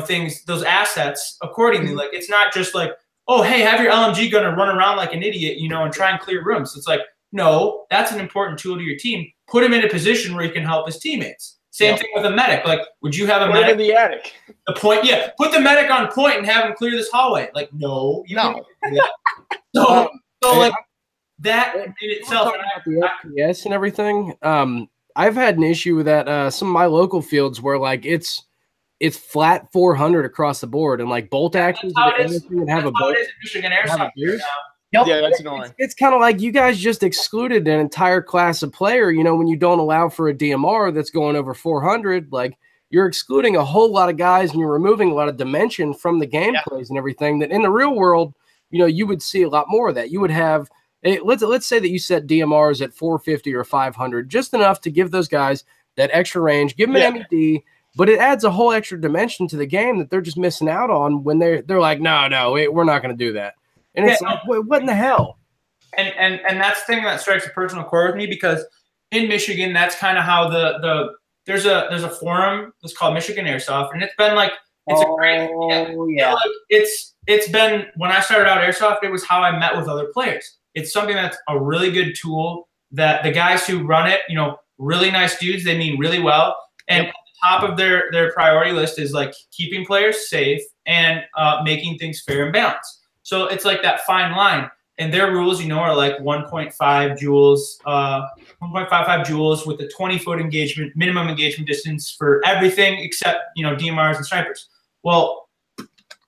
things, those assets accordingly. Like it's not just like, oh, hey, have your LMG gunner run around like an idiot, and try and clear rooms. It's like, no, that's an important tool to your team. Put him in a position where he can help his teammates. Same thing with a medic. Like, would you have a medic in the attic? The point, put the medic on point and have him clear this hallway. Like, no, So like that in itself. About the FPS and everything. I've had an issue with that. Some of my local fields where like it's flat 400 across the board, and like bolt actions and have a bolt. Michigan Airsoft. Yep. Yeah, that's annoying. It's kind of like you guys just excluded an entire class of player. When you don't allow for a DMR that's going over 400, like you're excluding a whole lot of guys and you're removing a lot of dimension from the gameplays and everything that in the real world, you would see a lot more of that. You would have, let's say that you set DMRs at 450 or 500, just enough to give those guys that extra range, give them an MED, but it adds a whole extra dimension to the game that they're just missing out on when they're like, no, we're not going to do that. And it's like, what in the hell? And that's the thing that strikes a personal chord with me, because in Michigan, that's kind of how there's a forum that's called Michigan Airsoft, and it's been like it's been, when I started out Airsoft, it was how I met with other players. It's something that's a really good tool that the guys who run it, really nice dudes, they mean really well, and at the top of their priority list is like keeping players safe and making things fair and balanced. So it's like that fine line, and their rules, are like 1.5 joules, 1.55 joules with a 20-foot engagement, minimum engagement distance for everything except, DMRs and snipers. Well,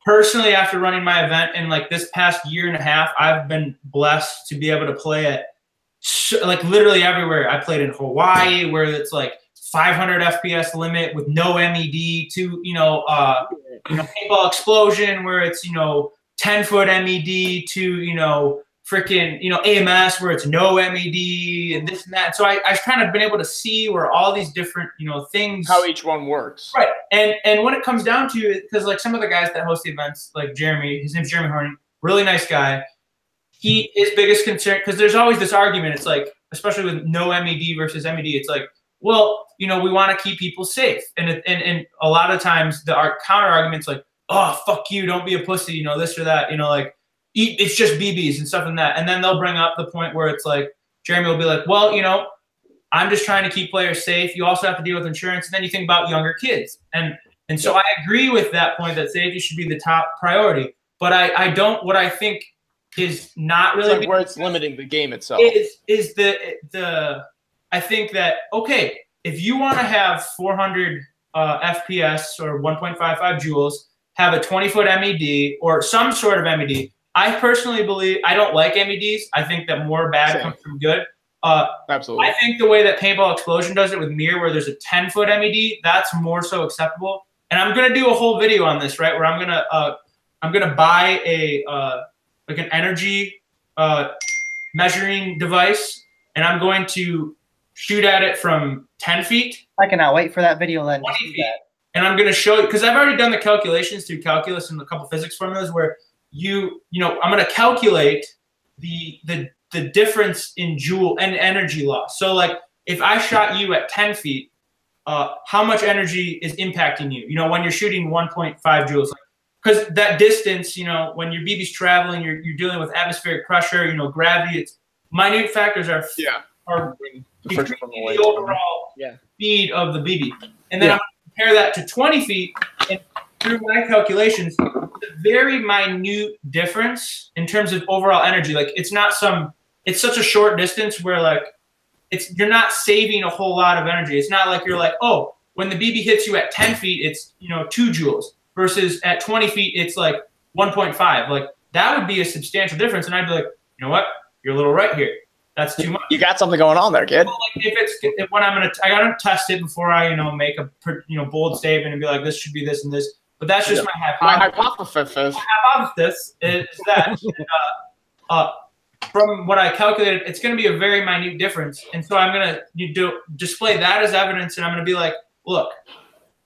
personally, after running my event in like this past year and a half, I've been blessed to be able to play at like literally everywhere. I played in Hawaii, where it's like 500 FPS limit with no MED, to, paintball explosion, where it's, 10-foot MED, to, freaking, AMS, where it's no MED and this and that. So I've kind of been able to see where all these different, things. How each one works. Right. And when it comes down to it, because like some of the guys that host the events, like Jeremy, his name's Jeremy Horning, really nice guy. His biggest concern, because there's always this argument, it's like, especially with no MED versus MED, it's like, well, we want to keep people safe. And a lot of times our counter argument's like, oh, fuck you, don't be a pussy, this or that, like, it's just BBs and stuff like that. And then they'll bring up the point where it's like, Jeremy will be like, well, I'm just trying to keep players safe. You also have to deal with insurance. And then you think about younger kids. And so I agree with that point that safety should be the top priority. But I don't, what I think is not really. It's like where it's limiting the game itself. Is I think that, okay, if you want to have 400 FPS or 1.55 joules, have a 20-foot MED or some sort of MED. I personally believe, I don't like MEDs. I think that more bad comes from good. Absolutely. I think the way that Paintball Explosion does it with Mirror, where there's a 10-foot MED, that's more so acceptable. And I'm gonna do a whole video on this, right? Where I'm gonna buy a like an energy measuring device, and I'm going to shoot at it from 10 feet. I cannot wait for that video then. 20 feet. And I'm going to show you, because I've already done the calculations through calculus and a couple physics formulas where I'm going to calculate the difference in joule and energy loss. So like if I shot you at 10 feet, how much energy is impacting you, when you're shooting 1.5 joules, because that distance, when your BB's traveling, you're dealing with atmospheric pressure, gravity, it's minute factors are the overall speed of the BB. And then I'm going to compare that to 20 feet, and through my calculations, it's a very minute difference in terms of overall energy. Like it's such a short distance where like you're not saving a whole lot of energy. It's not like you're like, oh, when the BB hits you at 10 feet, it's 2 joules versus at 20 feet, it's like 1.5. Like that would be a substantial difference. And I'd be like, you know what? You're a little right here. That's too much. You got something going on there, kid. Well, like I gotta test it before I make a bold statement and be like, this should be this and this. But that's just my hypothesis. My hypothesis is that from what I calculated, it's going to be a very minute difference. And so I'm going to display that as evidence, and I'm going to be like, look,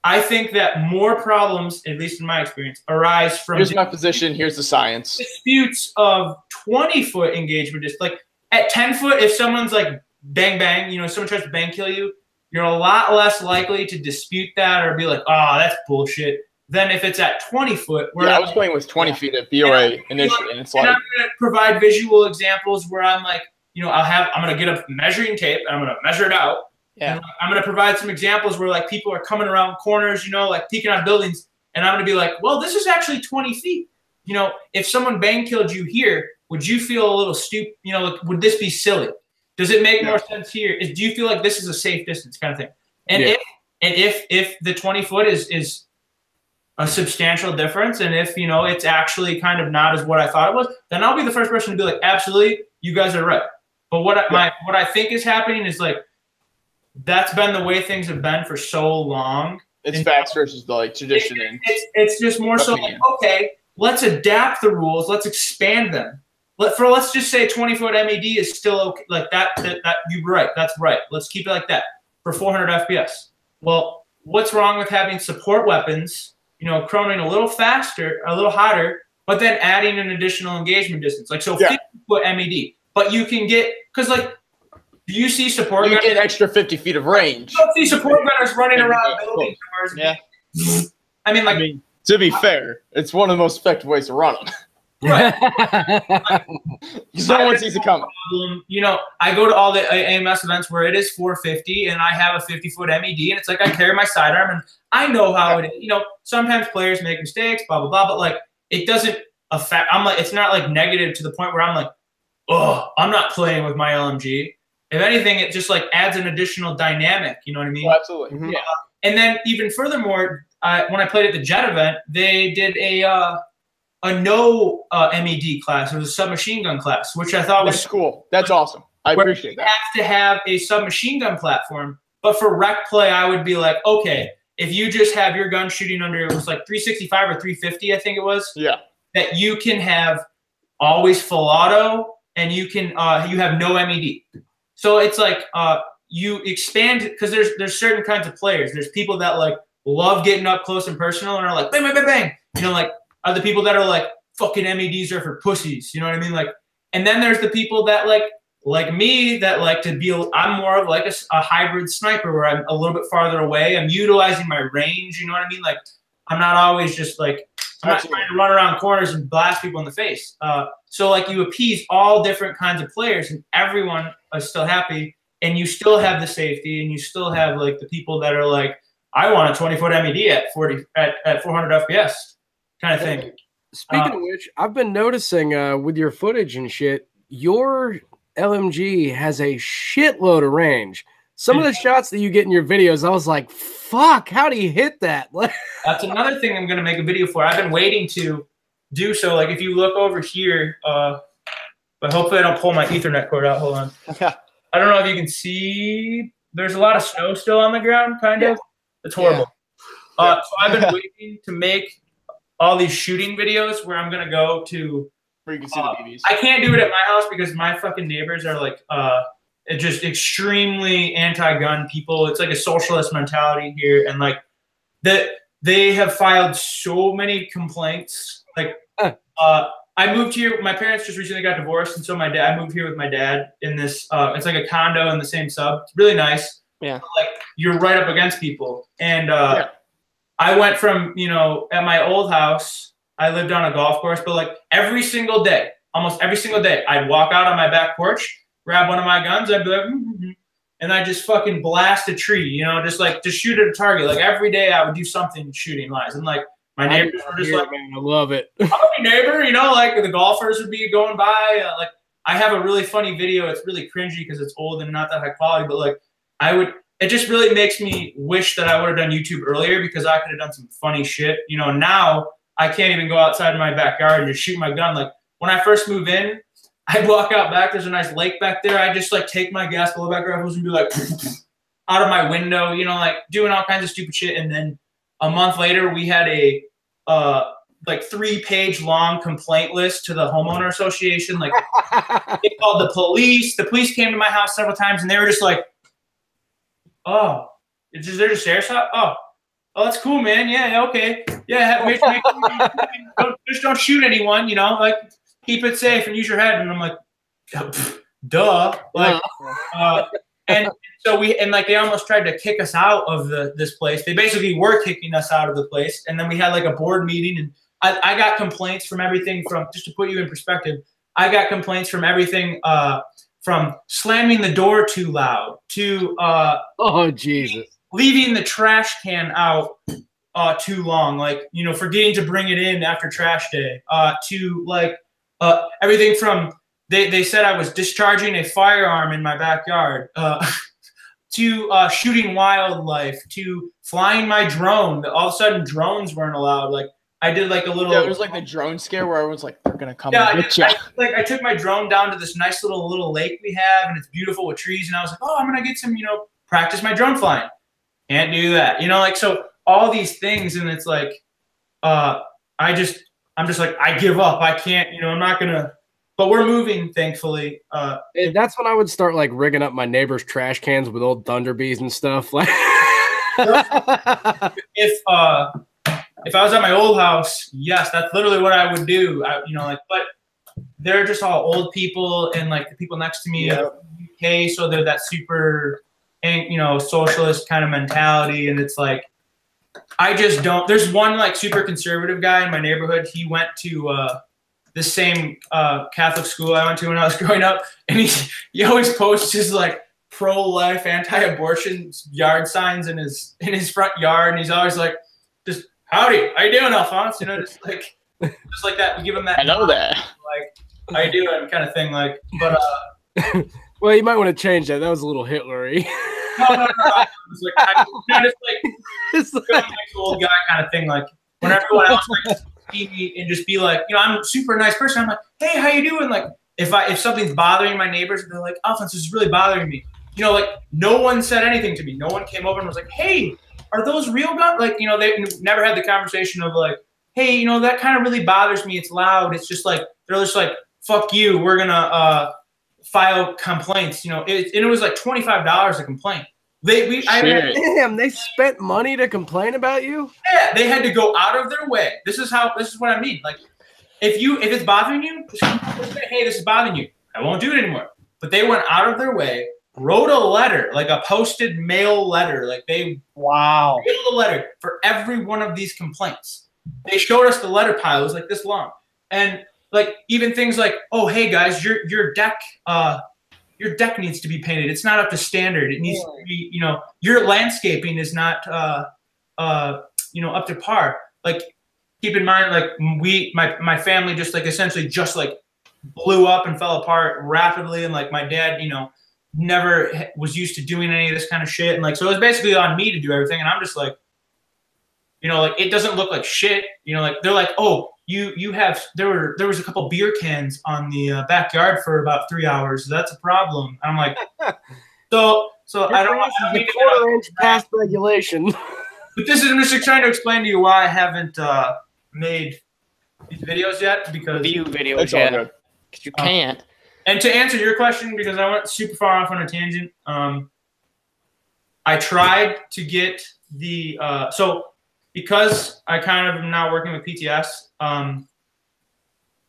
I think that more problems, at least in my experience, arise from— here's my position, here's the science— disputes of 20-foot engagement. Just like at 10 foot, if someone's like bang, bang, someone tries to bang kill you, you're a lot less likely to dispute that or be like, oh, that's bullshit, than if it's at 20 foot. Where I was playing with 20 feet at BOA initially, and it's like— I'm going to provide visual examples where I'm like, I'm going to get a measuring tape and I'm going to measure it out. Yeah. And I'm going to provide some examples where like people are coming around corners, like peeking on buildings, and I'm going to be like, well, this is actually 20 feet. If someone bang killed you here, would you feel a little stupid? Like, would this be silly? Does it make more sense here? Do you feel like this is a safe distance kind of thing? And if the 20 foot is a substantial difference, and if it's actually kind of not as what I thought it was, then I'll be the first person to be like, absolutely, you guys are right. But what I think is happening is like, that's been the way things have been for so long. It's facts versus like tradition. It's just more so like, okay, let's adapt the rules, let's expand them. Let's just say 20-foot MED is still okay, like that you're right, that's right. Let's keep it like that for 400 FPS. Well, what's wrong with having support weapons, chroning a little faster, a little hotter, but then adding an additional engagement distance? Like, so 50-foot MED, but you can get, because like, do you see support gunners? You get an extra 50 feet of range. You don't see support gunners running around buildings. Yeah. I mean, to be fair, it's one of the most effective ways to run them. Right. Because no one sees it coming. I go to all the AMS events where it is 450 and I have a 50-foot MED, and it's like I carry my sidearm and I know how it is. Sometimes players make mistakes, blah, blah, blah, but like it doesn't affect, it's not like negative to the point where I'm like, oh, I'm not playing with my LMG. If anything, it just like adds an additional dynamic. You know what I mean? Oh, absolutely. Mm-hmm. Yeah. And then even furthermore, when I played at the Jet event, they did a no MED class. It was a submachine gun class, which I thought was cool. That's awesome. I appreciate that. You have to have a submachine gun platform, but for rec play, I would be like, okay, if you just have your gun shooting under, it was like 365 or 350, I think it was. Yeah. That you can have always full auto, and you can you have no MED. So it's like you expand, because there's certain kinds of players. There's people that like love getting up close and personal and are like bang, bang, bang, bang. Like other people that are like fucking MEDs are for pussies. You know what I mean? Like, and then there's the people that like me that like to be. I'm more of like a hybrid sniper where I'm a little bit farther away. I'm utilizing my range. You know what I mean? Like I'm not always just like I'm not trying to run around corners and blast people in the face. So like you appease all different kinds of players, and everyone is still happy, and you still have the safety, and you still have like the people that are like, I want a 20-foot MED at 400 FPS kind of thing. Speaking of which, I've been noticing with your footage and shit, your LMG has a shitload of range. Some of the shots that you get in your videos, I was like, fuck, how do you hit that? That's another thing I'm going to make a video for. I've been waiting to do so. Like if you look over here, but hopefully I don't pull my Ethernet cord out. Hold on. I don't know if you can see. There's a lot of snow still on the ground, kind of. It's horrible. So I've been waiting to make all these shooting videos where I'm going to go to. Where you can see the BBs. I can't do it at my house because my fucking neighbors are like just extremely anti-gun people. It's like a socialist mentality here, and like that they have filed so many complaints. Like, I moved here. My parents just recently got divorced, and so I moved here with my dad in this. It's like a condo in the same sub. It's really nice. Yeah. But, like, you're right up against people, and I went from, you know, at my old house, I lived on a golf course, but like every single day, almost every single day, I'd walk out on my back porch, grab one of my guns, I'd be like, and I just fucking blast a tree, you know, just shoot at a target. Like every day I would do something shooting wise, and like. My neighbors were just like, man, I love it. Howdy, neighbor, you know, like the golfers would be going by. Like, I have a really funny video. It's really cringy because it's old and not that high quality, but like, it just really makes me wish that I would have done YouTube earlier because I could have done some funny shit. You know, now I can't even go outside in my backyard and just shoot my gun. Like, when I first move in, I'd walk out back. There's a nice lake back there. I just like take my gas blowback rifles and be like, out of my window, you know, like doing all kinds of stupid shit. And then a month later, we had a like 3-page long complaint list to the homeowner association. Like, they called the police. The police came to my house several times, and they were just like, "Oh, they're just airsoft. Oh, that's cool, man. Yeah, okay. Yeah, just don't shoot anyone. You know, like keep it safe and use your head." And I'm like, "Duh." Like, and so they almost tried to kick us out of this place. They basically were kicking us out of the place. And then we had like a board meeting, and I got complaints from everything from, just to put you in perspective, I got complaints from everything from slamming the door too loud to oh Jesus, leaving the trash can out too long, like, you know, forgetting to bring it in after trash day, to like everything from they said I was discharging a firearm in my backyard, to shooting wildlife, to flying my drone. All of a sudden, drones weren't allowed. Like, I did like a little. Yeah, it was like the drone scare where everyone's like, they're gonna come. Yeah, and get ya. I took my drone down to this nice little lake we have, and it's beautiful with trees. And I was like, oh, I'm gonna get some, you know, practice my drone flying. Can't do that, you know, like, so all these things, and it's like, I'm just like, I give up. I can't, you know, I'm not gonna. But we're moving, thankfully. That's when I would start like rigging up my neighbor's trash cans with old Thunderbees and stuff. Like, if I was at my old house, yes, that's literally what I would do. You know, like, but they're just all old people, and like the people next to me are UK, so they're that super, you know, socialist kind of mentality, and it's like, I just don't. There's one like super conservative guy in my neighborhood. He went to the same Catholic school I went to when I was growing up, and he always posts his like pro-life, anti-abortion yard signs in his front yard, and he's always like, just howdy, how you doing, Alfonse? You know, just like that. We give him that. I know that. Like, how you doing, kind of thing. Like, but well, you might want to change that. That was a little Hitlery. no. It's like, just like nice old guy kind of thing. Like, when everyone else like see me and just be like, you know, I'm a super nice person. I'm like, hey, how you doing? Like, if something's bothering my neighbors, they're like, Alfonse, this is really bothering me. You know, like, no one said anything to me. No one came over and was like, hey, are those real guns? Like, you know, they never had the conversation of like, hey, you know, that kind of really bothers me. It's loud. It's just like, they're just like, fuck you. We're gonna file complaints. You know, and it was like $25 a complaint. Damn, they spent money to complain about you? Yeah, they had to go out of their way. This is what I mean. Like, if it's bothering you, just say, hey, this is bothering you. I won't do it anymore. But they went out of their way, wrote a letter, like a posted mail letter. Like, they wrote a letter for every one of these complaints. They showed us the letter pile. It was like this long. And like, even things like, oh, hey guys, your deck needs to be painted. It's not up to standard. It needs to be, you know, your landscaping is not, you know, up to par. Like, keep in mind, like, my family just like essentially just like blew up and fell apart rapidly. And like, my dad, you know, never was used to doing any of this kind of shit. And like, so it was basically on me to do everything. And I'm just like, you know, like, it doesn't look like shit. You know, like, they're like, oh, there was a couple beer cans on the backyard for about 3 hours. That's a problem. And I'm like, so I don't need a quarter-inch past regulation. But I'm just trying to explain to you why I haven't made these videos yet, because videos yet. Because you can't. And to answer your question, because I went super far off on a tangent, I tried to get the so because I kind of am now working with PTS,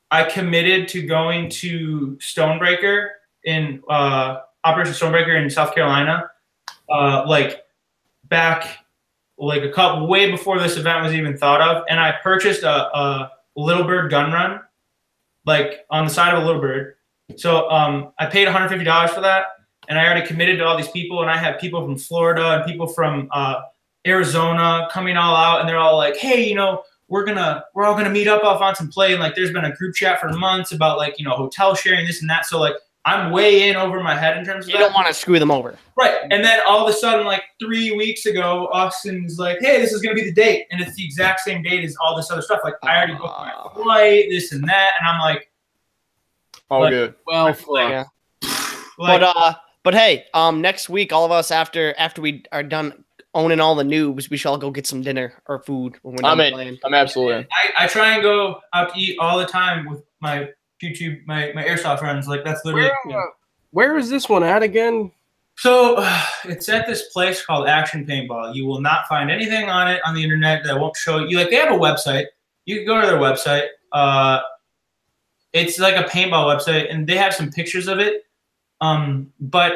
I committed to going to Stonebreaker in Operation Stonebreaker in South Carolina, like back like a couple way before this event was even thought of, and I purchased a Little Bird gun run, like on the side of a Little Bird. So I paid $150 for that, and I already committed to all these people, and I had people from Florida and people from Arizona coming all out, and they're all like, hey, you know, we're all gonna meet up Alfonse and play, and like there's been a group chat for months about like, you know, hotel sharing, this and that. So like I'm way in over my head in terms of You don't want to screw them over. Right. And then all of a sudden, like 3 weeks ago, Austin's like, hey, this is gonna be the date, and it's the exact same date as all this other stuff. Like I already booked my flight, this and that, and I'm like, all good. Well, Yeah. like But hey, next week, all of us after we are done owning all the noobs, we shall all go get some dinner or food when we're done playing. I'm absolutely in. I try and go out to eat all the time with my YouTube, my airsoft friends. Like that's literally. Where is this one at again? So it's at this place called Action Paintball. You will not find anything on it on the internet that won't show you. Like they have a website. You can go to their website. It's like a paintball website, and they have some pictures of it. But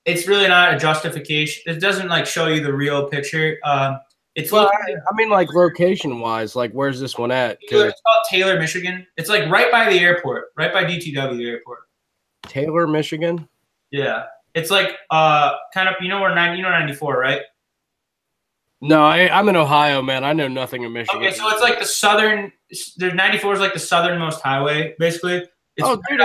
it's really not a justification. It doesn't like show you the real picture. It's Well, I mean, like location wise, like where's this one at? it's called Taylor, Michigan. It's like right by the airport, right by DTW airport. Taylor, Michigan. Yeah, it's like kind of you know where 94, right? No, I'm in Ohio, man. I know nothing of Michigan. Okay, so it's like the southern. There's 94 is like the southernmost highway, basically. It's dude,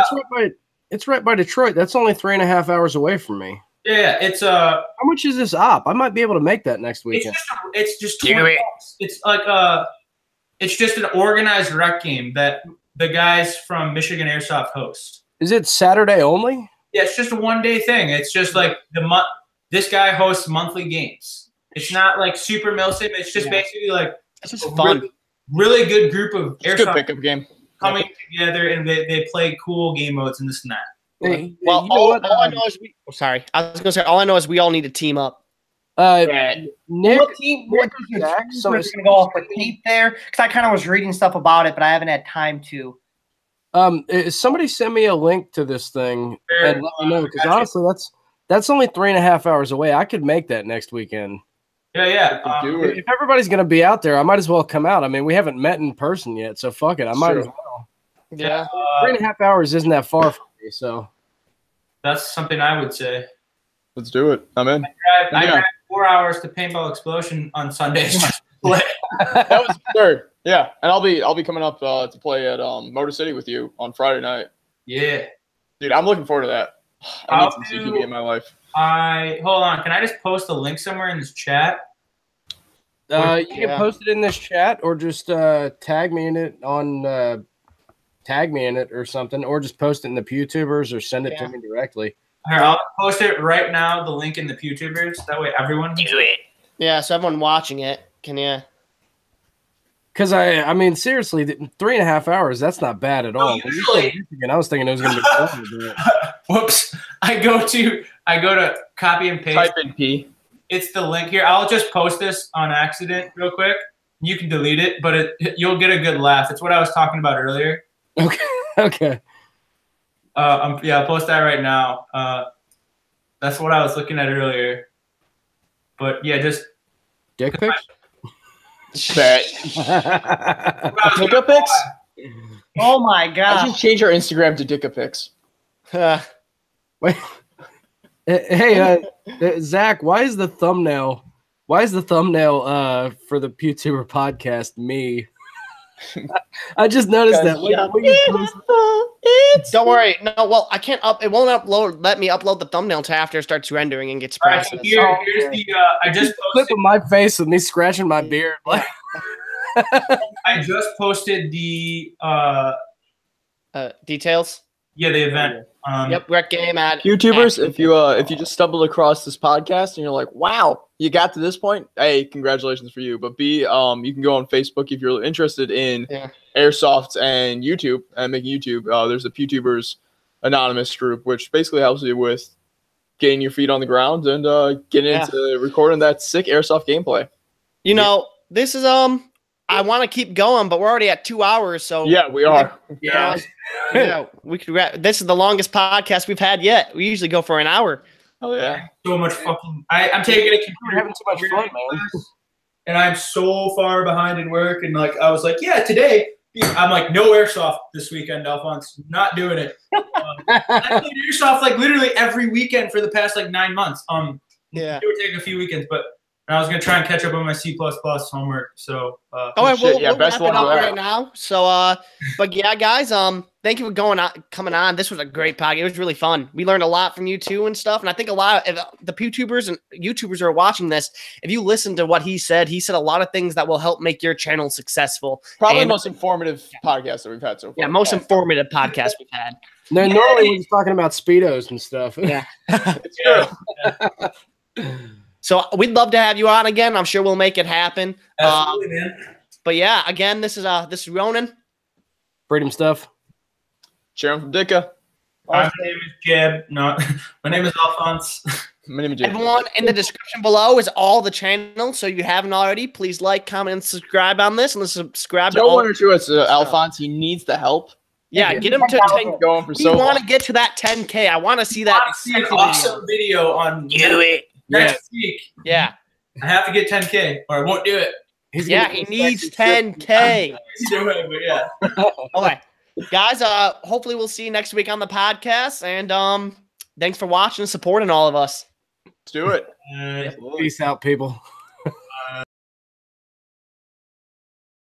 it's right by Detroit. That's only 3.5 hours away from me. Yeah, it's How much is this op? I might be able to make that next weekend. It's just 20 bucks. It's like it's just an organized rec game that the guys from Michigan Airsoft host. Is it Saturday only? Yeah, it's just a one-day thing. It's just like this guy hosts monthly games. It's not like super milsim. It's just basically like It's just fun. Really good group of It's a good airsoft pickup game. coming together, and they play cool game modes and this and that. Hey, Well, you know all what? I know is sorry. I was gonna say all I know is we all need to team up. Nick, What team? What team? Zach, So it's gonna go off for tape there because I kind of was reading stuff about it, but I haven't had time to. somebody send me a link to this thing Sure. and let me know, because honestly, that's only 3.5 hours away. I could make that next weekend. Yeah. Do it. If everybody's gonna be out there, I might as well come out. I mean, we haven't met in person yet, so fuck it. I might as well. Yeah. 3.5 hours isn't that far from me, so That's something I would say. Let's do it. I'm in. I drive 4 hours to Paintball Explosion on Sundays. That was third. Yeah, and I'll be coming up to play at Motor City with you on Friday night. Yeah. Dude, I'm looking forward to that. I need some CQB in my life. Hold on. Can I just post a link somewhere in this chat? you can post it in this chat, or just tag me in it or something, or just post it in the Pewtubers, or send it to me directly. Here, I'll post it right now, the link in the Pewtubers. That way everyone can do it. Yeah, so everyone watching it can Because I mean, seriously, 3.5 hours, that's not bad at all. When you said Michigan, I was thinking it was going to be fun. Whoops. I go to copy and paste. Type in P. It's the link here. I'll just post this on accident real quick. You can delete it, but you'll get a good laugh. It's what I was talking about earlier. Okay. I'll post that right now. That's what I was looking at earlier. But yeah, just Dick pics? Bet. Dicka pics? Oh my I god! should change our Instagram to Dicka pics. Wait. Hey, Zach, why is the thumbnail for the Pewtuber podcast me? I just noticed that. Don't worry. No, well, I can't it won't let me upload the thumbnail until after it starts rendering and gets all right, so processed. here's the I just clip posted, of my face with me scratching my beard. I just posted the Details. the event. Yep, rec game at YouTubers, if you just stumbled across this podcast and you're like, wow, you got to this point, A, congratulations for you. But B, you can go on Facebook if you're interested in Airsoft and YouTube and making YouTube. There's a Pewtubers anonymous group, which basically helps you with getting your feet on the ground and getting into recording that sick Airsoft gameplay. You know, this is I want to keep going, but we're already at 2 hours. So Yeah, we are. Yeah. yeah, we could. This is the longest podcast we've had yet. We usually go for an hour. Oh yeah. So much fucking. I'm taking a computer. We're having too much fun, man. And I'm so far behind in work. And like, I was like, yeah, today. I'm like, no airsoft this weekend, Alfonse. Not doing it. I played airsoft like literally every weekend for the past like 9 months. Yeah. It would take a few weekends, but I was gonna try and catch up on my C++ homework. So. All right, shit, yeah, we'll best wrap it one up ever. right now. So, but yeah, guys, thank you for coming on. This was a great podcast. It was really fun. We learned a lot from you too and stuff. And I think a lot of the Pewtubers and YouTubers who are watching this, if you listen to what he said a lot of things that will help make your channel successcul. Probably And- the most informative podcast that we've had so far. Yeah, most informative podcast we've had. No, normally we're just talking about Speedos and stuff. Yeah. It's true. So we'd love to have you on again. I'm sure we'll make it happen. Absolutely, man. But yeah, again, this is Ronan. Freedom stuff. Sharon from Dicka. My name is Jeb. No, my name is Alfonse. My name is Jim. Everyone in the description below is all the channels. So if you haven't already, please like, comment, and subscribe on this. And subscribe to Joe all. one or two. It's Alphonse. He needs the help. Yeah, get him to 10. Going for We so want long. to get to that 10K. I want to see I that. want to see an awesome video on next week. Yeah. I have to get 10K or I won't do it. Yeah, he needs 10K. Either way, but yeah. Okay. Guys, hopefully we'll see you next week on the podcast. And thanks for watching and supporting all of us. Let's do it. Peace out, people.